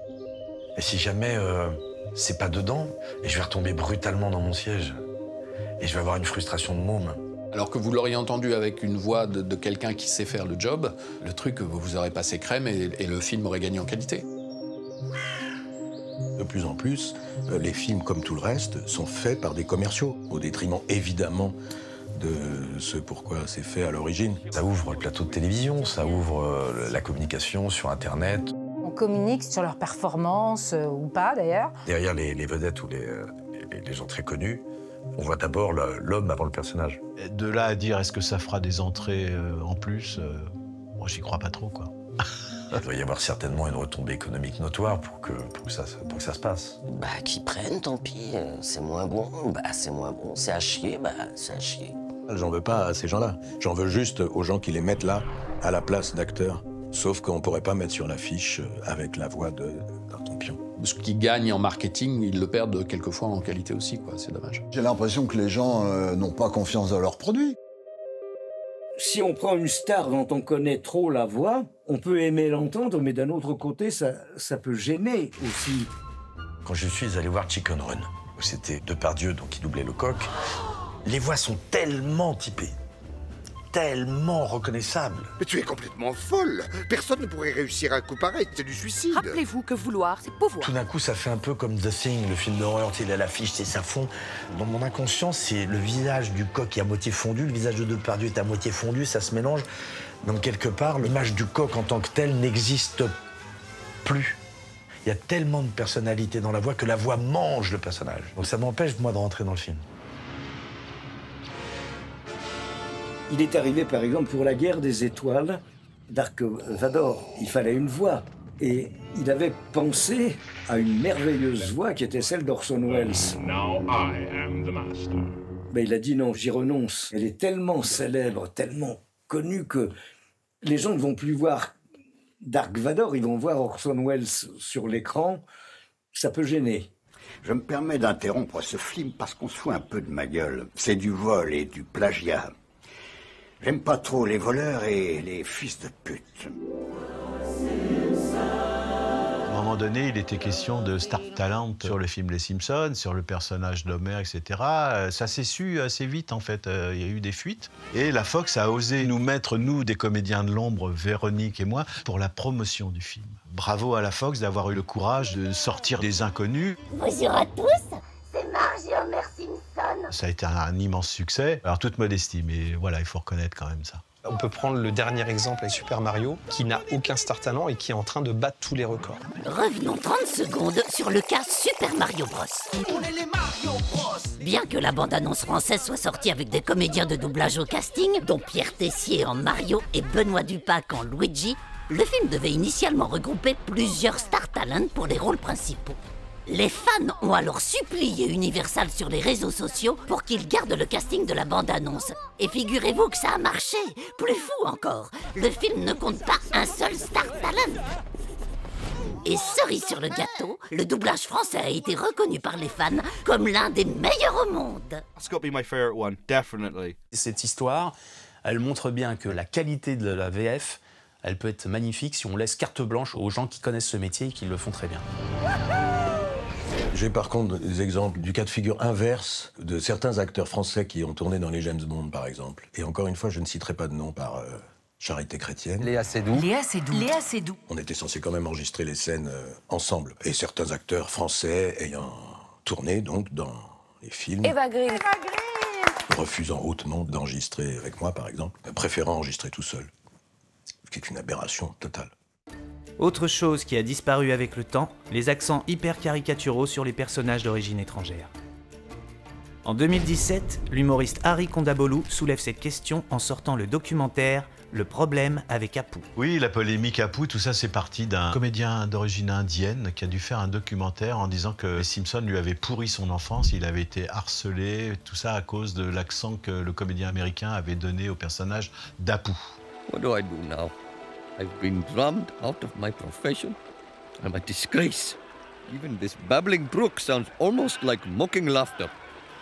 Et si jamais c'est pas dedans, et je vais retomber brutalement dans mon siège. Et je vais avoir une frustration de môme. Alors que vous l'auriez entendu avec une voix de quelqu'un qui sait faire le job, le truc, vous aurez passé crème et le film aurait gagné en qualité. De plus en plus, les films, comme tout le reste, sont faits par des commerciaux, au détriment évidemment de ce pourquoi c'est fait à l'origine. Ça ouvre le plateau de télévision, ça ouvre la communication sur Internet. On communique sur leurs performances, ou pas d'ailleurs. Derrière les vedettes ou les gens très connus, on voit d'abord l'homme avant le personnage. De là à dire est-ce que ça fera des entrées en plus, moi j'y crois pas trop, quoi. Il doit y avoir certainement une retombée économique notoire pour que ça se passe. Bah, qu'ils prennent, tant pis. C'est moins bon, bah, c'est moins bon. C'est à chier, bah, c'est à chier. J'en veux pas à ces gens-là. J'en veux juste aux gens qui les mettent là, à la place d'acteurs. Sauf qu'on pourrait pas mettre sur l'affiche avec la voix d'un tompion. Ce qu'ils gagnent en marketing, ils le perdent quelquefois en qualité aussi, quoi. C'est dommage. J'ai l'impression que les gens n'ont pas confiance dans leurs produits. Si on prend une star dont on connaît trop la voix, on peut aimer l'entendre, mais d'un autre côté, ça peut gêner aussi. Quand je suis allé voir Chicken Run, où c'était Depardieu donc, qui doublait Lecoq, les voix sont tellement typées, tellement reconnaissables. Mais tu es complètement folle. Personne ne pourrait réussir un coup pareil, c'est du suicide. Rappelez-vous que vouloir, c'est pouvoir. Tout d'un coup, ça fait un peu comme The Thing, le film d'horreur, tu sais, à l'affiche, c'est ça fond. Dans mon inconscient, c'est le visage du coq qui est à moitié fondu, le visage de Depardieu est à moitié fondu, ça se mélange. Donc quelque part, l'image du coq en tant que tel n'existe plus. Il y a tellement de personnalité dans la voix que la voix mange le personnage. Donc ça m'empêche, moi, de rentrer dans le film. Il est arrivé, par exemple, pour la guerre des étoiles, Dark Vador, il fallait une voix. Et il avait pensé à une merveilleuse voix qui était celle d'Orson Welles. Mais il a dit non, j'y renonce. Elle est tellement célèbre, tellement connue que les gens ne vont plus voir Dark Vador, ils vont voir Orson Welles sur l'écran. Ça peut gêner. Je me permets d'interrompre ce film parce qu'on se fout un peu de ma gueule. C'est du vol et du plagiat. J'aime pas trop les voleurs et les fils de pute. À un moment donné, il était question de star talent sur le film Les Simpsons, sur le personnage d'Homer, etc. Ça s'est su assez vite, en fait. Il y a eu des fuites. Et la Fox a osé nous mettre, nous, des comédiens de l'ombre, Véronique et moi, pour la promotion du film. Bravo à la Fox d'avoir eu le courage de sortir des inconnus. Bonjour à tous, c'est Margie Homer Simpson. Ça a été un immense succès. Alors, toute modestie, mais voilà, il faut reconnaître quand même ça. On peut prendre le dernier exemple avec Super Mario, qui n'a aucun star talent et qui est en train de battre tous les records. Revenons 30 secondes sur le cas Super Mario Bros. On est les Mario Bros. Bien que la bande-annonce française soit sortie avec des comédiens de doublage au casting, dont Pierre Tessier en Mario et Benoît Dupac en Luigi, le film devait initialement regrouper plusieurs star talents pour les rôles principaux. Les fans ont alors supplié Universal sur les réseaux sociaux pour qu'il garde le casting de la bande-annonce. Et figurez-vous que ça a marché. Plus fou encore, le film ne compte pas un seul star talent. Et cerise sur le gâteau, le doublage français a été reconnu par les fans comme l'un des meilleurs au monde. It's got to be my favorite one, definitely. Cette histoire, elle montre bien que la qualité de la VF, elle peut être magnifique si on laisse carte blanche aux gens qui connaissent ce métier et qui le font très bien. J'ai par contre des exemples du cas de figure inverse de certains acteurs français qui ont tourné dans les James Bond, par exemple. Et encore une fois, je ne citerai pas de nom par charité chrétienne. Léa Seydoux. Léa Seydoux. Léa Seydoux. On était censé quand même enregistrer les scènes ensemble. Et certains acteurs français ayant tourné donc dans les films, Eva Green. refusant hautement d'enregistrer avec moi, par exemple, préférant enregistrer tout seul. Ce qui est une aberration totale. Autre chose qui a disparu avec le temps, les accents hyper caricaturaux sur les personnages d'origine étrangère. En 2017, l'humoriste Harry Kondabolu soulève cette question en sortant le documentaire « Le problème avec Apu ». Oui, la polémique Apu, tout ça, c'est parti d'un comédien d'origine indienne qui a dû faire un documentaire en disant que Simpson lui avait pourri son enfance, il avait été harcelé, tout ça à cause de l'accent que le comédien américain avait donné au personnage d'Apu. What do I do now? I've been drummed out of my profession. I'm a disgrace. Even this babbling brook sounds almost like mocking laughter.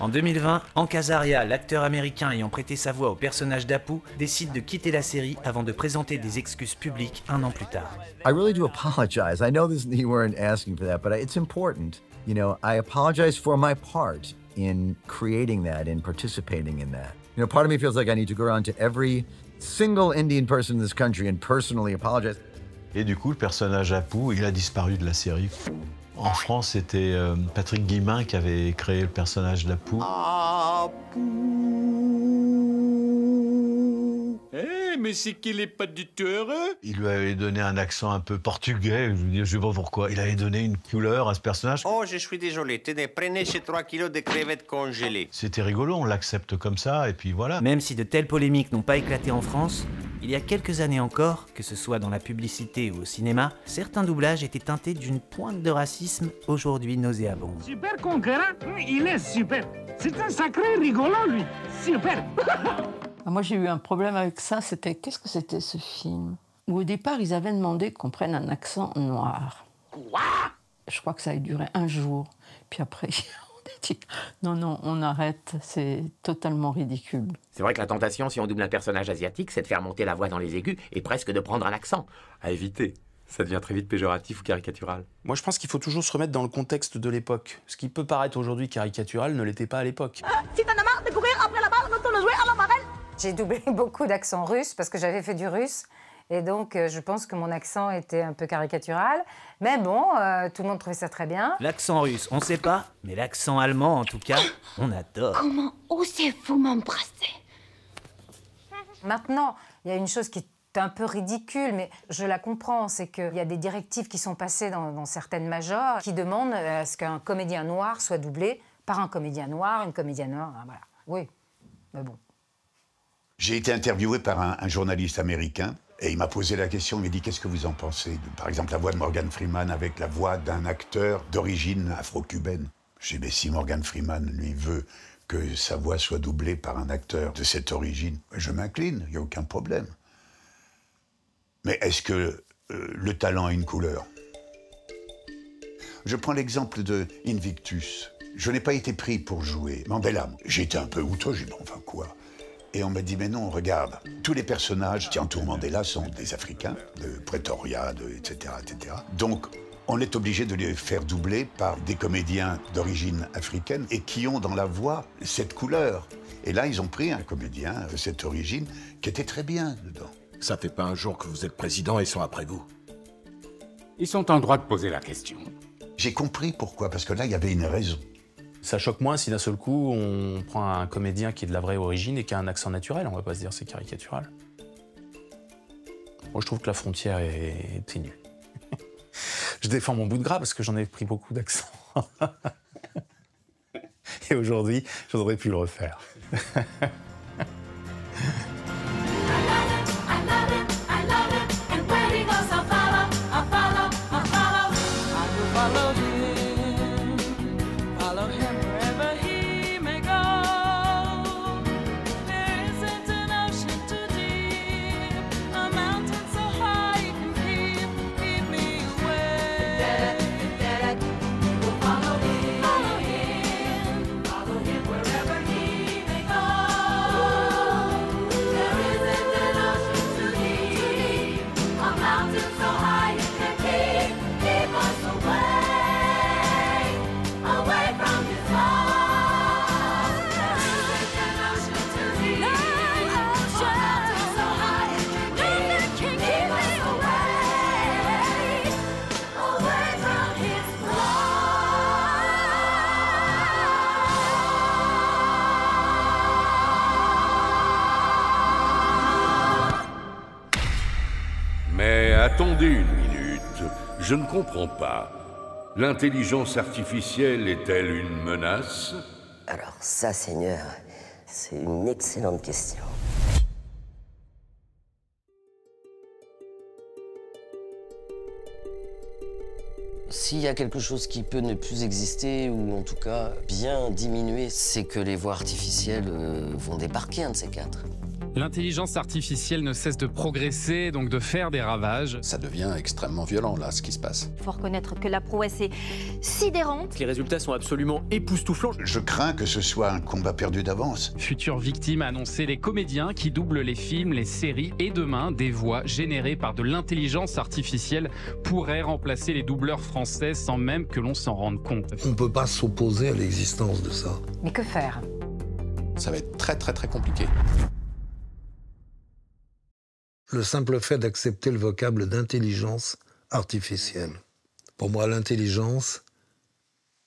En 2020, Hank Azaria, l'acteur américain ayant prêté sa voix au personnage d'Apu, décide de quitter la série avant de présenter des excuses publiques un an plus tard. I really do apologize. I know you weren't asking for that, but it's important. You know, I apologize for my part in creating that, in participating in that. You know, part of me feels like I need to go around to every single Indian person in this country and personally apologize. Et du coup, le personnage Apu, il a disparu de la série. En France, c'était Patrick Guillemin qui avait créé le personnage d'Apu. Apu. c'est qu'il est pas du tout heureux. Il lui avait donné un accent un peu portugais, je sais pas pourquoi. Il avait donné une couleur à ce personnage. Oh, je suis désolé. Tenez, prenez ces 3 kilos de crevettes congelées. C'était rigolo, on l'accepte comme ça, et puis voilà. Même si de telles polémiques n'ont pas éclaté en France, il y a quelques années encore, que ce soit dans la publicité ou au cinéma, certains doublages étaient teintés d'une pointe de racisme aujourd'hui nauséabonde. Super concurrent, il est super. C'est un sacré rigolo, lui. Super. Moi, j'ai eu un problème avec ça. Qu'est-ce que c'était, ce film? Où au départ, ils avaient demandé qu'on prenne un accent noir. Quoi? Je crois que ça a duré un jour. Puis après, on a dit, non, on arrête. C'est totalement ridicule. C'est vrai que la tentation, si on double un personnage asiatique, c'est de faire monter la voix dans les aigus et presque de prendre un accent. À éviter. Ça devient très vite péjoratif ou caricatural. Moi, je pense qu'il faut toujours se remettre dans le contexte de l'époque. Ce qui peut paraître aujourd'hui caricatural ne l'était pas à l'époque. Si t'en as marre de courir après la balle, retourne jouer à la marelle. J'ai doublé beaucoup d'accents russes parce que j'avais fait du russe. Et donc, je pense que mon accent était un peu caricatural. Mais bon, tout le monde trouvait ça très bien. L'accent russe, on sait pas, mais l'accent allemand, en tout cas, on adore. Comment osez-vous m'embrasser? Maintenant, il y a une chose qui est un peu ridicule, mais je la comprends, c'est qu'il y a des directives qui sont passées dans certaines majors qui demandent à ce qu'un comédien noir soit doublé par un comédien noir, une comédienne noire, voilà. Oui, mais bon. J'ai été interviewé par un journaliste américain et il m'a posé la question, il m'a dit « Qu'est-ce que vous en pensez de, par exemple, la voix de Morgan Freeman avec la voix d'un acteur d'origine afro-cubaine ?» J'ai dit « Mais si Morgan Freeman, lui, veut que sa voix soit doublée par un acteur de cette origine, je m'incline, il n'y a aucun problème. » Mais est-ce que le talent a une couleur? Je prends l'exemple de Invictus. Je n'ai pas été pris pour jouer Mandela. J'étais un peu outré, j'ai dit « Enfin quoi ?» Et on m'a dit « Mais non, regarde, tous les personnages qui entourent Mandela sont des Africains, de Pretoria, etc., etc. Donc, on est obligé de les faire doubler par des comédiens d'origine africaine et qui ont dans la voix cette couleur. Et là, ils ont pris un comédien de cette origine qui était très bien dedans. Ça fait pas un jour que vous êtes président et ils sont après vous. Ils sont en droit de poser la question. J'ai compris pourquoi, parce que là, il y avait une raison. Ça choque moins si d'un seul coup, on prend un comédien qui est de la vraie origine et qui a un accent naturel. On va pas se dire c'est caricatural. Moi, je trouve que la frontière est ténue. Je défends mon bout de gras parce que j'en ai pris beaucoup d'accents. Et aujourd'hui, je n'aurais pu le refaire. Mais attendez une minute, je ne comprends pas. L'intelligence artificielle est-elle une menace? Alors ça, Seigneur, c'est une excellente question. S'il y a quelque chose qui peut ne plus exister, ou en tout cas bien diminuer, c'est que les voix artificielles vont débarquer, un de ces quatre. L'intelligence artificielle ne cesse de progresser, donc de faire des ravages. Ça devient extrêmement violent, là, ce qui se passe. Il faut reconnaître que la prouesse est sidérante. Les résultats sont absolument époustouflants. Je crains que ce soit un combat perdu d'avance. Future victime a annoncé les comédiens qui doublent les films, les séries, et demain, des voix générées par de l'intelligence artificielle pourraient remplacer les doubleurs français sans même que l'on s'en rende compte. On ne peut pas s'opposer à l'existence de ça. Mais que faire? Ça va être très, très, très compliqué. Le simple fait d'accepter le vocable d'intelligence artificielle. Pour moi, l'intelligence,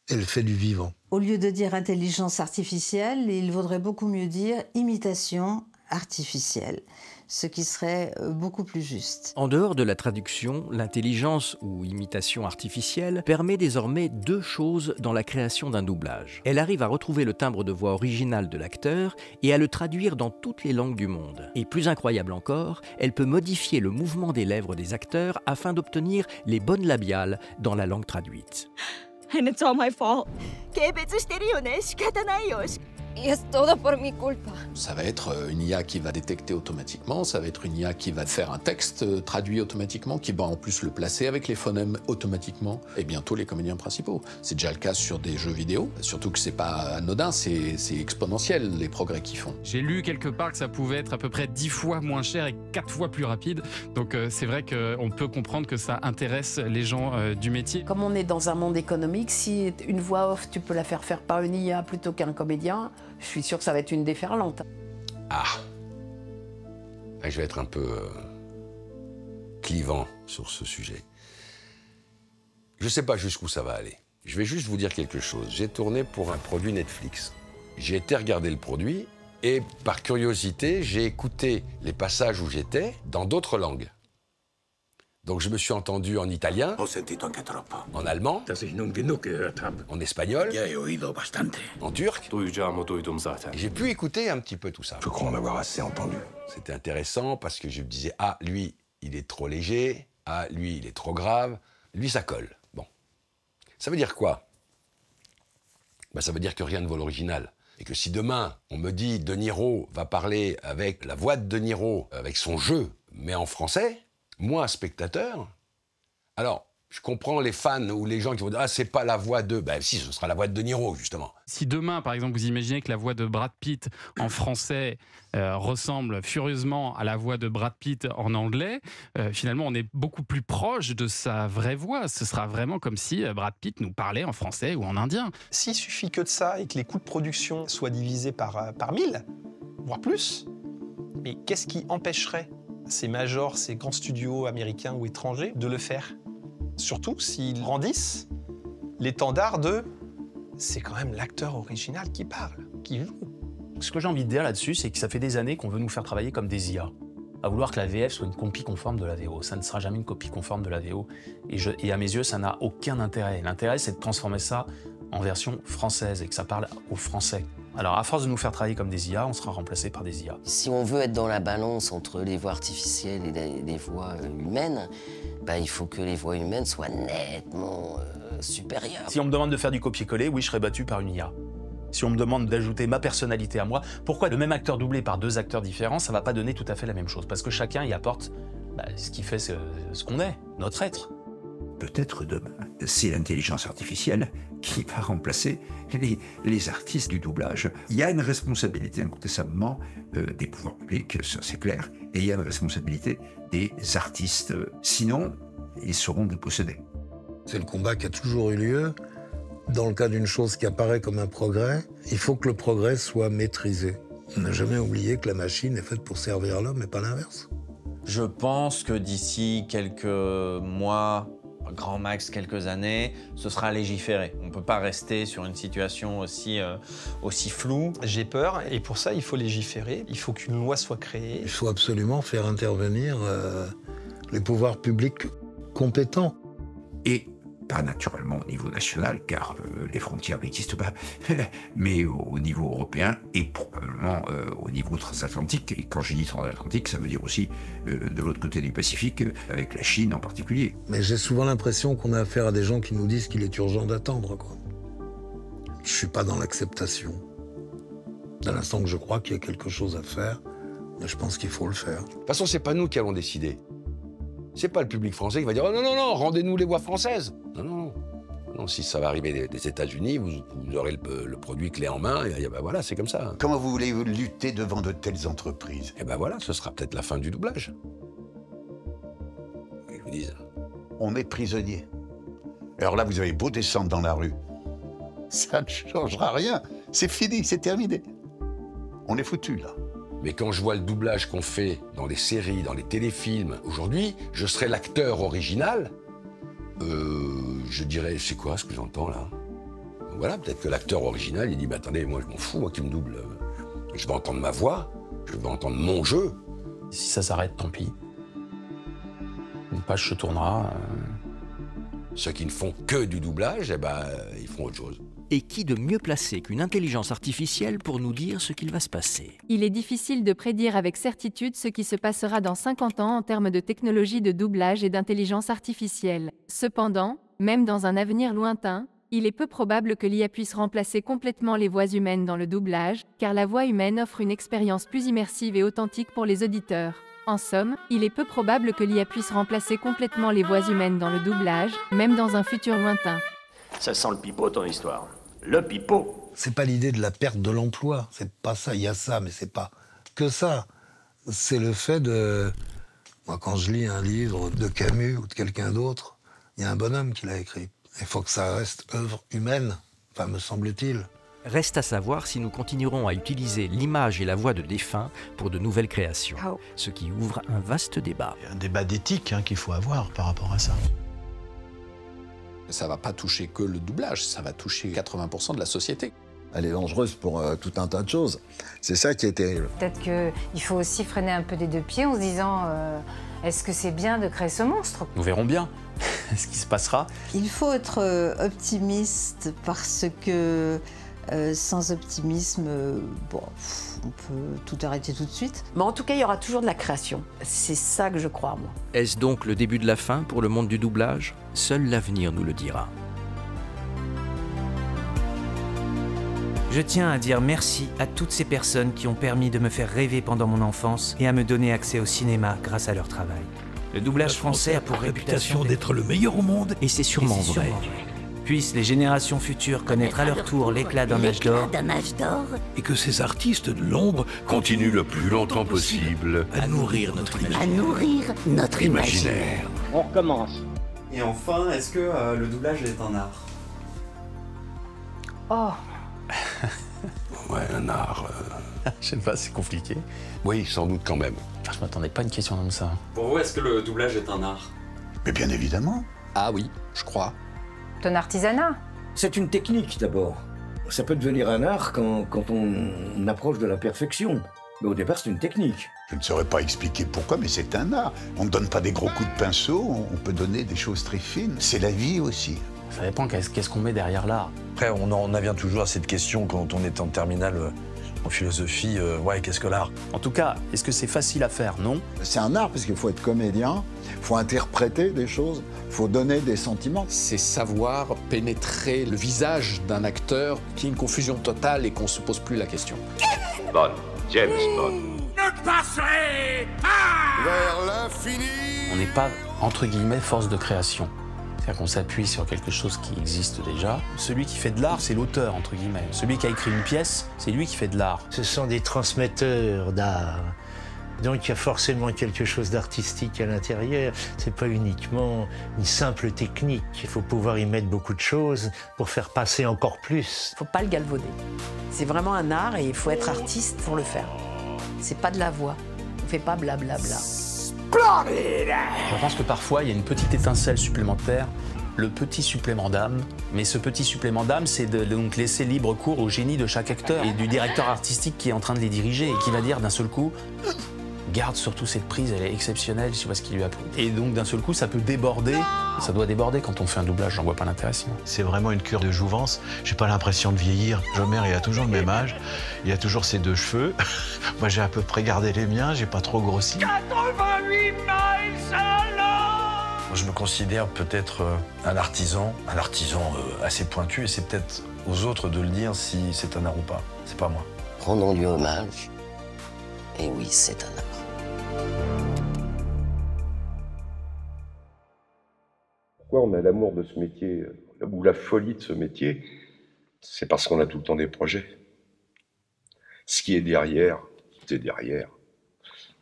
elle fait du vivant. Au lieu de dire intelligence artificielle, il vaudrait beaucoup mieux dire imitation artificielle, ce qui serait beaucoup plus juste. En dehors de la traduction, l'intelligence ou imitation artificielle permet désormais 2 choses dans la création d'un doublage. Elle arrive à retrouver le timbre de voix original de l'acteur et à le traduire dans toutes les langues du monde. Et plus incroyable encore, elle peut modifier le mouvement des lèvres des acteurs afin d'obtenir les bonnes labiales dans la langue traduite. And it's all my fault. Ça va être une IA qui va détecter automatiquement, ça va être une IA qui va faire un texte traduit automatiquement, qui va en plus le placer avec les phonèmes automatiquement, et bientôt les comédiens principaux. C'est déjà le cas sur des jeux vidéo, surtout que c'est pas anodin, c'est exponentiel les progrès qu'ils font. J'ai lu quelque part que ça pouvait être à peu près 10 fois moins cher et 4 fois plus rapide, donc c'est vrai qu'on peut comprendre que ça intéresse les gens du métier. Comme on est dans un monde économique, si une voix off, tu peux la faire par une IA plutôt qu'un comédien, je suis sûre que ça va être une déferlante. Ah, je vais être un peu clivant sur ce sujet. Je ne sais pas jusqu'où ça va aller. Je vais juste vous dire quelque chose. J'ai tourné pour un produit Netflix. J'ai été regarder le produit et par curiosité, j'ai écouté les passages où j'étais dans d'autres langues. Donc je me suis entendu en italien, en allemand, en espagnol, en turc. Et j'ai pu écouter un petit peu tout ça. Je crois en avoir assez entendu. C'était intéressant parce que je me disais, ah, lui, il est trop léger, ah, lui, il est trop grave, lui, ça colle. Bon. Ça veut dire quoi? Ça veut dire que rien ne vaut l'original. Et que si demain, on me dit De Niro va parler avec la voix de De Niro, avec son jeu, mais en français, moi, spectateur, alors, je comprends les fans ou les gens qui vont dire « Ah, c'est pas la voix de... » Ben si, ce sera la voix de De Niro, justement. Si demain, par exemple, vous imaginez que la voix de Brad Pitt en français ressemble furieusement à la voix de Brad Pitt en anglais, finalement, on est beaucoup plus proche de sa vraie voix. Ce sera vraiment comme si Brad Pitt nous parlait en français ou en indien. S'il suffit que de ça et que les coûts de production soient divisés par 1000, voire plus, mais qu'est-ce qui empêcherait ces majors, ces grands studios américains ou étrangers de le faire? Surtout s'ils grandissent l'étendard de « c'est quand même l'acteur original qui parle, qui joue ». Ce que j'ai envie de dire là-dessus, c'est que ça fait des années qu'on veut nous faire travailler comme des IA. À vouloir que la VF soit une copie conforme de la VO. Ça ne sera jamais une copie conforme de la VO. Et à mes yeux, ça n'a aucun intérêt. L'intérêt, c'est de transformer ça en version française et que ça parle aux Français. Alors, à force de nous faire travailler comme des IA, on sera remplacé par des IA. Si on veut être dans la balance entre les voix artificielles et les voix humaines, il faut que les voix humaines soient nettement supérieures. Si on me demande de faire du copier-coller, oui, je serai battu par une IA. Si on me demande d'ajouter ma personnalité à moi, pourquoi le même acteur doublé par 2 acteurs différents, ça va pas donner tout à fait la même chose? Parce que chacun y apporte ce qui fait ce qu'on est, notre être. Peut-être demain, c'est l'intelligence artificielle qui va remplacer les artistes du doublage. Il y a une responsabilité incontestablement des pouvoirs publics, ça c'est clair, et il y a une responsabilité des artistes. Sinon, ils seront dépossédés. C'est le combat qui a toujours eu lieu. Dans le cas d'une chose qui apparaît comme un progrès, il faut que le progrès soit maîtrisé. On n'a jamais oublié que la machine est faite pour servir l'homme et pas l'inverse. Je pense que d'ici quelques mois, grand max quelques années, ce sera légiféré. On ne peut pas rester sur une situation aussi floue. J'ai peur et pour ça, il faut légiférer. Il faut qu'une loi soit créée. Il faut absolument faire intervenir les pouvoirs publics compétents. Et pas naturellement au niveau national, car les frontières n'existent pas, mais au niveau européen et probablement au niveau transatlantique. Et quand je dis transatlantique, ça veut dire aussi de l'autre côté du Pacifique, avec la Chine en particulier. Mais j'ai souvent l'impression qu'on a affaire à des gens qui nous disent qu'il est urgent d'attendre, quoi. Je suis pas dans l'acceptation. Dès l'instant que je crois qu'il y a quelque chose à faire, je pense qu'il faut le faire. De toute façon, c'est pas nous qui allons décider. C'est pas le public français qui va dire « Oh non, non, non, rendez-nous les voix françaises !» Non, non, non. Non, si ça va arriver des États-Unis, vous aurez le produit clé en main, et voilà, c'est comme ça. Comment vous voulez lutter devant de telles entreprises? Et voilà, ce sera peut-être la fin du doublage. Ils vous disent. On est prisonnier. Alors là, vous avez beau descendre dans la rue, ça ne changera rien. C'est fini, c'est terminé. On est foutu, là. Mais quand je vois le doublage qu'on fait dans les séries, dans les téléfilms, aujourd'hui, je serais l'acteur original, je dirais, c'est quoi ce que j'entends là? Voilà, peut-être que l'acteur original, il dit, attendez, moi je m'en fous, moi qui me double, je vais entendre ma voix, Je veux entendre mon jeu. Si ça s'arrête, tant pis. Une page se tournera. Ceux qui ne font que du doublage, eh ben, ils feront autre chose. Et qui de mieux placé qu'une intelligence artificielle pour nous dire ce qu'il va se passer? Il est difficile de prédire avec certitude ce qui se passera dans 50 ans en termes de technologie de doublage et d'intelligence artificielle. Cependant, même dans un avenir lointain, il est peu probable que l'IA puisse remplacer complètement les voix humaines dans le doublage, car la voix humaine offre une expérience plus immersive et authentique pour les auditeurs. En somme, il est peu probable que l'IA puisse remplacer complètement les voix humaines dans le doublage, même dans un futur lointain. Ça sent le pipeau, ton histoire. Le pipeau. C'est pas l'idée de la perte de l'emploi, c'est pas ça. Il y a ça, mais c'est pas que ça. C'est le fait de... Moi, quand je lis un livre de Camus ou de quelqu'un d'autre, il y a un bonhomme qui l'a écrit. Il faut que ça reste œuvre humaine, enfin, me semble-t-il. Reste à savoir si nous continuerons à utiliser l'image et la voix de défunts pour de nouvelles créations, ce qui ouvre un vaste débat. Il y a un débat d'éthique qu'il faut avoir par rapport à ça. Ça ne va pas toucher que le doublage, ça va toucher 80% de la société. Elle est dangereuse pour tout un tas de choses. C'est ça qui est terrible. Peut-être qu'il faut aussi freiner un peu des deux pieds en se disant est-ce que c'est bien de créer ce monstre? Nous verrons bien ce qui se passera. Il faut être optimiste parce que sans optimisme, bon, on peut tout arrêter tout de suite. Mais en tout cas, il y aura toujours de la création. C'est ça que je crois, moi. Est-ce donc le début de la fin pour le monde du doublage? Seul l'avenir nous le dira. Je tiens à dire merci à toutes ces personnes qui ont permis de me faire rêver pendant mon enfance et à me donner accès au cinéma grâce à leur travail. Le doublage français a pour réputation d'être le meilleur au monde. Et c'est sûrement vrai. Puissent les générations futures connaître à leur tour l'éclat d'un âge d'or. Et que ces artistes de l'ombre continuent le plus longtemps possible à nourrir notre imaginaire. On recommence. Et enfin, est-ce que le doublage est un art? Oh. Ouais, un art... Je sais pas, c'est compliqué. Oui, sans doute quand même. Je m'attendais pas à une question comme ça. Pour vous, est-ce que le doublage est un art? Mais bien évidemment. Ah oui, je crois. Ton artisanat. C'est une technique d'abord. Ça peut devenir un art quand on approche de la perfection. Mais au départ, c'est une technique. Je ne saurais pas expliquer pourquoi, mais c'est un art. On ne donne pas des gros coups de pinceau, on peut donner des choses très fines. C'est la vie aussi. Ça dépend qu'est-ce qu'on met derrière l'art. Après, on en vient toujours à cette question quand on est en terminale en philosophie. Ouais, qu'est-ce que l'art? En tout cas, est-ce que c'est facile à faire? Non. C'est un art parce qu'il faut être comédien, il faut interpréter des choses, il faut donner des sentiments. C'est savoir pénétrer le visage d'un acteur qui est une confusion totale et qu'on ne se pose plus la question. Bond, James Bond. Ne passerez pas Vers l'infini. On n'est pas, entre guillemets, force de création. C'est-à-dire qu'on s'appuie sur quelque chose qui existe déjà. Celui qui fait de l'art, c'est l'auteur, entre guillemets. Celui qui a écrit une pièce, c'est lui qui fait de l'art. Ce sont des transmetteurs d'art. Donc il y a forcément quelque chose d'artistique à l'intérieur. C'est pas uniquement une simple technique. Il faut pouvoir y mettre beaucoup de choses pour faire passer encore plus. Faut pas le galvauder. C'est vraiment un art et il faut être artiste pour le faire. C'est pas de la voix. On fait pas blablabla. Je pense que parfois, il y a une petite étincelle supplémentaire, le petit supplément d'âme. Mais ce petit supplément d'âme, c'est de donc laisser libre cours au génie de chaque acteur et du directeur artistique qui est en train de les diriger et qui va dire d'un seul coup garde surtout cette prise, elle est exceptionnelle, je vois ce qu'il lui a plu. Et donc d'un seul coup, ça peut déborder. Et ça doit déborder quand on fait un doublage, j'en vois pas l'intérêt sinon. C'est vraiment une cure de jouvence. J'ai pas l'impression de vieillir. Jomer, il a toujours le même âge. Il a toujours ses 2 cheveux. Moi, j'ai à peu près gardé les miens. J'ai pas trop grossi. 88 miles à l'heure. Je me considère peut-être un artisan assez pointu, et c'est peut-être aux autres de le dire si c'est un art ou pas. C'est pas moi. Rendons-lui hommage. Et oui, c'est un art. Pourquoi on a l'amour de ce métier, ou la folie de ce métier? C'est parce qu'on a tout le temps des projets. Ce qui est derrière, c'est derrière.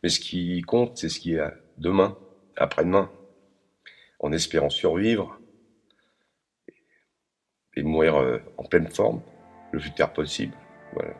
Mais ce qui compte, c'est ce qui est demain, après-demain, en espérant survivre et mourir en pleine forme, le plus tard possible. Voilà.